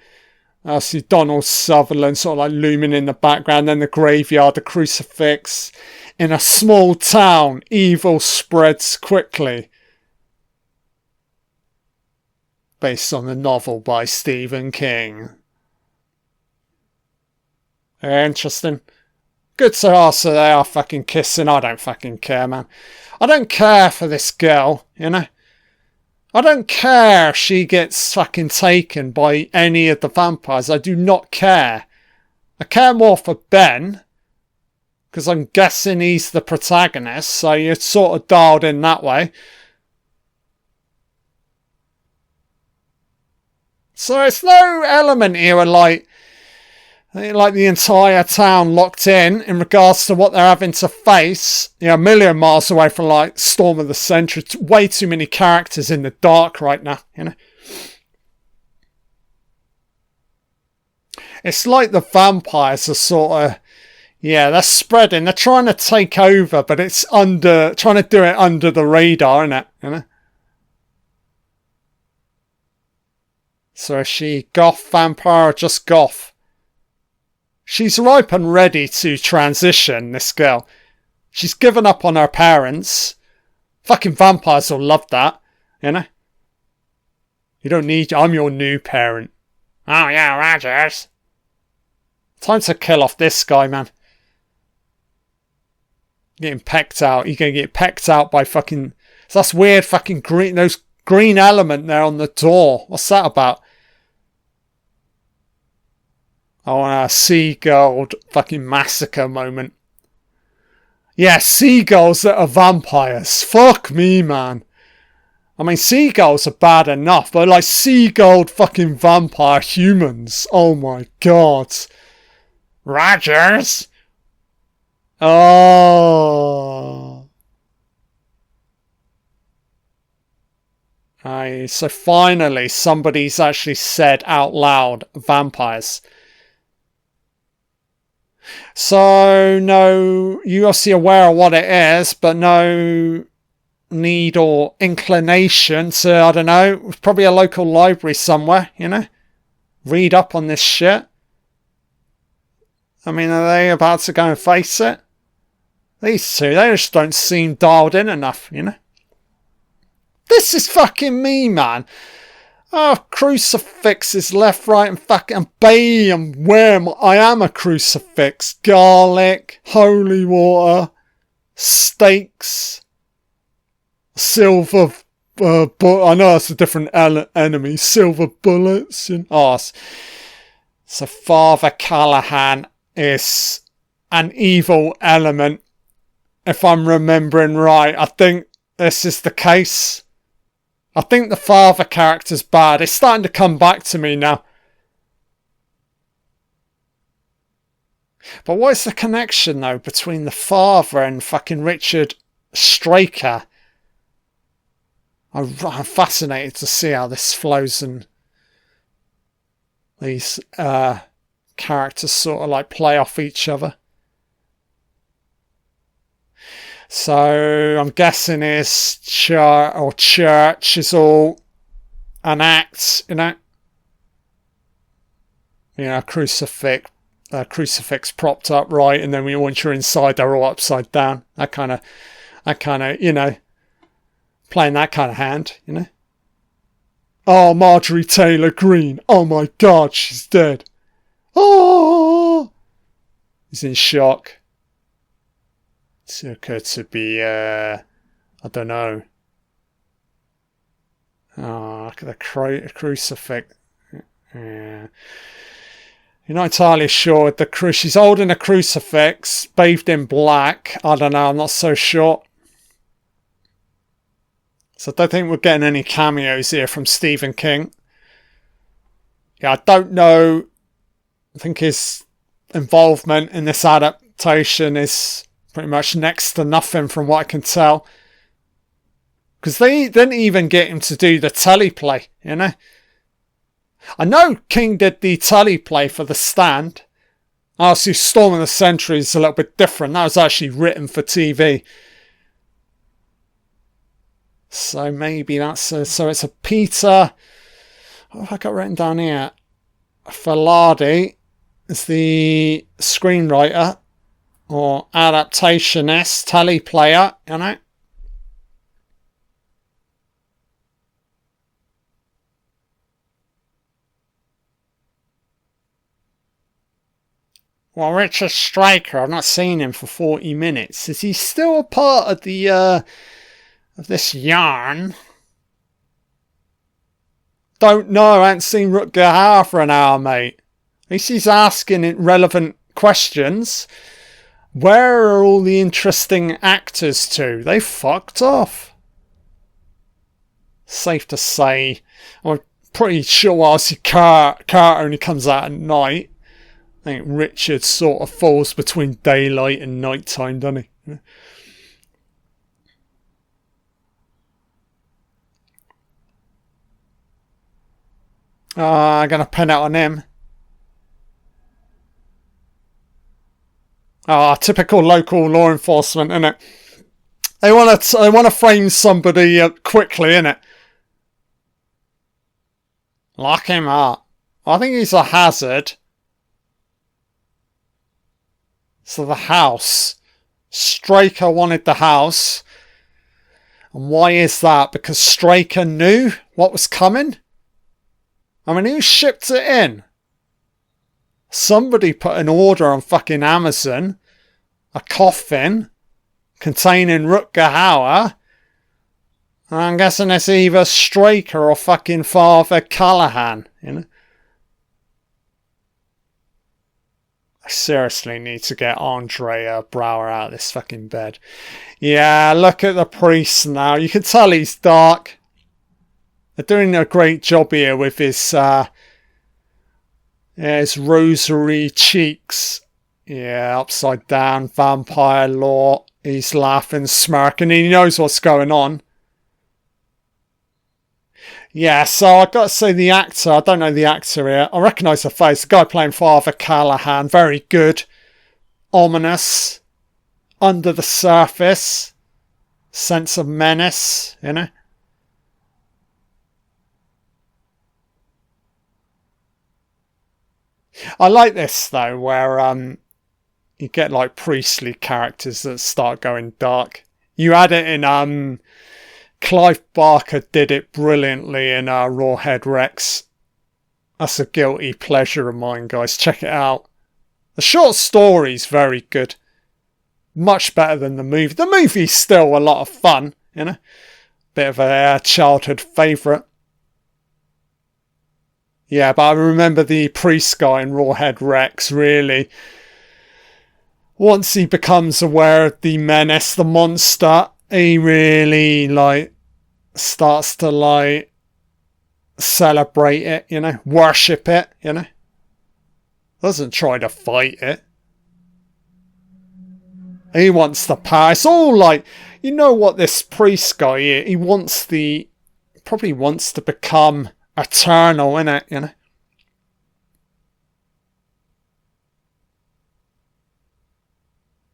A: I see Donald Sutherland sort of like looming in the background. Then the graveyard, the crucifix. In a small town, evil spreads quickly. Based on the novel by Stephen King. Interesting. Good to also they are fucking kissing. I don't fucking care, man. I don't care for this girl, you know. I don't care if she gets fucking taken by any of the vampires. I do not care. I care more for Ben, because I'm guessing he's the protagonist, so you're sort of dialed in that way. So it's no element here of like the entire town locked in regards to what they're having to face. You know, a million miles away from like Storm of the Century. Way too many characters in the dark right now, you know. It's like the vampires are sort of, yeah, they're spreading. They're trying to take over, but it's trying to do it under the radar, isn't it? You know. So is she goth vampire or just goth? She's ripe and ready to transition, this girl. She's given up on her parents. Fucking vampires will love that, you know? You don't need... I'm your new parent. Oh yeah, Rogers. Time to kill off this guy, man. Getting pecked out. You're going to get pecked out by fucking... So that's weird fucking green... Those green element there on the door. What's that about? I want a seagull fucking massacre moment. Yeah, seagulls that are vampires. Fuck me, man. I mean, seagulls are bad enough, but like seagull fucking vampire humans. Oh my god. Rogers? Oh. Aye, so finally somebody's actually said out loud vampires. So, no, you're obviously aware of what it is, but no need or inclination to, I don't know, probably a local library somewhere, you know, read up on this shit. I mean, are they about to go and face it? These two, they just don't seem dialed in enough, you know. This is fucking me, man. Oh, crucifixes left, right, and fucking bam, wham, I am a crucifix. Garlic, holy water, steaks, silver, I know it's a different enemy, silver bullets. You know? Oh, so Father Callahan is an evil element, if I'm remembering right. I think this is the case. I think the father character's bad. It's starting to come back to me now. But what is the connection, though, between the father and fucking Richard Straker? I'm fascinated to see how this flows and these characters sort of like play off each other. So I'm guessing his church is all an act, you know. You know, crucifix propped up right, and then once you're inside, they're all upside down. That kind of, you know, playing that kind of hand, you know. Oh, Marjorie Taylor Greene. Oh my God, she's dead. Oh, he's in shock. Took her to be, I don't know. Oh, look at the crucifix. Yeah. You're not entirely sure. She's holding a crucifix, bathed in black. I don't know, I'm not so sure. So I don't think we're getting any cameos here from Stephen King. Yeah, I don't know. I think his involvement in this adaptation is pretty much next to nothing from what I can tell. Because they didn't even get him to do the teleplay, you know. I know King did the teleplay for The Stand. Obviously, Storm of the Century is a little bit different. That was actually written for TV. So maybe that's so it's a Peter. What have I got written down here? Filardi is the screenwriter or adaptationist, teleplayer, you know. Well, Richard Straker, I've not seen him for 40 minutes. Is he still a part of the of this yarn? Don't know. I haven't seen Rutger Hauer for an hour, mate. At least he's asking relevant questions. Where are all the interesting actors to? They fucked off. Safe to say. I'm pretty sure obviously Kurt only comes out at night. I think Richard sort of falls between daylight and night time, doesn't he? I'm going to pin it on him. Typical local law enforcement, innit? They want to frame somebody quickly, innit? Lock him up. I think he's a hazard. So the house. Straker wanted the house. And why is that? Because Straker knew what was coming? I mean, who shipped it in? Somebody put an order on fucking Amazon. A coffin containing Rutger Hauer. I'm guessing it's either Straker or fucking Father Callahan, you know? I seriously need to get Andre Braugher out of this fucking bed. Yeah, look at the priest now. You can tell he's dark. They're doing a great job here with his rosary cheeks. Yeah, upside down, vampire law. He's laughing, smirking. He knows what's going on. Yeah, so I've got to say the actor, I don't know the actor here. I recognise the face. The guy playing Father Callahan, very good. Ominous. Under the surface. sense of menace, you know. I like this though, where you get like priestly characters that start going dark. You had it in Clive Barker did it brilliantly in Rawhead Rex. That's a guilty pleasure of mine, guys. Check it out. The short story's very good. Much better than the movie. The movie's still a lot of fun, you know. Bit of a childhood favourite. Yeah, but I remember the priest guy in Rawhead Rex, really. Once he becomes aware of the menace, the monster, he really, like, starts to, like, celebrate it, you know. Worship it, you know. Doesn't try to fight it. He wants the power. It's all like, you know what this priest guy is? He wants probably wants to become eternal, innit, you know.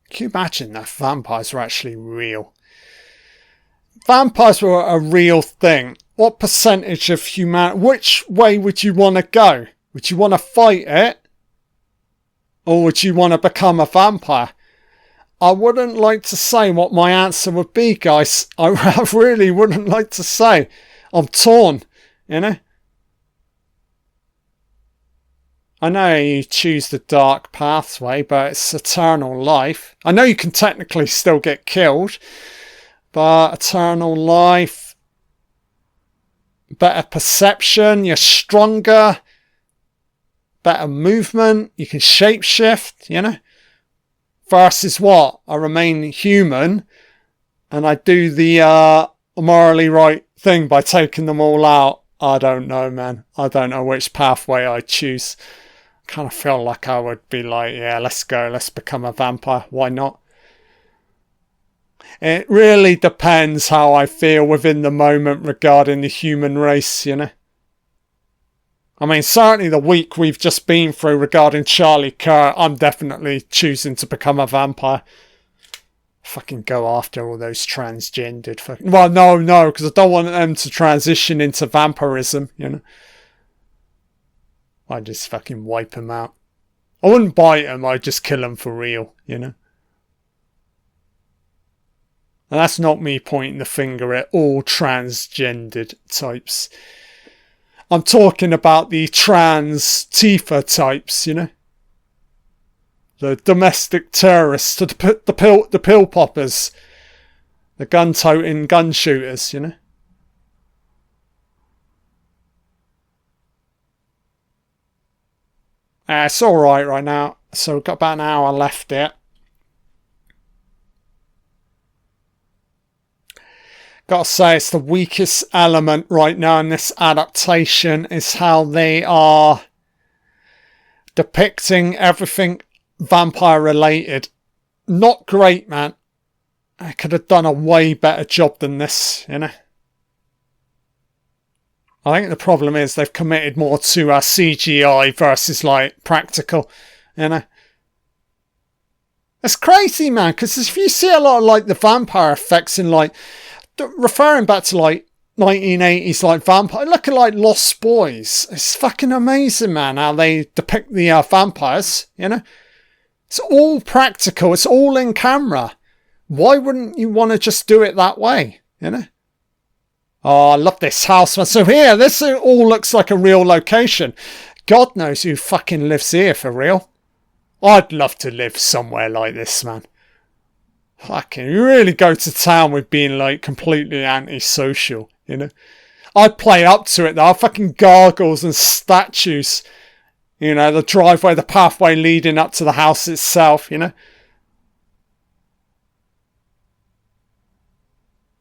A: Can you imagine that vampires were actually real? Vampires were a real thing. What percentage of humanity, which way would you want to go? Would you want to fight it? Or would you want to become a vampire? I wouldn't like to say what my answer would be, guys. I really wouldn't like to say. I'm torn, you know. I know you choose the dark pathway, but it's eternal life. I know you can technically still get killed, but eternal life, better perception, you're stronger, better movement, you can shapeshift, you know. Versus what? I remain human and I do the morally right thing by taking them all out. I don't know, man. I don't know which pathway I choose. I kind of feel like I would be like, yeah, let's go. Let's become a vampire. Why not? It really depends how I feel within the moment regarding the human race, you know. I mean, certainly the week we've just been through regarding Charlie Kerr, I'm definitely choosing to become a vampire. Fucking go after all those transgendered fucking... Well, no, because I don't want them to transition into vampirism, you know. I'd just fucking wipe them out. I wouldn't bite them, I'd just kill them for real, you know. And that's not me pointing the finger at all transgendered types. I'm talking about the trans Tifa types, you know. The domestic terrorists, the pill poppers, the gun-toting gun shooters, you know. It's alright right now. So we've got about an hour left here. Gotta say, it's the weakest element right now in this adaptation is how they are depicting everything vampire related. Not great, man. I could have done a way better job than this, you know. I think the problem is they've committed more to CGI versus like practical, you know. It's crazy, man, because if you see a lot of like the vampire effects in like, referring back to like 1980s like vampire, look at like Lost Boys. It's fucking amazing, man, how they depict the vampires, you know. It's all practical, it's all in camera. Why wouldn't you want to just do it that way, you know? Oh, I love this house, man. So here, this all looks like a real location. God knows who fucking lives here for real. I'd love to live somewhere like this, man. Fucking, you really go to town with being like completely antisocial, you know. I'd play up to it though. Fucking gargoyles and statues. You know, the driveway, the pathway leading up to the house itself, you know.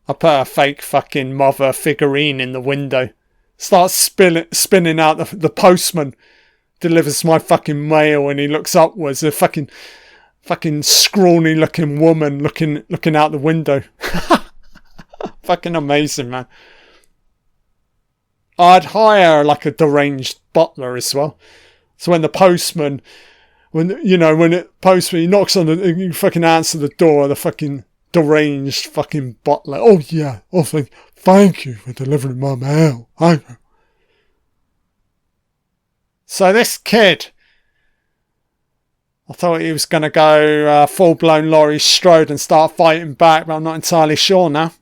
A: I put a fake fucking mother figurine in the window. Starts spinning out. The postman delivers my fucking mail and he looks upwards. A fucking scrawny looking woman looking out the window. Fucking amazing, man. I'd hire like a deranged butler as well. So when the postman, he knocks on you fucking answer the door, the fucking deranged fucking butler. Oh yeah, oh thank you for delivering my mail. So this kid, I thought he was going to go full-blown Laurie Strode and start fighting back, but I'm not entirely sure now.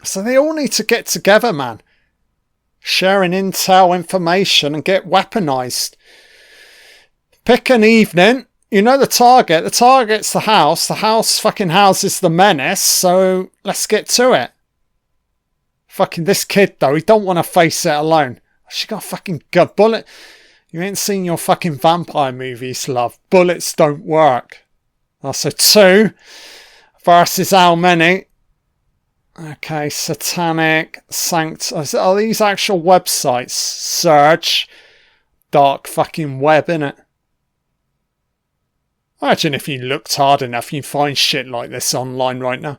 A: So they all need to get together, man. Sharing intel, information, and get weaponized. Pick an evening. You know the target. The target's the house. The house fucking houses the menace, so let's get to it. Fucking this kid, though, he don't want to face it alone. She got a fucking gut bullet. You ain't seen your fucking vampire movies, love. Bullets don't work. So 2 versus how many? Okay, Satanic, are these actual websites? Search. Dark fucking web, innit? Imagine if you looked hard enough, you'd find shit like this online right now.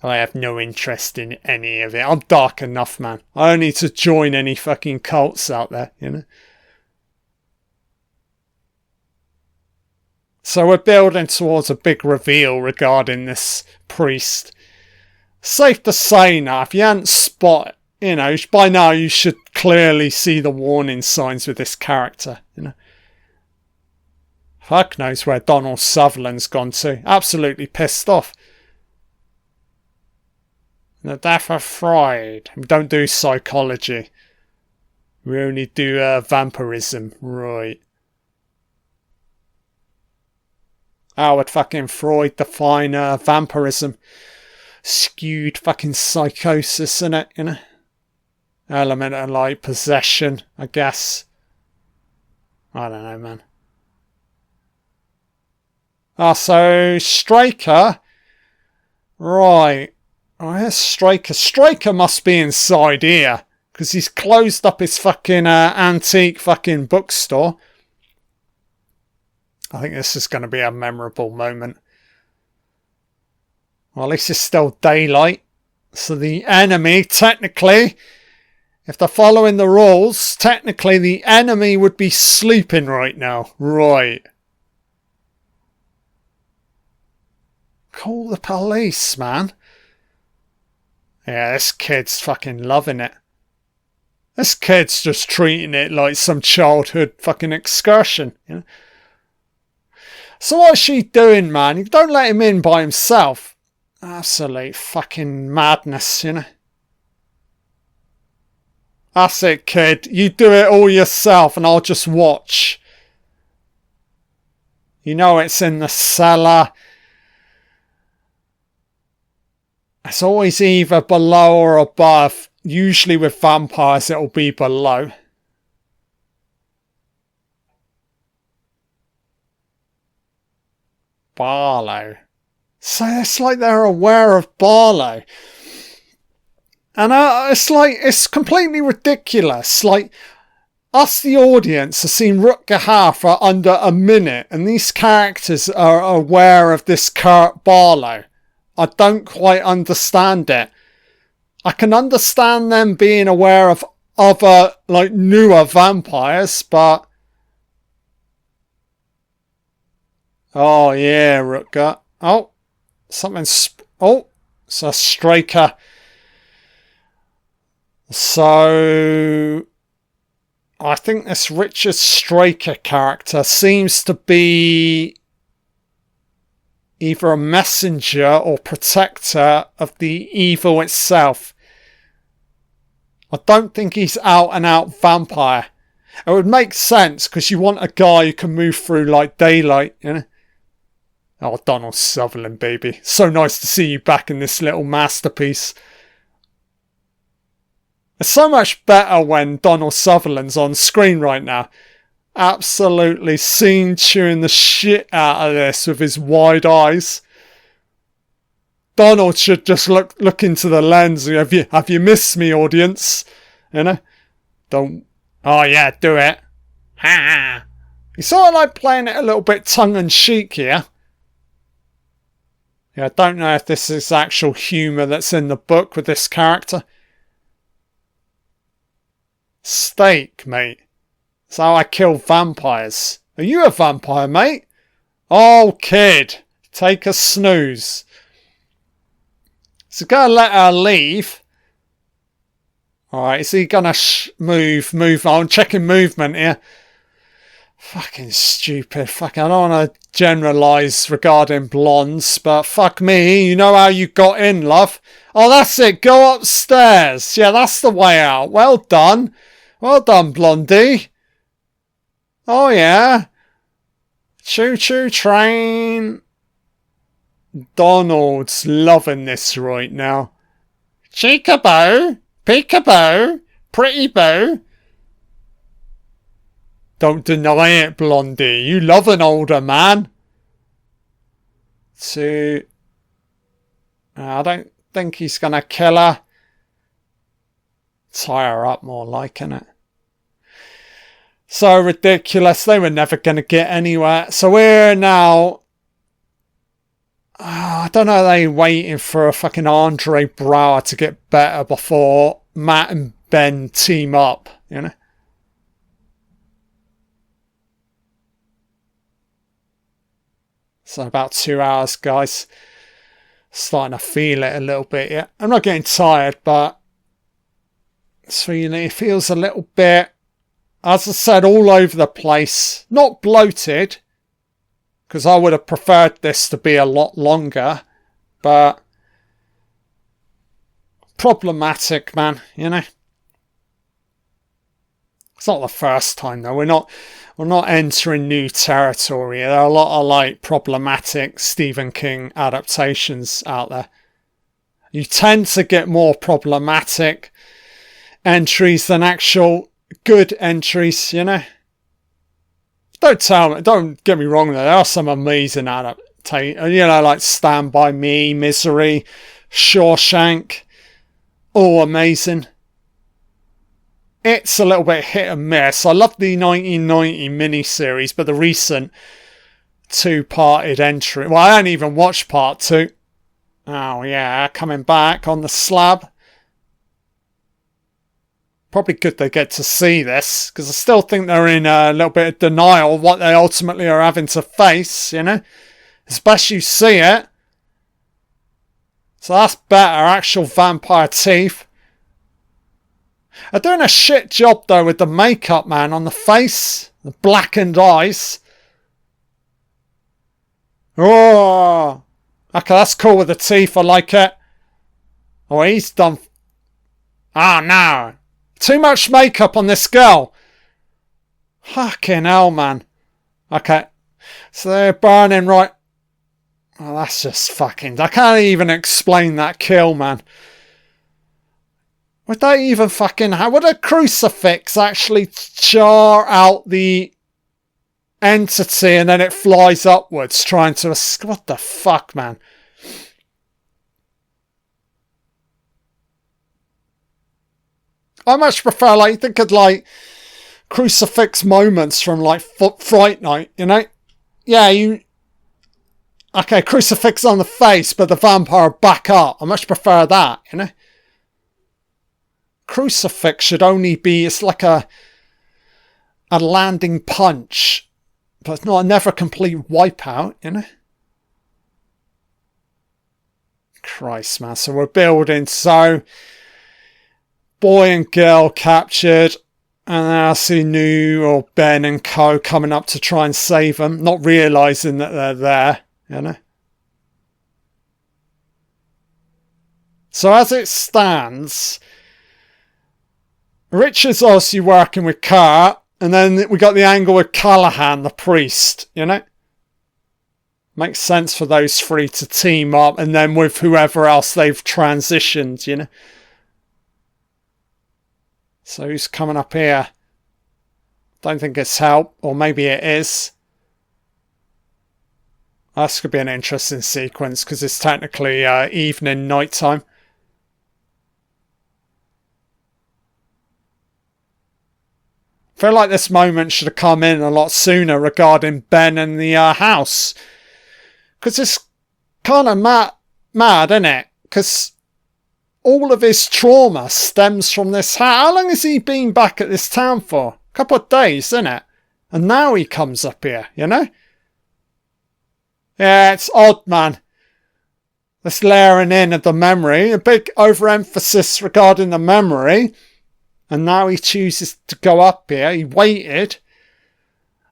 A: I have no interest in any of it. I'm dark enough, man. I don't need to join any fucking cults out there, you know? So we're building towards a big reveal regarding this priest. Safe to say now, if you hadn't spotted, you know, by now you should clearly see the warning signs with this character, you know? Fuck knows where Donald Sutherland's gone to. Absolutely pissed off. The death of Freud. We don't do psychology. We only do vampirism. Right. How would fucking Freud define vampirism? Skewed fucking psychosis, innit? You know? Element of like possession, I guess. I don't know, man. So Straker. Right. Oh, here's Straker. Straker must be inside here. Because he's closed up his fucking antique fucking bookstore. I think this is going to be a memorable moment. Well, at least it's still daylight. So the enemy, technically, if they're following the rules, technically the enemy would be sleeping right now. Right. Call the police, man. Yeah, this kid's fucking loving it. This kid's just treating it like some childhood fucking excursion, you know? So what's she doing, man? You don't let him in by himself. Absolute fucking madness, you know? That's it, kid. You do it all yourself and I'll just watch. You know it's in the cellar. It's always either below or above. Usually with vampires it'll be below. Barlow. So it's like they're aware of Barlow. And it's completely ridiculous. Like, us, the audience, have seen Rutger for under a minute, and these characters are aware of this Kurt Barlow. I don't quite understand it. I can understand them being aware of other, like, newer vampires, but... Oh, yeah, Rutger. Oh, something's... Oh, it's a Straker. So... I think this Richard Straker character seems to be either a messenger or protector of the evil itself. I don't think he's out and out vampire. It would make sense because you want a guy who can move through like daylight, you know? Oh, Donald Sutherland, baby. So nice to see you back in this little masterpiece. It's so much better when Donald Sutherland's on screen right now. Absolutely scene chewing the shit out of this with his wide eyes. Donald should just look into the lens. Have you missed me, audience? You know? Don't. Oh yeah, do it. Ha! He's sort of like playing it a little bit tongue-in-cheek here. Yeah, I don't know if this is actual humour that's in the book with this character. Steak, mate. That's how I kill vampires. Are you a vampire, mate? Oh, kid. Take a snooze. So go let her leave. Alright, is he gonna move on? Checking movement here. Fucking stupid. Fucking, I don't want to generalise regarding blondes, but fuck me, you know how you got in, love. Oh, that's it. Go upstairs. Yeah, that's the way out. Well done. Well done, Blondie. Oh, yeah. Choo-choo train. Donald's loving this right now. Cheekaboo. Peekaboo. Pretty boo. Don't deny it, Blondie. You love an older man. I don't think he's going to kill her. Tie her up more like, innit? So ridiculous. They were never going to get anywhere. So we're now... I don't know, are they waiting for a fucking Andre Braugher to get better before Matt and Ben team up, you know? So about 2 hours, guys. Starting to feel it a little bit, yeah. I'm not getting tired, but it feels a little bit, as I said, all over the place. Not bloated, because I would have preferred this to be a lot longer, but problematic, man, you know. It's not the first time, though. We're not entering new territory. There are a lot of like problematic Stephen King adaptations out there. You tend to get more problematic entries than actual good entries, you know. Don't get me wrong, there are some amazing adaptations, you know, like Stand By Me, Misery, Shawshank, all amazing. It's a little bit hit and miss. I love the 1990 miniseries, but the recent two-parted entry... Well, I hadn't even watched part 2. Oh, yeah, coming back on the slab. Probably good they get to see this, because I still think they're in a little bit of denial of what they ultimately are having to face, you know? Especially you see it. So that's better, actual vampire teeth. They're doing a shit job, though, with the makeup, man, on the face. The blackened eyes. Oh! Okay, that's cool with the teeth. I like it. Oh, he's done... Oh, no. Too much makeup on this girl. Fucking hell, man. Okay. So they're burning right... Oh, that's just fucking... I can't even explain that kill, man. Would they even fucking... Would a crucifix actually char out the entity and then it flies upwards trying to... What the fuck, man? I much prefer, like, think of, like, crucifix moments from, like, Fright Night, you know? Yeah, you... Okay, crucifix on the face, but the vampire back up. I much prefer that, you know? Crucifix should only be, it's like a landing punch, but it's not never a complete wipeout, you know? Christ, man. So we're building, so boy and girl captured, and then I see New or Ben and co coming up to try and save them, not realising that they're there, you know? So as it stands... Richard's obviously working with Kurt, and then we got the angle with Callahan, the priest, you know? Makes sense for those three to team up, and then with whoever else they've transitioned, you know? So who's coming up here? Don't think it's help, or maybe it is. This could be an interesting sequence, because it's technically evening, night time. I feel like this moment should have come in a lot sooner regarding Ben and the house. Because it's kind of mad, isn't it? Because all of his trauma stems from this house. How long has he been back at this town for? A couple of days, isn't it? And now he comes up here, you know? Yeah, it's odd, man. This layering in of the memory, a big overemphasis regarding the memory. And now he chooses to go up here. He waited.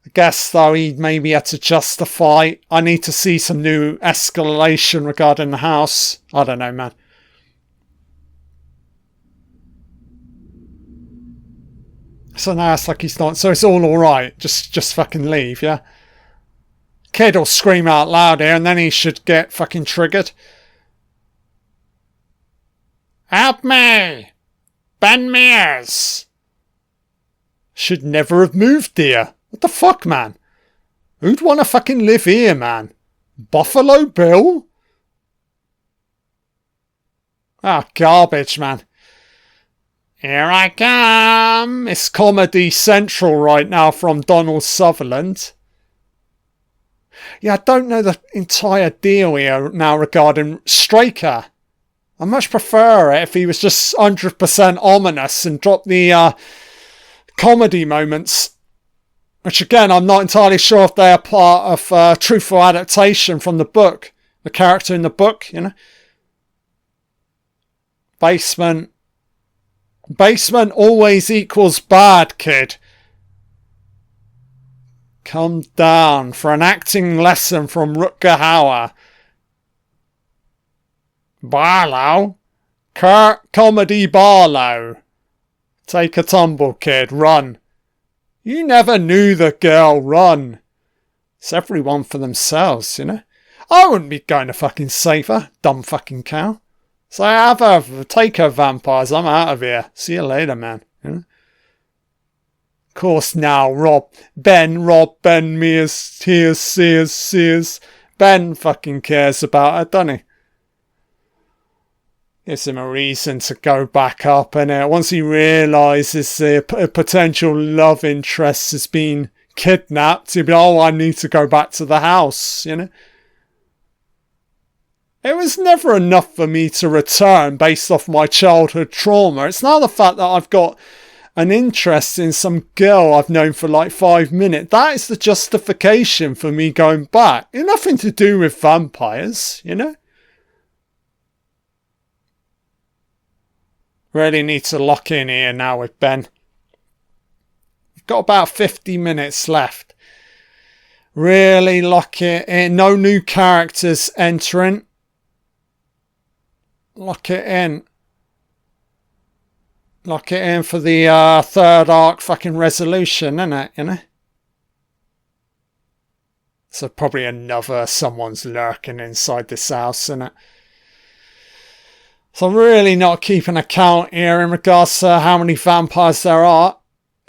A: I guess, though, he maybe had to justify, I need to see some new escalation regarding the house. I don't know, man. So now it's like he's not, so it's all alright. Just fucking leave, yeah? Kid will scream out loud here and then he should get fucking triggered. Help me! Ben Mears! Should never have moved here. What the fuck, man? Who'd want to fucking live here, man? Buffalo Bill? Ah, garbage, man. Here I come. It's Comedy Central right now from Donald Sutherland. Yeah, I don't know the entire deal here now regarding Straker. I much prefer it if he was just 100% ominous and dropped the comedy moments. Which again, I'm not entirely sure if they are part of truthful adaptation from the book. The character in the book, you know. Basement always equals bad, kid. Come down for an acting lesson from Rutger Hauer. Barlow? Kurt Comedy Barlow. Take a tumble, kid. Run. You never knew the girl. Run. It's everyone for themselves, you know. I wouldn't be going to fucking save her, dumb fucking cow. So have her, take her, vampires. I'm out of here. See you later, man. You know? Of course now, Rob, Ben Mears, Sears. Ben fucking cares about her, doesn't he? Gives him a reason to go back up, and once he realises the potential love interest has been kidnapped, he'll be, oh, I need to go back to the house, you know. It was never enough for me to return based off my childhood trauma. It's not the fact that I've got an interest in some girl I've known for like 5 minutes. That is the justification for me going back. It's nothing to do with vampires, you know. Really need to lock in here now with Ben. We've got about 50 minutes left. Really lock it in. No new characters entering. Lock it in. Lock it in for the third arc fucking resolution, innit? You know? So probably another someone's lurking inside this house, innit? So I'm really not keeping a count here in regards to how many vampires there are.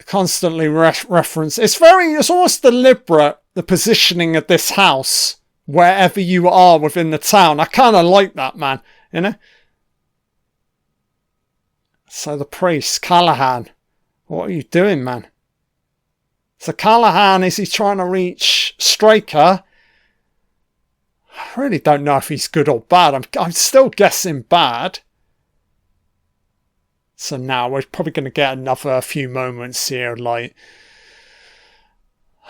A: Constantly reference. It's almost deliberate, the positioning of this house, wherever you are within the town. I kind of like that, man. You know? So the priest, Callahan. What are you doing, man? So Callahan, is he trying to reach Straker? I really don't know if he's good or bad. I'm still guessing bad. So now we're probably going to get another few moments here, like,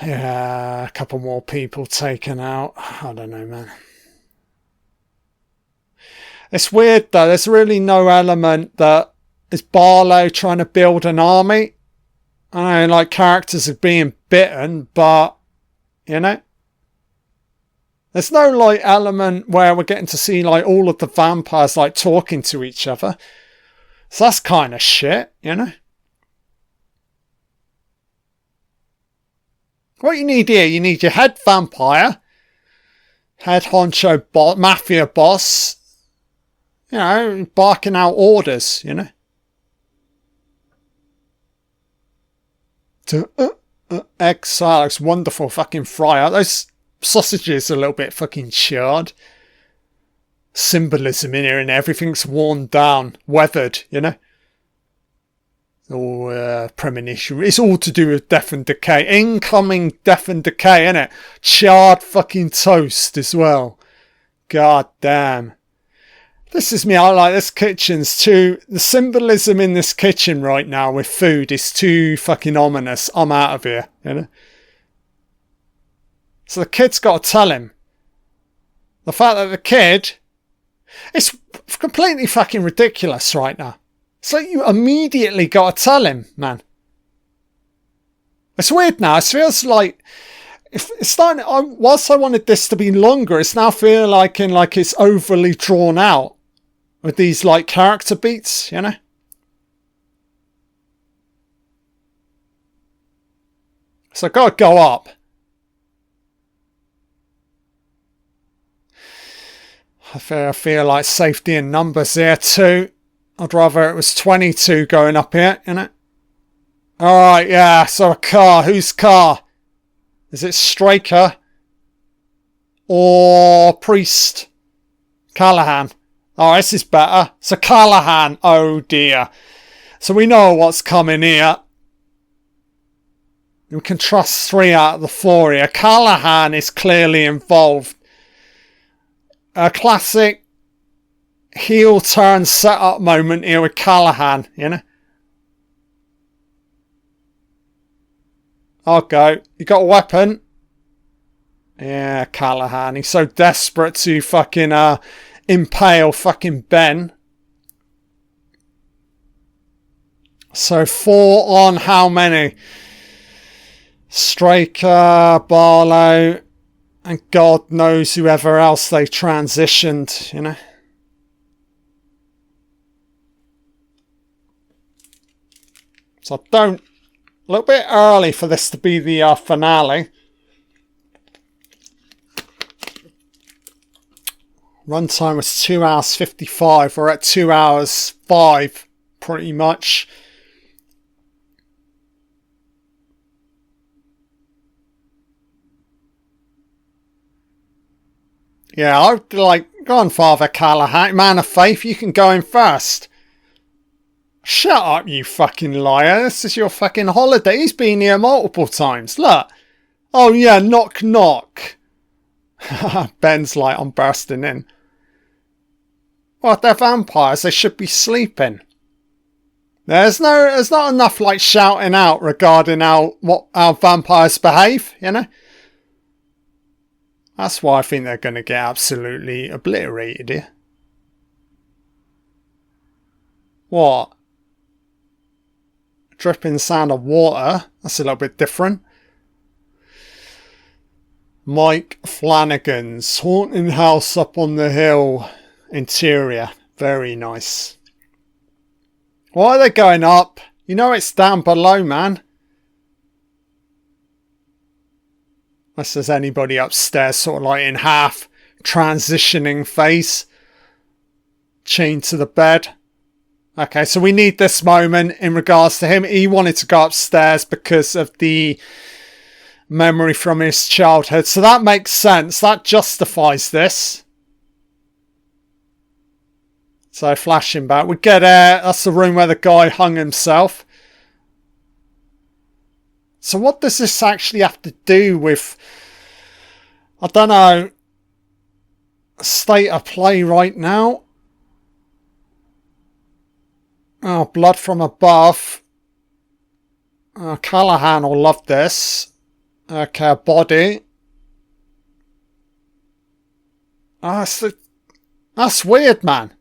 A: yeah, a couple more people taken out. I don't know, man. It's weird though. There's really no element that is Barlow trying to build an army. I know, like, characters are being bitten, but, you know. There's no, like, element where we're getting to see, like, all of the vampires, like, talking to each other. So that's kind of shit, you know? What you need here, you need your head vampire, head honcho mafia boss, you know, barking out orders, you know? To exile, it's wonderful fucking fryer. Those sausages are a little bit fucking charred. Symbolism in here and everything's worn down, weathered, you know. All premonition. It's all to do with death and decay. Incoming death and decay, innit? Charred fucking toast as well. God damn. This is me. I like this kitchen's too. The symbolism in this kitchen right now with food is too fucking ominous. I'm out of here, you know. So the kid's got to tell him. The fact that the kid... It's completely fucking ridiculous right now. It's like you immediately got to tell him, man. It's weird now. It feels like... It's starting... whilst I wanted this to be longer, it's now feeling like it's overly drawn out. With these, like, character beats, you know? So I've got to go up. I feel like safety in numbers here too. I'd rather it was 22 going up here, you know? Alright, yeah, so a car. Whose car? Is it Straker? Or Priest? Callahan. Oh, this is better. So Callahan. Oh dear. So we know what's coming here. We can trust 3 out of the 4 here. Callahan is clearly involved. A classic heel turn setup moment here with Callahan, you know? I'll go. You got a weapon? Yeah, Callahan. He's so desperate to fucking impale fucking Ben. So 4 on how many? Straker, Barlow, and God knows whoever else they transitioned, you know. So a little bit early for this to be the finale. Runtime was 2 hours 55. We're at 2 hours 5, pretty much. Yeah, I'd like, go on, Father Callahan, man of faith, you can go in first. Shut up, you fucking liar. This is your fucking holiday. He's been here multiple times. Look. Oh, yeah, knock, knock. Ben's like, I'm bursting in. What, they're vampires. They should be sleeping. There's not enough, like, shouting out regarding how vampires behave, you know? That's why I think they're going to get absolutely obliterated here. What? Dripping sound of water. That's a little bit different. Mike Flanagan's haunting house up on the hill. Interior. Very nice. Why are they going up? You know it's down below, man. Unless there's anybody upstairs sort of like in half transitioning phase. Chained to the bed. Okay, so we need this moment in regards to him. He wanted to go upstairs because of the memory from his childhood. So that makes sense. That justifies this. So flashing back. We get that's the room where the guy hung himself. So what does this actually have to do with, I don't know, state of play right now? Oh, blood from above. Callahan will love this. Okay, body. Oh, that's weird, man.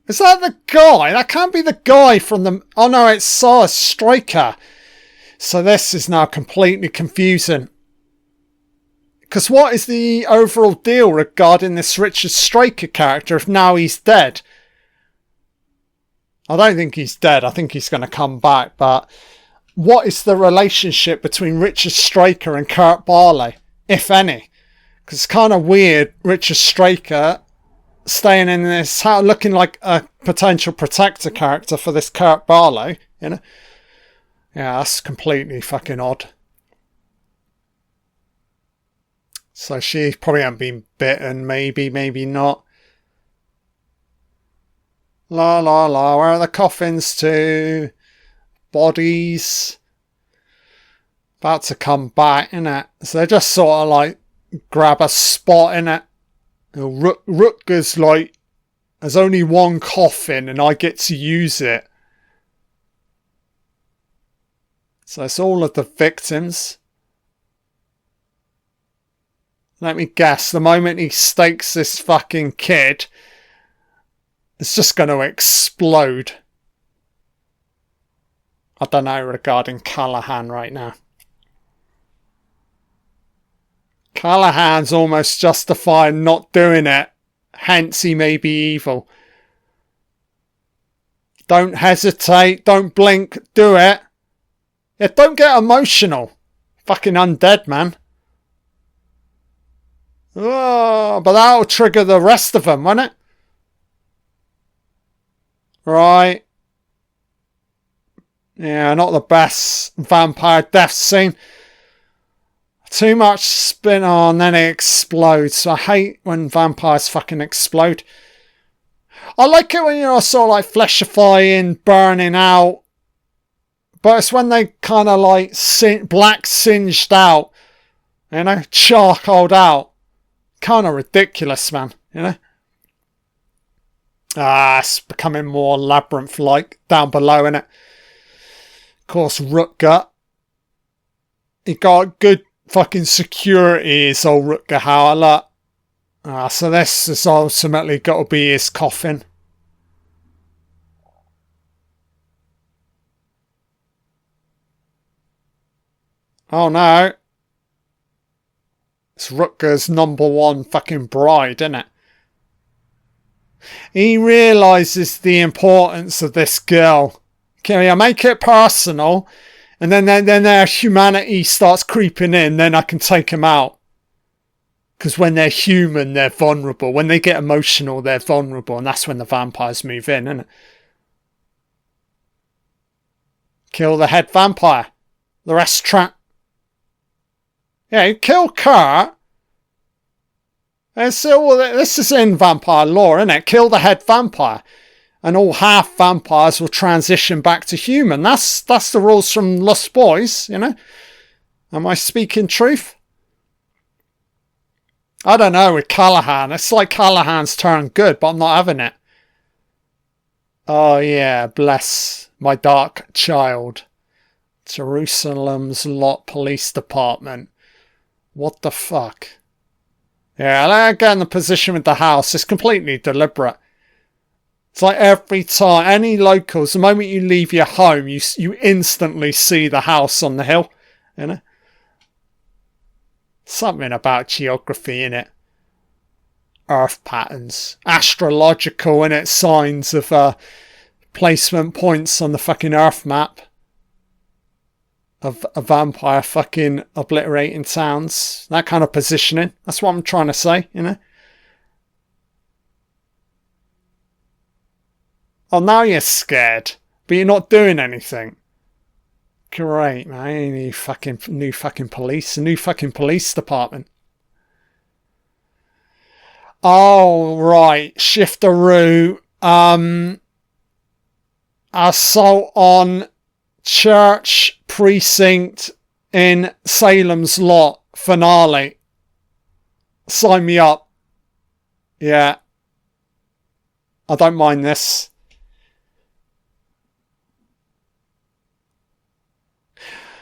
A: Is that the guy? That can't be the guy from the... Oh no, it's a Straker. So this is now completely confusing. Because what is the overall deal regarding this Richard Straker character if now he's dead? I don't think he's dead. I think he's going to come back. But what is the relationship between Richard Straker and Kurt Barley, if any? Because it's kind of weird, Richard Straker staying in this house, looking like a potential protector character for this Kurt Barley, you know? Yeah, that's completely fucking odd. So she probably hasn't been bitten, maybe not. La la la, where are the coffins to? Bodies. About to come back, innit? So they just sort of like grab a spot, innit? Rutger's like, there's only one coffin and I get to use it. So it's all of the victims. Let me guess, the moment he stakes this fucking kid, it's just going to explode. I don't know regarding Callahan right now. Callahan's almost justifying not doing it. Hence he may be evil. Don't hesitate. Don't blink. Do it. Yeah, don't get emotional. Fucking undead, man. Oh, but that'll trigger the rest of them, won't it? Right. Yeah, not the best vampire death scene. Too much spin on, then it explodes. I hate when vampires fucking explode. I like it when you're sort of like fleshifying, burning out. But it's when they kind of like black singed out. You know, charcoaled out. Kind of ridiculous, man. You know? It's becoming more labyrinth-like down below, innit? Of course, Rutger. He got good fucking security, his old Rutger Hauer. So this has ultimately got to be his coffin. Oh no. It's Rutger's #1 fucking bride, isn't it? He realises the importance of this girl. Okay, I make it personal, and then their humanity starts creeping in, then I can take them out. Because when they're human, they're vulnerable. When they get emotional, they're vulnerable, and that's when the vampires move in, isn't it? Kill the head vampire. The rest trap. Yeah, you kill Kurt. This is in vampire lore, isn't it? Kill the head vampire. And all half vampires will transition back to human. That's the rules from Lost Boys, you know? Am I speaking truth? I don't know with Callahan. It's like Callahan's turned good, but I'm not having it. Oh yeah, bless my dark child. Jerusalem's Lot Police Department. What the fuck? Yeah, again, the position with the house is completely deliberate. It's like every time, any locals, the moment you leave your home, you instantly see the house on the hill, you know? Something about geography, innit? Earth patterns. Astrological, innit? Signs of placement points on the fucking Earth map. Of a vampire fucking obliterating towns. That kind of positioning. That's what I'm trying to say, you know? Oh, now you're scared, but you're not doing anything. Great, man. New fucking police. A new fucking police department. Oh, right. Shifteroo. Assault on church precinct in Salem's Lot. Finale. Sign me up. Yeah. I don't mind this.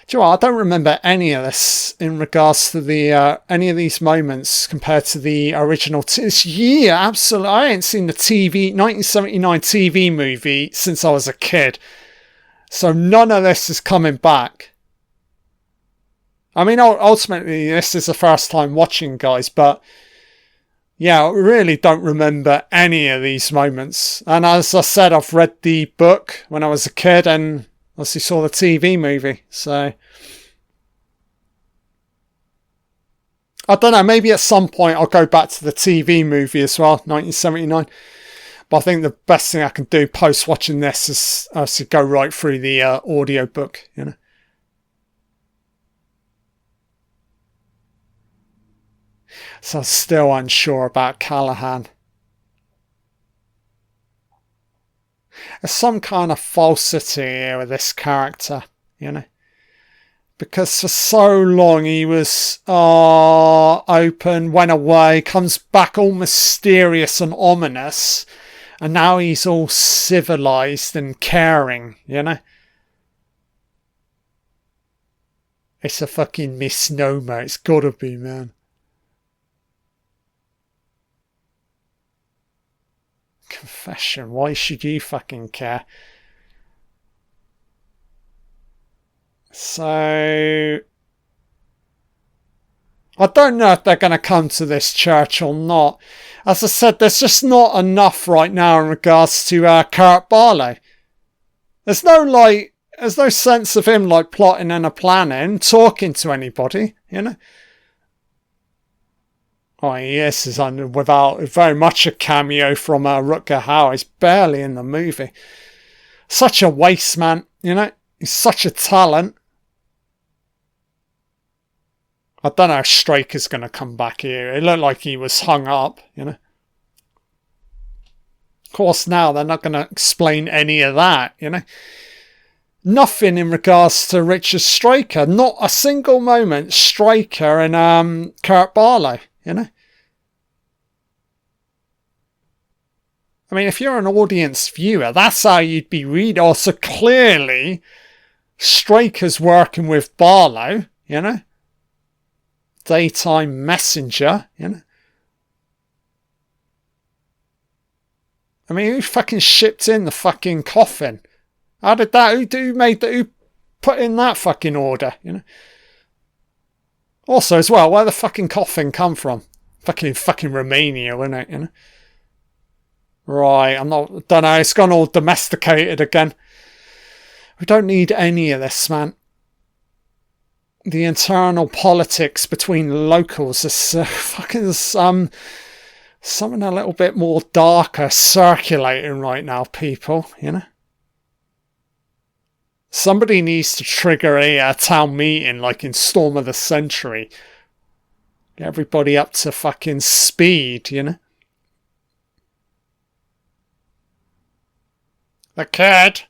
A: Do you know what? I don't remember any of this in regards to the any of these moments compared to the original. Absolutely. I ain't seen the 1979 TV movie since I was a kid. So none of this is coming back. I mean, ultimately, this is the first time watching, guys, but yeah, I really don't remember any of these moments. And as I said, I've read the book when I was a kid and obviously saw the TV movie, so I don't know, maybe at some point I'll go back to the TV movie as well, 1979. But I think the best thing I can do post watching this is obviously go right through the audio book, you know. So I'm still unsure about Callahan. There's some kind of falsity here with this character, you know. Because for so long he was open, went away, comes back all mysterious and ominous, and now he's all civilized and caring, you know. It's a fucking misnomer, it's gotta be, man. confession. Why should you fucking care? So I don't know if they're going to come to this church or not. As I said, there's just not enough right now in regards to Kurt Barlow. There's no sense of him like plotting and planning, talking to anybody, you know. Oh yes, is without very much a cameo from Rutger Hauer. He's barely in the movie. Such a waste, man. You know, he's such a talent. I don't know if Straker's going to come back here. It looked like he was hung up, you know. Of course, now they're not going to explain any of that, you know. Nothing in regards to Richard Straker. Not a single moment Straker and Kurt Barlow, you know. I mean, if you're an audience viewer, that's how you'd be reading. Also, clearly, Straker's working with Barlow, you know. Daytime messenger, you know. I mean, who fucking shipped in the fucking coffin? How did that? Who put in that fucking order? You know. Also, as well, where the fucking coffin come from? Fucking Romania, wasn't it? You know. Right, don't know. It's gone all domesticated again. We don't need any of this, man. The internal politics between locals is fucking something a little bit more darker circulating right now, people, you know. Somebody needs to trigger a town meeting like in Storm of the Century. Get everybody up to fucking speed, you know. The kid.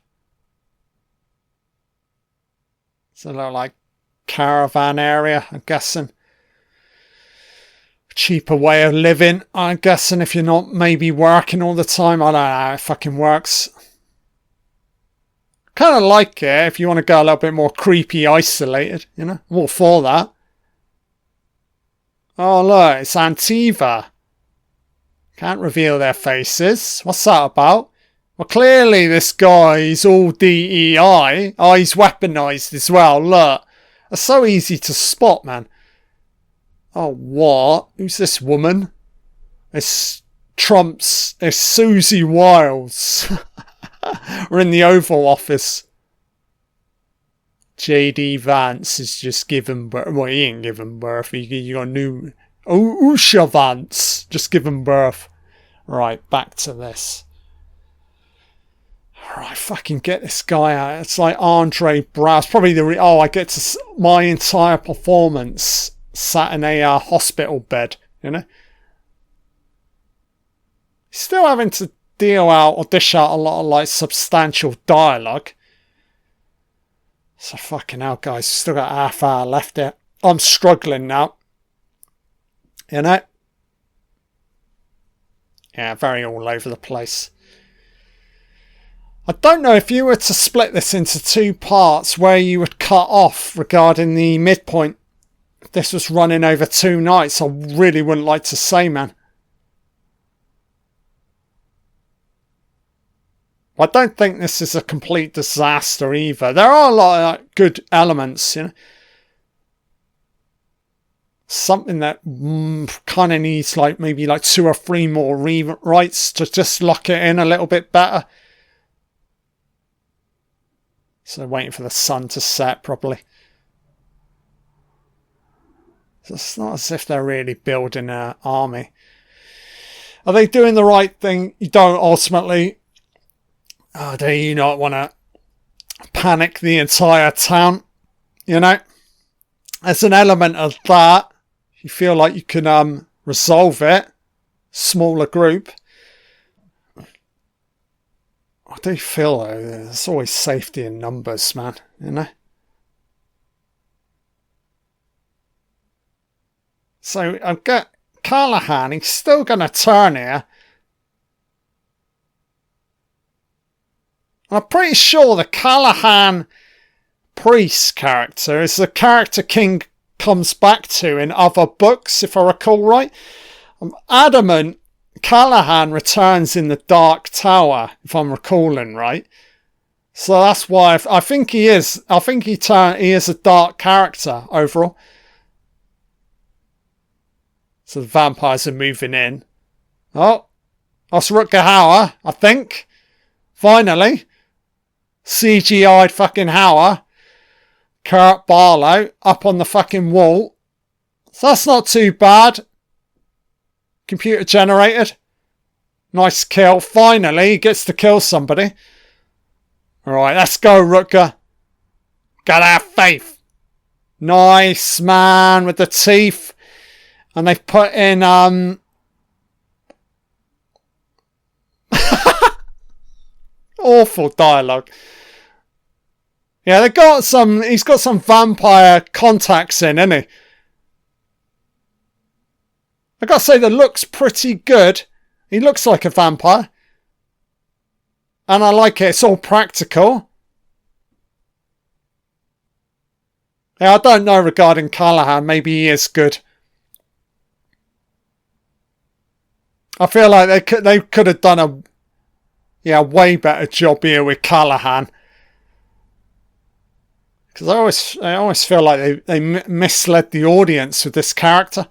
A: It's a little like caravan area, I'm guessing. Cheaper way of living, I'm guessing, if you're not maybe working all the time. I don't know how it fucking works. Kind of like it if you want to go a little bit more creepy, isolated, you know. I'm all for that. Oh look, it's Antiva. Can't reveal their faces. What's that about? Well, clearly this guy's all DEI. Oh, he's weaponised as well, look. It's so easy to spot, man. Oh, what? Who's this woman? It's Susie Wiles. We're in the Oval Office. J.D. Vance is just given birth. Well, he ain't given birth. You got new... Usha Vance. Just given birth. Right, back to this. Alright, fucking get this guy out. It's like Andre Braugher. It's probably I get to my entire performance sat in a hospital bed, you know. Still having to deal out or dish out a lot of like substantial dialogue. So fucking hell, guys. Still got half hour left here. I'm struggling now. You know. Yeah, very all over the place. I don't know if you were to split this into two parts where you would cut off regarding the midpoint. If this was running over 2 nights, I really wouldn't like to say, man. I don't think this is a complete disaster either. There are a lot of good elements, you know. Something that kind of needs like maybe like 2 or 3 more rewrites to just lock it in a little bit better. So waiting for the sun to set properly. So it's not as if they're really building an army. Are they doing the right thing? You don't ultimately. Do you not want to panic the entire town? You know? There's an element of that. You feel like you can resolve it. Smaller group. I do feel though, there's always safety in numbers, man, you know? So I've got Callahan, he's still going to turn here. I'm pretty sure the Callahan priest character is the character King comes back to in other books, if I recall right. I'm adamant Callahan returns in the Dark Tower, if I'm recalling right. So that's why I think he is. I think he is a dark character overall. So the vampires are moving in. Oh, that's Rutger Hauer, I think. Finally. CGI'd fucking Hauer. Kurt Barlow up on the fucking wall. So that's not too bad. Computer generated. Nice kill. Finally, he gets to kill somebody. Alright, let's go, Rutger. Gotta have faith. Nice, man, with the teeth. And they've put in, awful dialogue. Yeah, he's got some vampire contacts in, hasn't he? I gotta say, the look's pretty good. He looks like a vampire. And I like it. It's all practical. Yeah, I don't know regarding Callahan. Maybe he is good. I feel like they could have done a way better job here with Callahan. Because I always feel like they misled the audience with this character.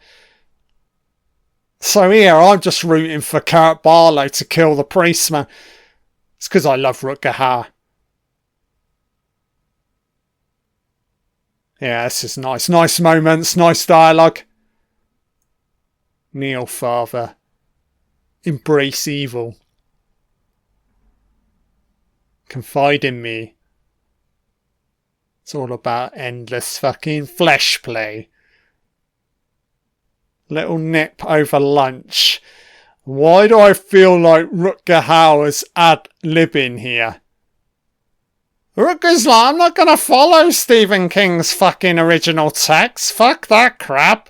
A: So here, I'm just rooting for Kurt Barlow to kill the priest, man. It's because I love Rutger Hauer. Yeah, this is nice. Nice moments, nice dialogue. Kneel, Father. Embrace evil. Confide in me. It's all about endless fucking flesh play. Little nip over lunch. Why do I feel like Rutger Hauer's ad-libbing here? Rutger's like, I'm not going to follow Stephen King's fucking original text. Fuck that crap.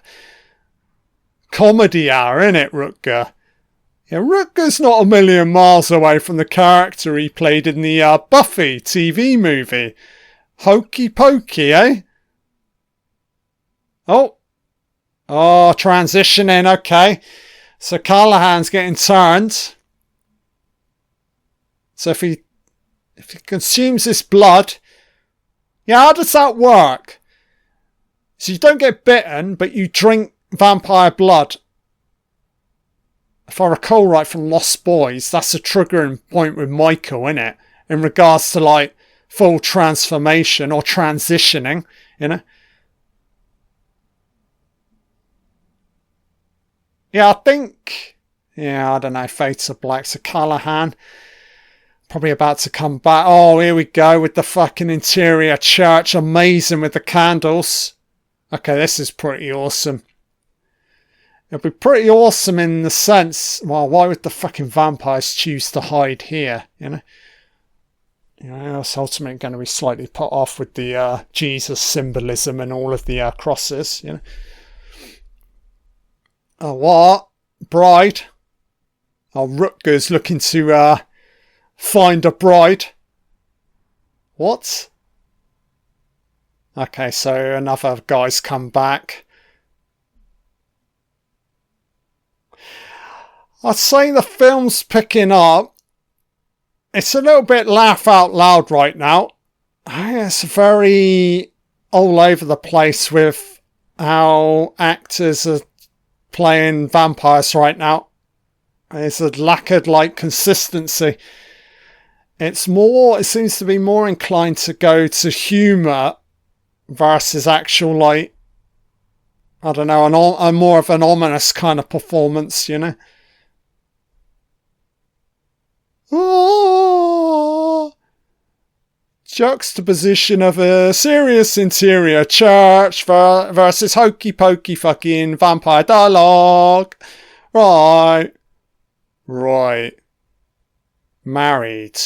A: Comedy hour, innit, Rutger? Yeah, Rutger's not a million miles away from the character he played in the Buffy TV movie. Hokey pokey, eh? Oh, transitioning, okay. So Callahan's getting turned. So if he consumes this blood, yeah, how does that work? So you don't get bitten, but you drink vampire blood. If I recall right from Lost Boys, that's a triggering point with Mikael, isn't it? In regards to like full transformation or transitioning, you know? Yeah, I think... Yeah, I don't know. Fates are black. So Callahan... Probably about to come back. Oh, here we go with the fucking interior church. Amazing with the candles. Okay, this is pretty awesome. It'll be pretty awesome in the sense... Well, why would the fucking vampires choose to hide here, you know? You know, it's ultimately going to be slightly put off with the Jesus symbolism and all of the crosses, you know? Oh, what? Bride? Oh, Rutger's looking to find a bride. What? Okay, so another guy's come back. I'd say the film's picking up. It's a little bit laugh out loud right now. It's very all over the place with how actors are playing vampires right now. There's a lack of like consistency. It seems to be more inclined to go to humour versus actual like, I don't know, a more of an ominous kind of performance, you know. Oh, juxtaposition of a serious interior church versus hokey pokey fucking vampire dialogue. Right. Married.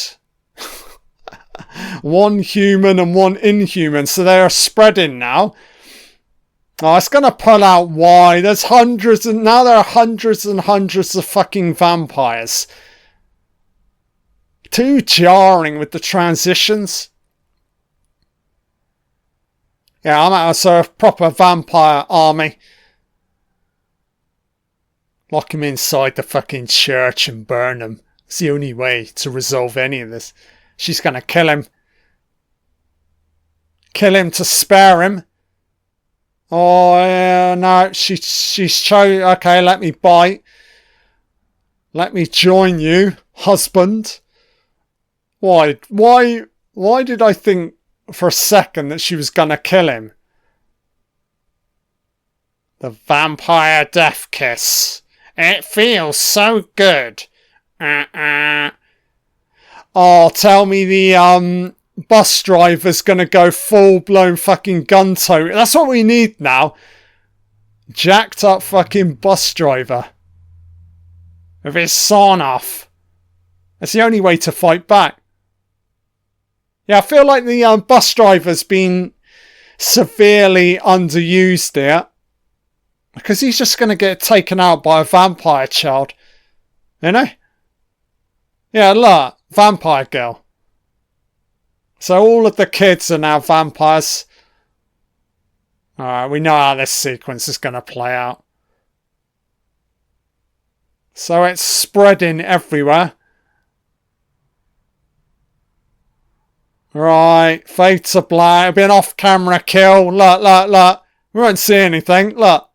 A: One human and one inhuman, so they are spreading now. Oh, it's gonna pull out why. There's hundreds, and now there are hundreds and hundreds of fucking vampires. Too jarring with the transitions. Yeah, I'm at a proper vampire army. Lock him inside the fucking church and burn him. It's the only way to resolve any of this. She's gonna kill him. Kill him to spare him. Oh, yeah, no, she's okay, let me bite. Let me join you, husband. Why did I think for a second that she was gonna kill him? The vampire death kiss. It feels so good. Oh, tell me the bus driver's gonna go full-blown fucking gun tote. That's what we need now. Jacked up fucking bus driver. With his sawn off. That's the only way to fight back. Yeah, I feel like the bus driver's been severely underused here. Because he's just gonna get taken out by a vampire child. You know? Yeah, look. Vampire girl. So all of the kids are now vampires. Alright, we know how this sequence is going to play out. So it's spreading everywhere. Right, fade to black. It'll be an off-camera kill. Look. We won't see anything. Look.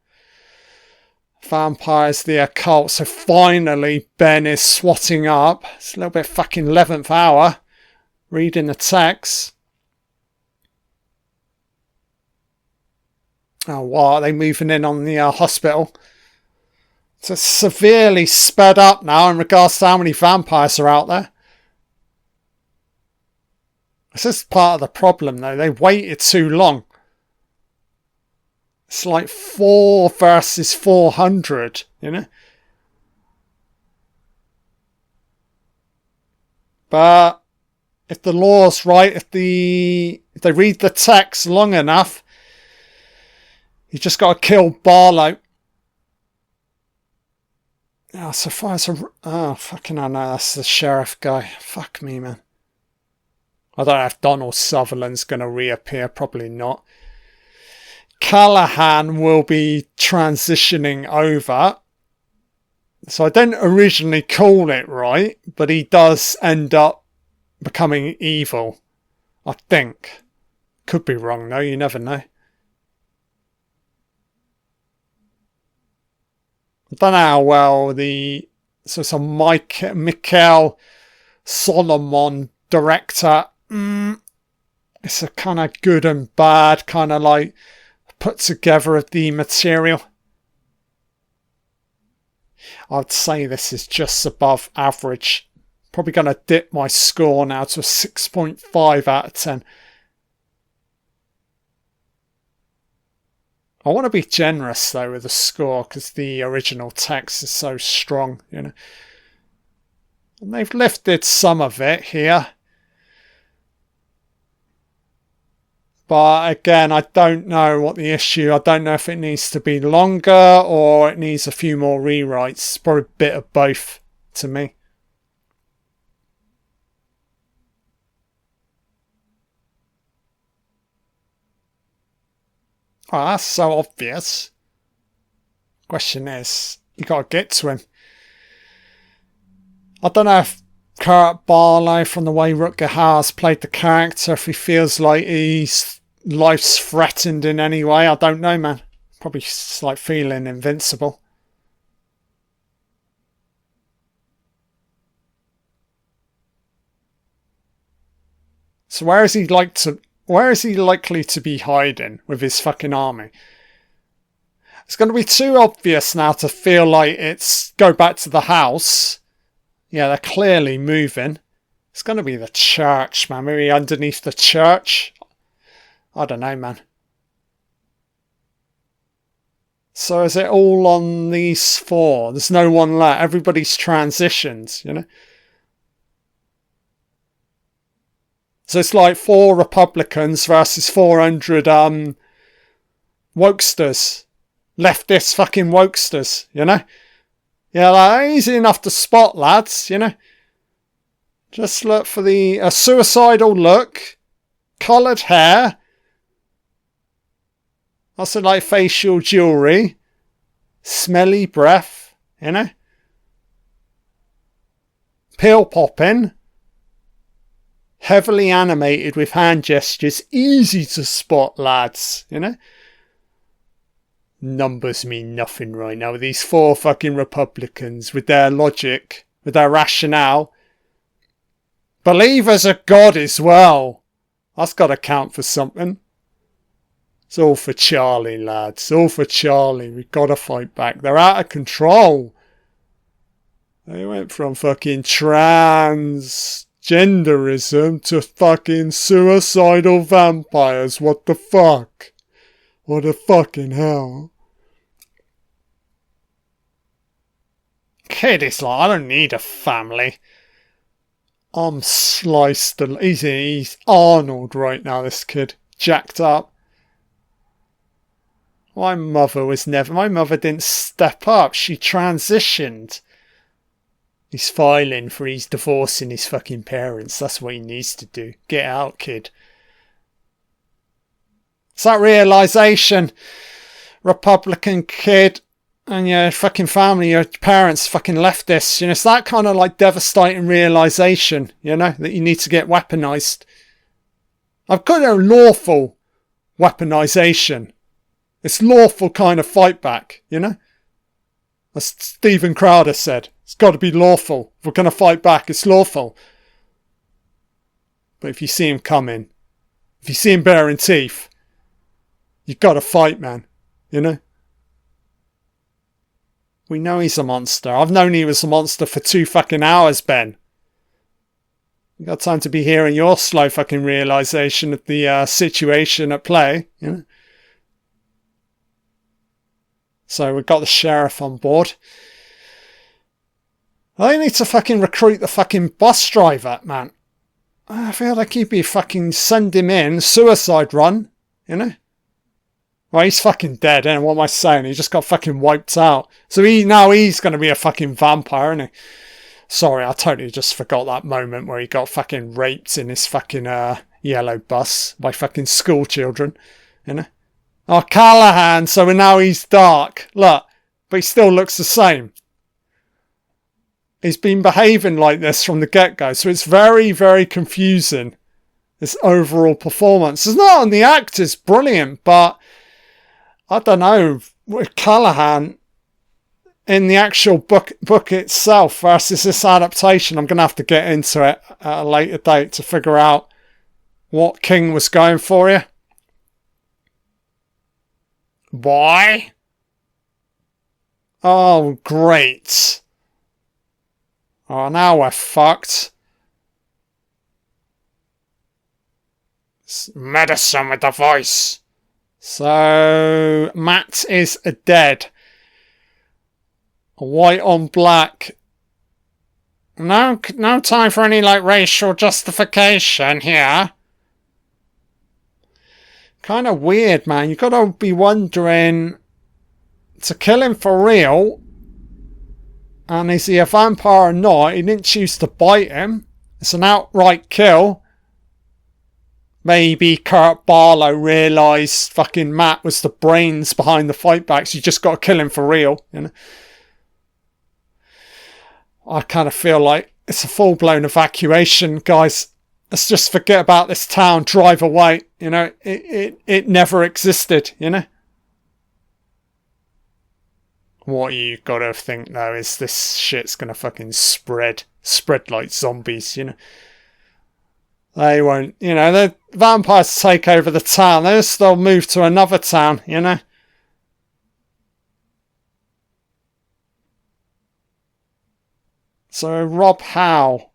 A: Vampires, the occult. So finally, Ben is swatting up. It's a little bit fucking 11th hour. Reading the text. Oh, what? Are they moving in on the hospital? So it's severely sped up now in regards to how many vampires are out there. This is part of the problem, though. They waited too long. It's like 4 versus 400, you know? But if the law's right, if they read the text long enough, you just got to kill Barlow. Oh, so far as fucking I know, that's the sheriff guy. Fuck me, man. I don't know if Donald Sutherland's going to reappear. Probably not. Callahan will be transitioning over. So I didn't originally call it right, but he does end up becoming evil. I think. Could be wrong though, you never know. I don't know how well so it's a Mikael Salomon director. It's a kind of good and bad kind of like put together of the material. I'd say this is just above average. Probably going to dip my score now to a 6.5 out of 10. I want to be generous though with the score because the original text is so strong, you know. And they've lifted some of it here. But again, I don't know what the issue. I don't know if it needs to be longer or it needs a few more rewrites. It's probably a bit of both to me. Oh, that's so obvious. Question is, you got to get to him. I don't know if Kurt Barlow, from the way Rutger Hauer's played the character, if he feels like his life's threatened in any way. I don't know, man. Probably just like feeling invincible. So where is he likely to be hiding with his fucking army? It's going to be too obvious now to feel like it's go back to the house. Yeah, they're clearly moving. It's going to be the church, man. Maybe underneath the church. I don't know, man. So is it all on these 4? There's no one left. Everybody's transitioned, you know. So it's like 4 Republicans versus 400 wokesters. Leftist fucking wokesters, you know? Yeah, like, easy enough to spot, lads, you know? Just look for the suicidal look. Coloured hair. Also like facial jewellery. Smelly breath. you know? Pill popping, heavily animated with hand gestures, easy to spot, lads, you know? Numbers mean nothing right now. These 4 fucking Republicans with their logic, with their rationale. Believers of God as well. That's got to count for something. It's all for Charlie, lads. All for Charlie. We've got to fight back. They're out of control. They went from fucking transgenderism to fucking suicidal vampires. What the fuck? What the fucking hell? Kid is like, I don't need a family. I'm sliced. He's Arnold right now, this kid. Jacked up. My mother didn't step up. She transitioned. He's filing for he's divorcing his fucking parents. That's what he needs to do. Get out, kid. It's that realisation, Republican kid, and your fucking family, your parents fucking leftists. You know, it's that kind of like devastating realisation, you know, that you need to get weaponised. I've got a lawful weaponisation. It's lawful kind of fight back, you know? As Stephen Crowder said, it's got to be lawful. If we're going to fight back, it's lawful. But if you see him coming, if you see him baring teeth, you've got to fight, man. You know? We know he's a monster. I've known he was a monster for 2 fucking hours, Ben. You got time to be hearing your slow fucking realisation of the situation at play, you know? So we've got the sheriff on board. They need to fucking recruit the fucking bus driver, man. I feel like he'd be fucking send him in, suicide run, you know? Well, he's fucking dead, and what am I saying? He just got fucking wiped out. So he's going to be a fucking vampire, isn't he? Sorry, I totally just forgot that moment where he got fucking raped in his fucking yellow bus by fucking school children, you know? Oh, Callahan, so now he's dark. Look, but he still looks the same. He's been behaving like this from the get-go, so it's very, very confusing, this overall performance. It's not on the actors, brilliant, but I don't know, with Callahan in the actual book itself versus this adaptation, I'm going to have to get into it at a later date to figure out what King was going for here. Why? Oh, great. Oh, now we're fucked. It's medicine with the voice. So, Matt is dead. White on black. No time for any, like, racial justification here. Kind of weird, man. You've got to be wondering, to kill him for real, and is he a vampire or not? He didn't choose to bite him. It's an outright kill. Maybe Kurt Barlow realised fucking Matt was the brains behind the fight back, so you just got to kill him for real, you know? I kind of feel like it's a full-blown evacuation, guys. Let's just forget about this town, drive away, you know? It never existed, you know? What you gotta think, though, is this shit's gonna fucking spread like zombies, you know? They won't, you know, the vampires take over the town. They'll still move to another town, you know? So Rob Lowe.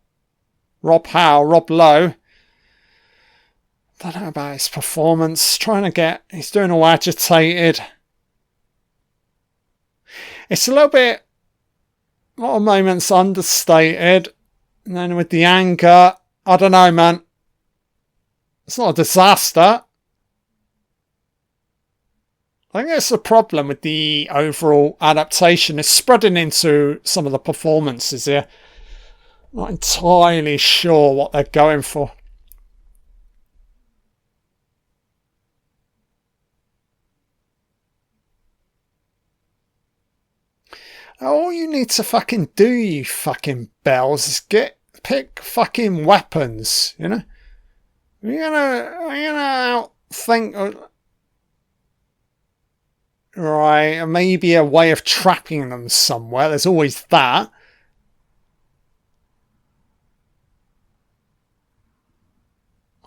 A: Don't know about his performance. He's doing all agitated. It's a lot of moments understated. And then with the anger, I don't know, man. It's not a disaster. I think that's the problem with the overall adaptation. It's spreading into some of the performances here. Not entirely sure what they're going for. All you need to fucking do, you fucking bells, is pick fucking weapons, you know? You're gonna outthink... Right, maybe a way of trapping them somewhere. There's always that.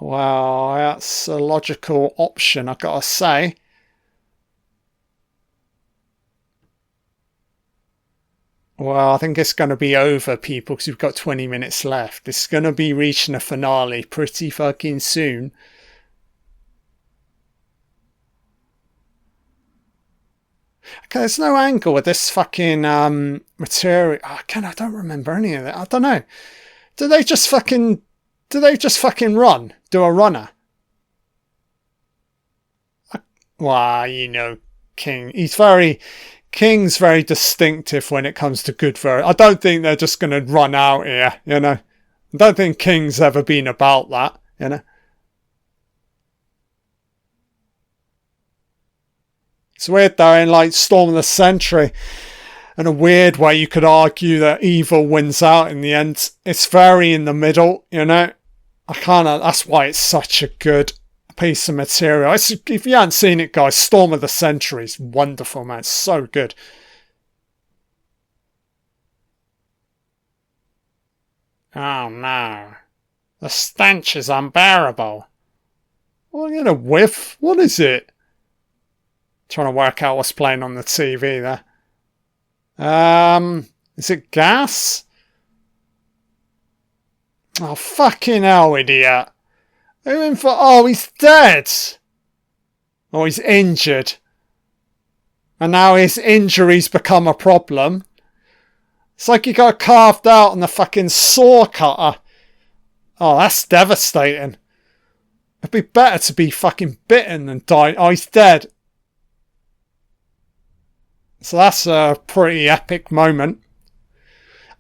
A: Well, that's a logical option, I've got to say. Well, I think it's going to be over, people, because we've got 20 minutes left. It's going to be reaching a finale pretty fucking soon. Okay, there's no angle with this fucking material. Oh, I don't remember any of it. I don't know. Do they just fucking run? Do a runner? Well, you know, King's very distinctive when it comes to good I don't think they're just going to run out here, you know. I don't think King's ever been about that, you know. It's weird though, in like Storm of the Century, in a weird way you could argue that evil wins out in the end. It's very in the middle, you know. That's why it's such a good piece of material. If you haven't seen it, guys, Storm of the Century is wonderful, man. It's so good. Oh no. The stench is unbearable. Well, you know, whiff. What is it? Trying to work out what's playing on the TV there. Is it gas? Oh, fucking hell, idiot. Oh, he's dead. Oh, he's injured. And now his injuries become a problem. It's like he got carved out on the fucking saw cutter. Oh, that's devastating. It'd be better to be fucking bitten than die. Oh, he's dead. So that's a pretty epic moment.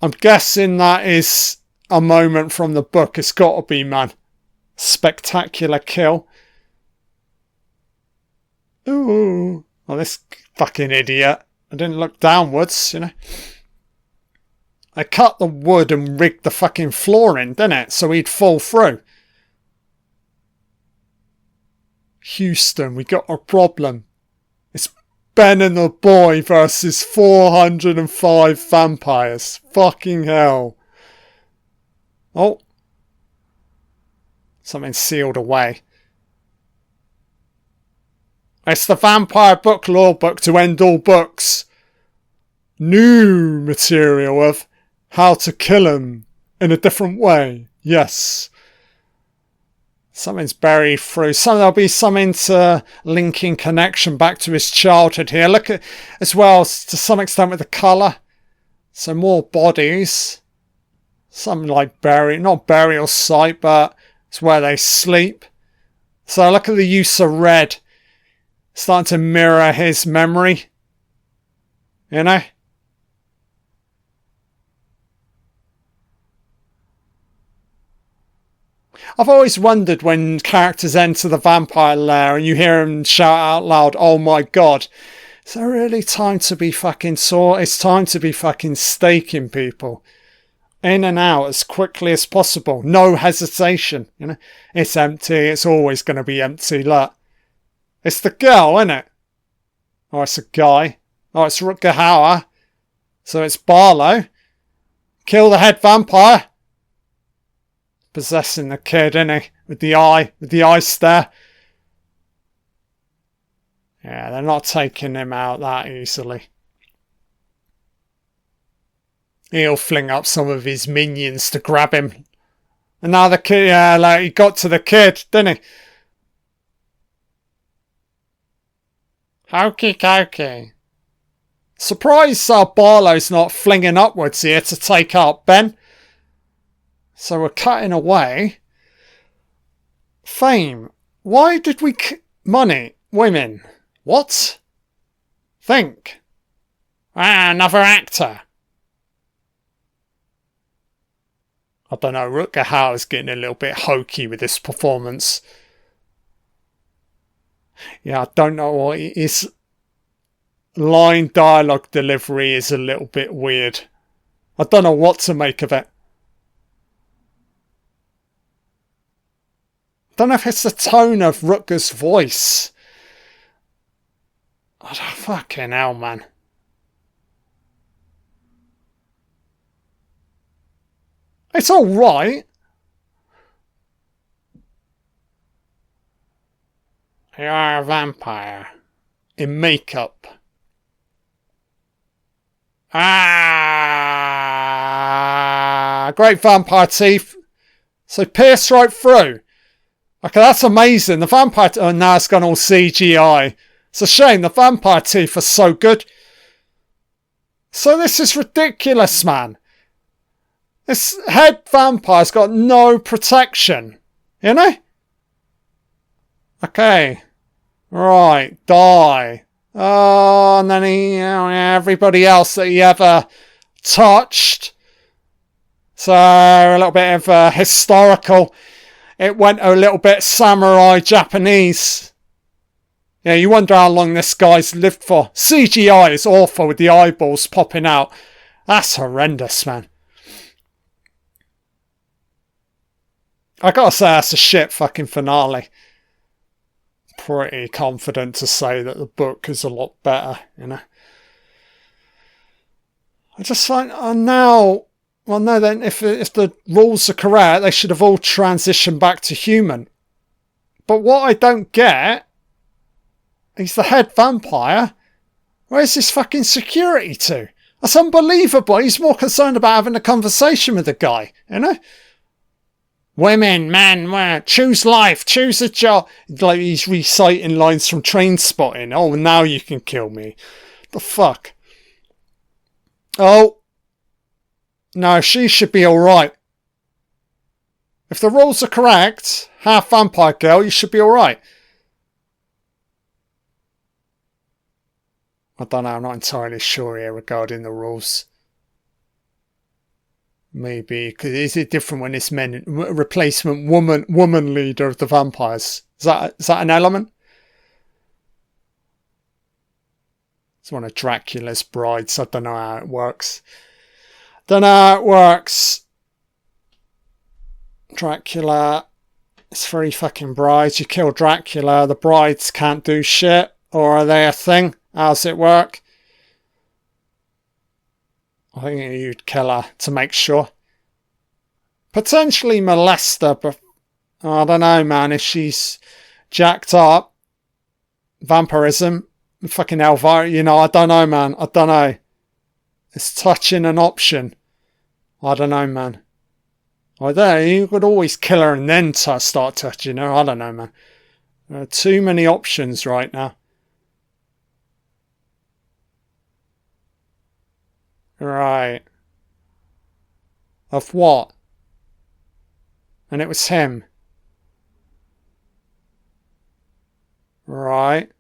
A: I'm guessing that is a moment from the book. It's got to be, man. Spectacular kill. Ooh. Oh, this fucking idiot. I didn't look downwards, you know. They cut the wood and rigged the fucking floor in, didn't it? So he'd fall through. Houston, we got a problem. It's Ben and the boy versus 405 vampires. Fucking hell. Oh. Something sealed away. It's the vampire book lore book to end all books. New material of how to kill him in a different way. Yes. Something's buried through. There'll be some interlinking connection back to his childhood here. Look at, as well, to some extent with the colour. So more bodies. Something like not burial site, but it's where they sleep. So look at the use of red. Starting to mirror his memory. You know? I've always wondered when characters enter the vampire lair and you hear them shout out loud, "Oh my god." Is it really time to be fucking It's time to be fucking staking people. In and out as quickly as possible. No hesitation. You know, it's empty. It's always going to be empty. Look. It's the girl, isn't it? Or it's a guy. Oh, it's Rutger Hauer. So it's Barlow. Kill the head vampire. Possessing the kid, isn't he? With the eye stare. Yeah, they're not taking him out that easily. He'll fling up some of his minions to grab him. And now the kid, yeah, like he got to the kid, didn't he? Hokey cokey. Surprised Barlow's not flinging upwards here to take out Ben. So we're cutting away. Fame. Why did we... Money. Women. What? Think. Another actor. I don't know. Rutger Hauer's getting a little bit hokey with this performance. Yeah, I don't know what it is. line dialogue delivery is a little bit weird. I don't know what to make of it. I don't know if it's the tone of Rutger's voice. Oh, fucking hell, man. It's alright. You are a vampire. In makeup. Ah, great vampire teeth. So pierce right through. Okay, that's amazing. The vampire... Oh, now it's gone all CGI. It's a shame. The vampire teeth are so good. So this is ridiculous, man. This head vampire's got no protection. You know? Okay. Right. Die. Oh, and then everybody else that he ever touched. So a little bit of historical. It went a little bit samurai Japanese. Yeah, you wonder how long this guy's lived for. CGI is awful with the eyeballs popping out. That's horrendous, man. I gotta say, that's a shit fucking finale. Pretty confident to say that the book is a lot better, you know. I just find, now... Well, no, then, if the rules are correct, they should have all transitioned back to human. But what I don't get... He's the head vampire. Where's his fucking security to? That's unbelievable. He's more concerned about having a conversation with the guy, you know? Women, men, choose life, choose a job. Like he's reciting lines from Trainspotting. Oh, now you can kill me. The fuck? Oh. No, she should be alright. If the rules are correct, half vampire girl, you should be alright. I don't know, I'm not entirely sure here regarding the rules. Maybe, because is it different when it's men, replacement woman leader of the vampires? Is that an element? It's one of Dracula's brides. I don't know how it works. Dracula, it's 3 fucking brides. You kill Dracula, the brides can't do shit, or are they a thing? How's it work? I think you'd kill her to make sure. Potentially molest her, but I don't know, man. If she's jacked up, vampirism, fucking Elvira, you know, I don't know, man. I don't know. Is touching an option? I don't know, man. I don't know. You could always kill her and then start touching her. I don't know, man. There are too many options right now. Right. Of what? And it was him. Right.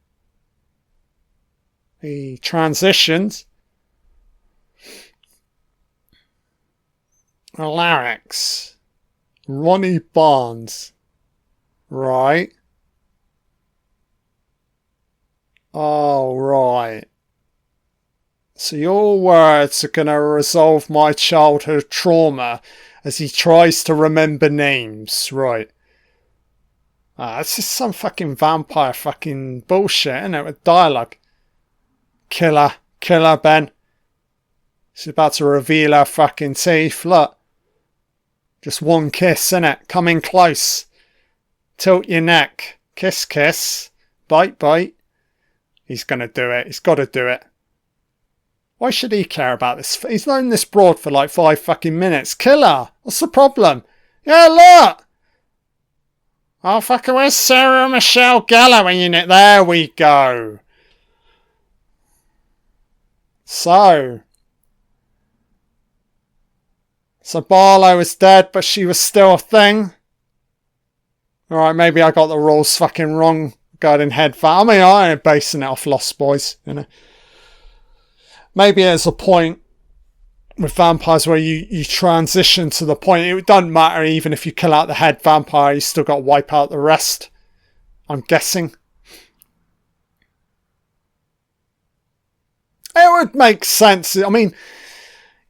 A: He transitioned. Larynx. Ronnie Barnes. Right. Oh, right. So your words are going to resolve my childhood trauma as he tries to remember names. Right. That's just some fucking vampire fucking bullshit, isn't it? With dialogue. Killer, Ben. She's about to reveal her fucking teeth. Look. Just one kiss, innit? Come in close. Tilt your neck. Kiss, kiss. Bite, bite. He's going to do it. He's got to do it. Why should he care about this? He's known this broad for like 5 fucking minutes. Kill her. What's the problem? Yeah, look. Oh, fucking, where's Sarah Michelle Gellar in it? There we go. So Barlow is dead, but she was still a thing. Alright, maybe I got the rules fucking wrong regarding head fat. I mean, I ain't basing it off Lost Boys, you know. Maybe there's a point with vampires where you transition to the point. It doesn't matter even if you kill out the head vampire, you still got to wipe out the rest. I'm guessing. would make sense. I mean,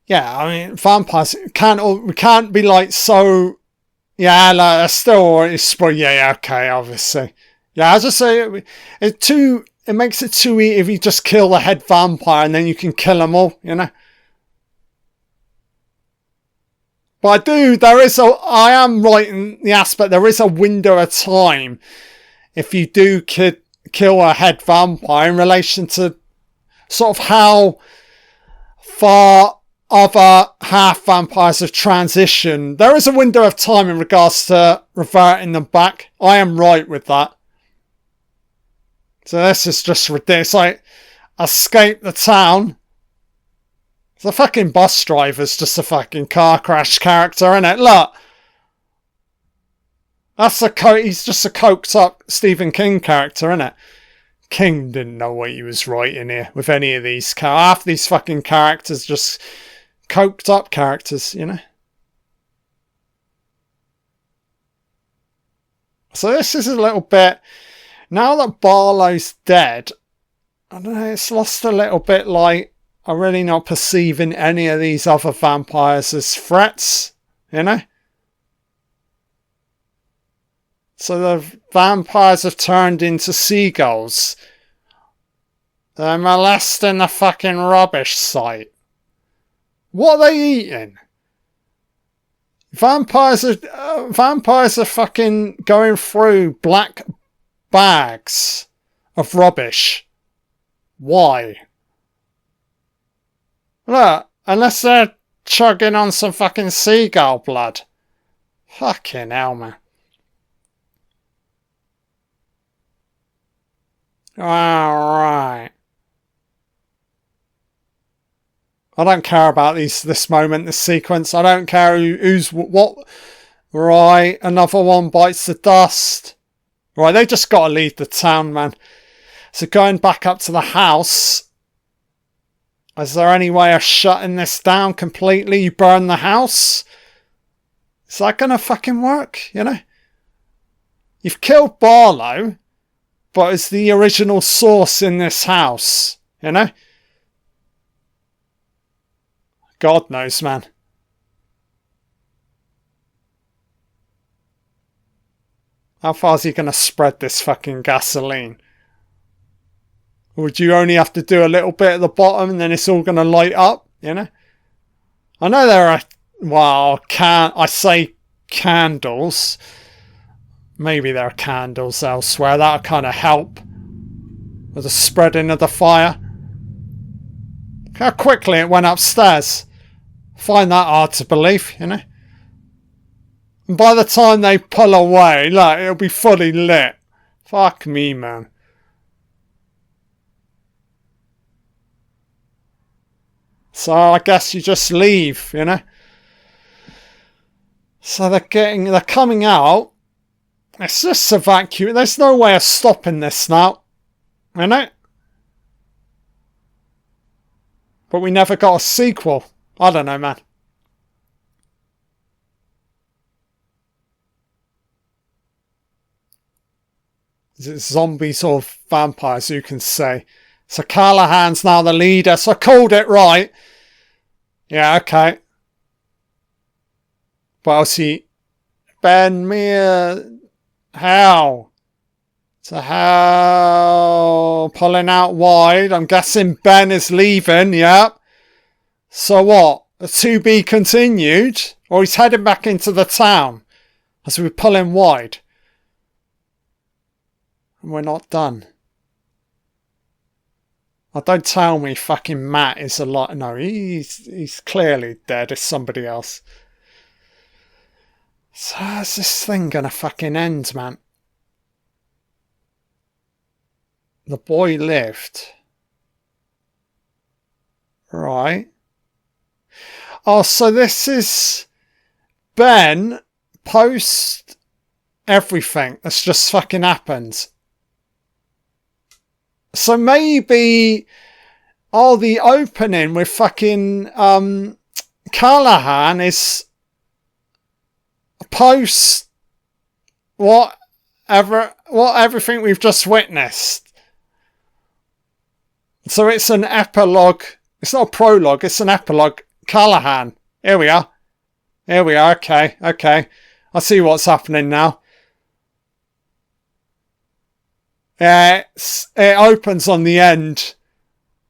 A: yeah, I mean, vampires we can't be like so. Yeah, like they're still yeah, okay, obviously. Yeah, as I say, it makes it too easy if you just kill the head vampire and then you can kill them all, you know. But I am right in the aspect, there is a window of time if you do kill a head vampire in relation to sort of how far other half vampires have transitioned. There is a window of time in regards to reverting them back. I am right with that. So this is just ridiculous. It's like, escape the town. The fucking bus driver's just a fucking car crash character, isn't it? Look. He's just a coked up Stephen King character, isn't it? King didn't know what he was writing here with any of these. Half these fucking characters just coked up characters, you know? So this is a little bit... Now that Barlow's dead, I don't know, it's lost a little bit like I'm really not perceiving any of these other vampires as threats, you know? So the vampires have turned into seagulls. They're molesting the fucking rubbish site. What are they eating? Vampires are fucking going through black bags of rubbish. Why? Look, unless they're chugging on some fucking seagull blood. Fucking hell, man. Alright. I don't care about this moment, this sequence. I don't care who's what. Right, another one bites the dust. Right, they just got to leave the town, man. So going back up to the house. Is there any way of shutting this down completely? You burn the house? Is that going to fucking work, you know? You've killed Barlow, but it's the original source in this house, you know? God knows, man. How far is he going to spread this fucking gasoline? Or would you only have to do a little bit at the bottom and then it's all going to light up, you know? I know there are, well, I say candles. Maybe there are candles elsewhere. That'll kind of help with the spreading of the fire. Look how quickly it went upstairs. Find that hard to believe, you know? And by the time they pull away, look, it'll be fully lit. Fuck me, man. So I guess you just leave, you know? So they're coming out. It's just evacuate. There's no way of stopping this now. You know? But we never got a sequel. I don't know, man. Is it zombies or vampires, you can say? So Callahan's now the leader, so I called it right. Yeah, okay. What else Ben Meir... How? So how... Pulling out wide. I'm guessing Ben is leaving, yep. So what? A to be continued? Or he's heading back into the town as we pull him wide. And we're not done. Oh, don't tell me fucking Matt is a lot. No, he's clearly dead. It's somebody else. So how's this thing gonna fucking end, man? The boy lived. Right. Oh, so this is Ben post everything that's just fucking happened. So maybe the opening with fucking Callahan is post everything we've just witnessed. So it's an epilogue. It's not a prologue, it's an epilogue. Callahan. Here we are. Here we are. Okay. I see what's happening now. It opens on the end.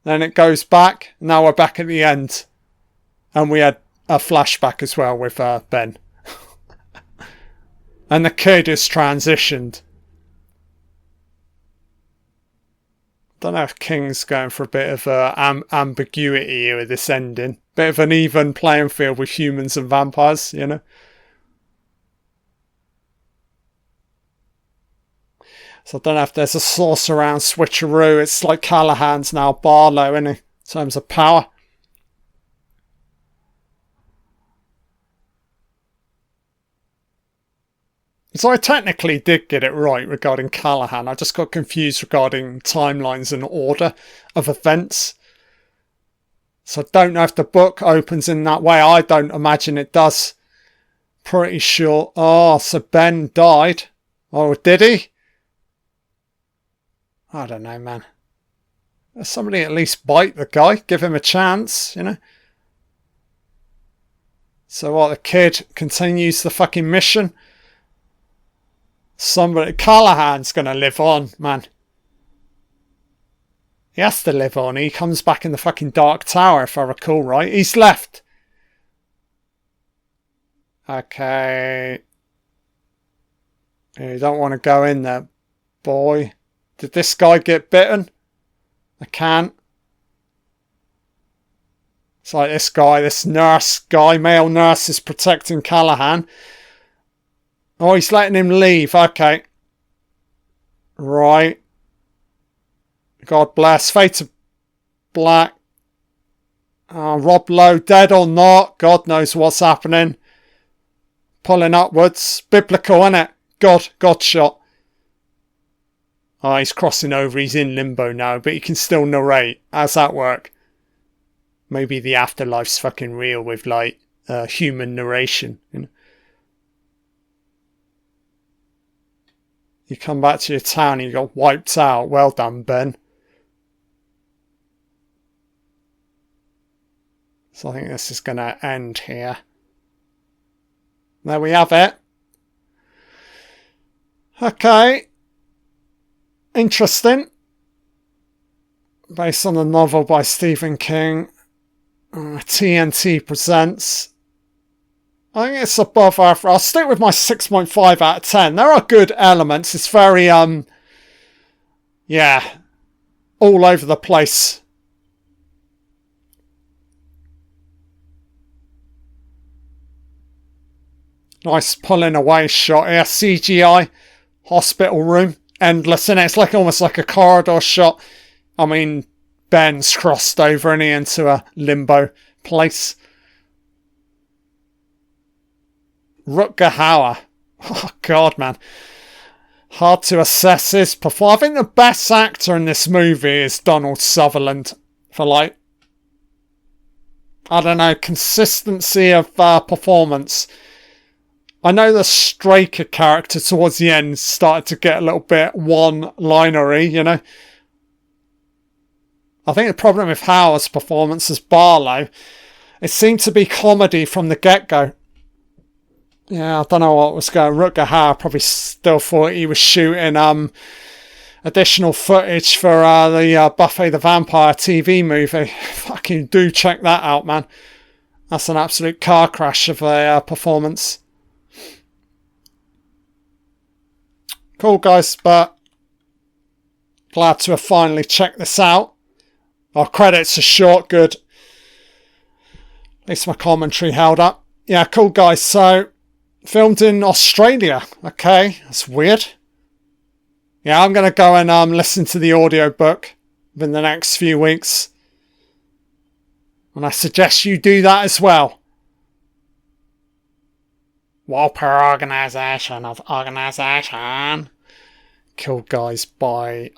A: Then it goes back. Now we're back at the end. And we had a flashback as well with Ben. And the kid is transitioned. Don't know if King's going for a bit of ambiguity here with this ending. Bit of an even playing field with humans and vampires, you know. So I don't know if there's a source around switcheroo. It's like Callahan's now Barlow, isn't he? In terms of power. So I technically did get it right regarding Callahan. I just got confused regarding timelines and order of events. So I don't know if the book opens in that way. I don't imagine it does. Pretty sure. Oh, so Ben died. Oh, did he? I don't know, man. Somebody at least bite the guy. Give him a chance, you know. So what, the kid continues the fucking mission? Somebody, Callahan's gonna live on, man. He has to live on. He comes back in the fucking Dark Tower, if I recall right. He's left. Okay. You don't want to go in there, boy. Did this guy get bitten? I can't. It's like this guy, this nurse guy, male nurse is protecting Callahan. Oh, he's letting him leave. Okay. Right. God bless. Fate of Black. Rob Lowe, dead or not. God knows what's happening. Pulling upwards. Biblical, innit? God shot. Oh, he's crossing over. He's in limbo now, but he can still narrate. How's that work? Maybe the afterlife's fucking real with, like, human narration, you know? You come back to your town and you got wiped out. Well done, Ben. So I think this is going to end here. There we have it. Okay. Interesting. Based on the novel by Stephen King. TNT presents. I think it's above average. I'll stick with my 6.5 out of 10. There are good elements. It's very, yeah, all over the place. Nice pulling away shot here. CGI, hospital room, endless in it. It's like almost like a corridor shot. I mean, Ben's crossed over and into a limbo place. Rutger Hauer. Oh, God, man. Hard to assess his performance. I think the best actor in this movie is Donald Sutherland. For, like, I don't know, consistency of performance. I know the Straker character towards the end started to get a little bit one-linery, you know. I think the problem with Hauer's performance as Barlow, it seemed to be comedy from the get-go. Yeah, I don't know what was going on. Rutger Hauer probably still thought he was shooting additional footage for the Buffy the Vampire TV movie. Fucking do check that out, man. That's an absolute car crash of a performance. Cool, guys, but glad to have finally checked this out. Our credits are short, good. At least my commentary held up. Yeah, cool, guys. So, filmed in Australia. Okay, that's weird. Yeah, I'm going to go and listen to the audiobook within the next few weeks. And I suggest you do that as well. Walper Organisation of Organisation. Cool, guys. Bye.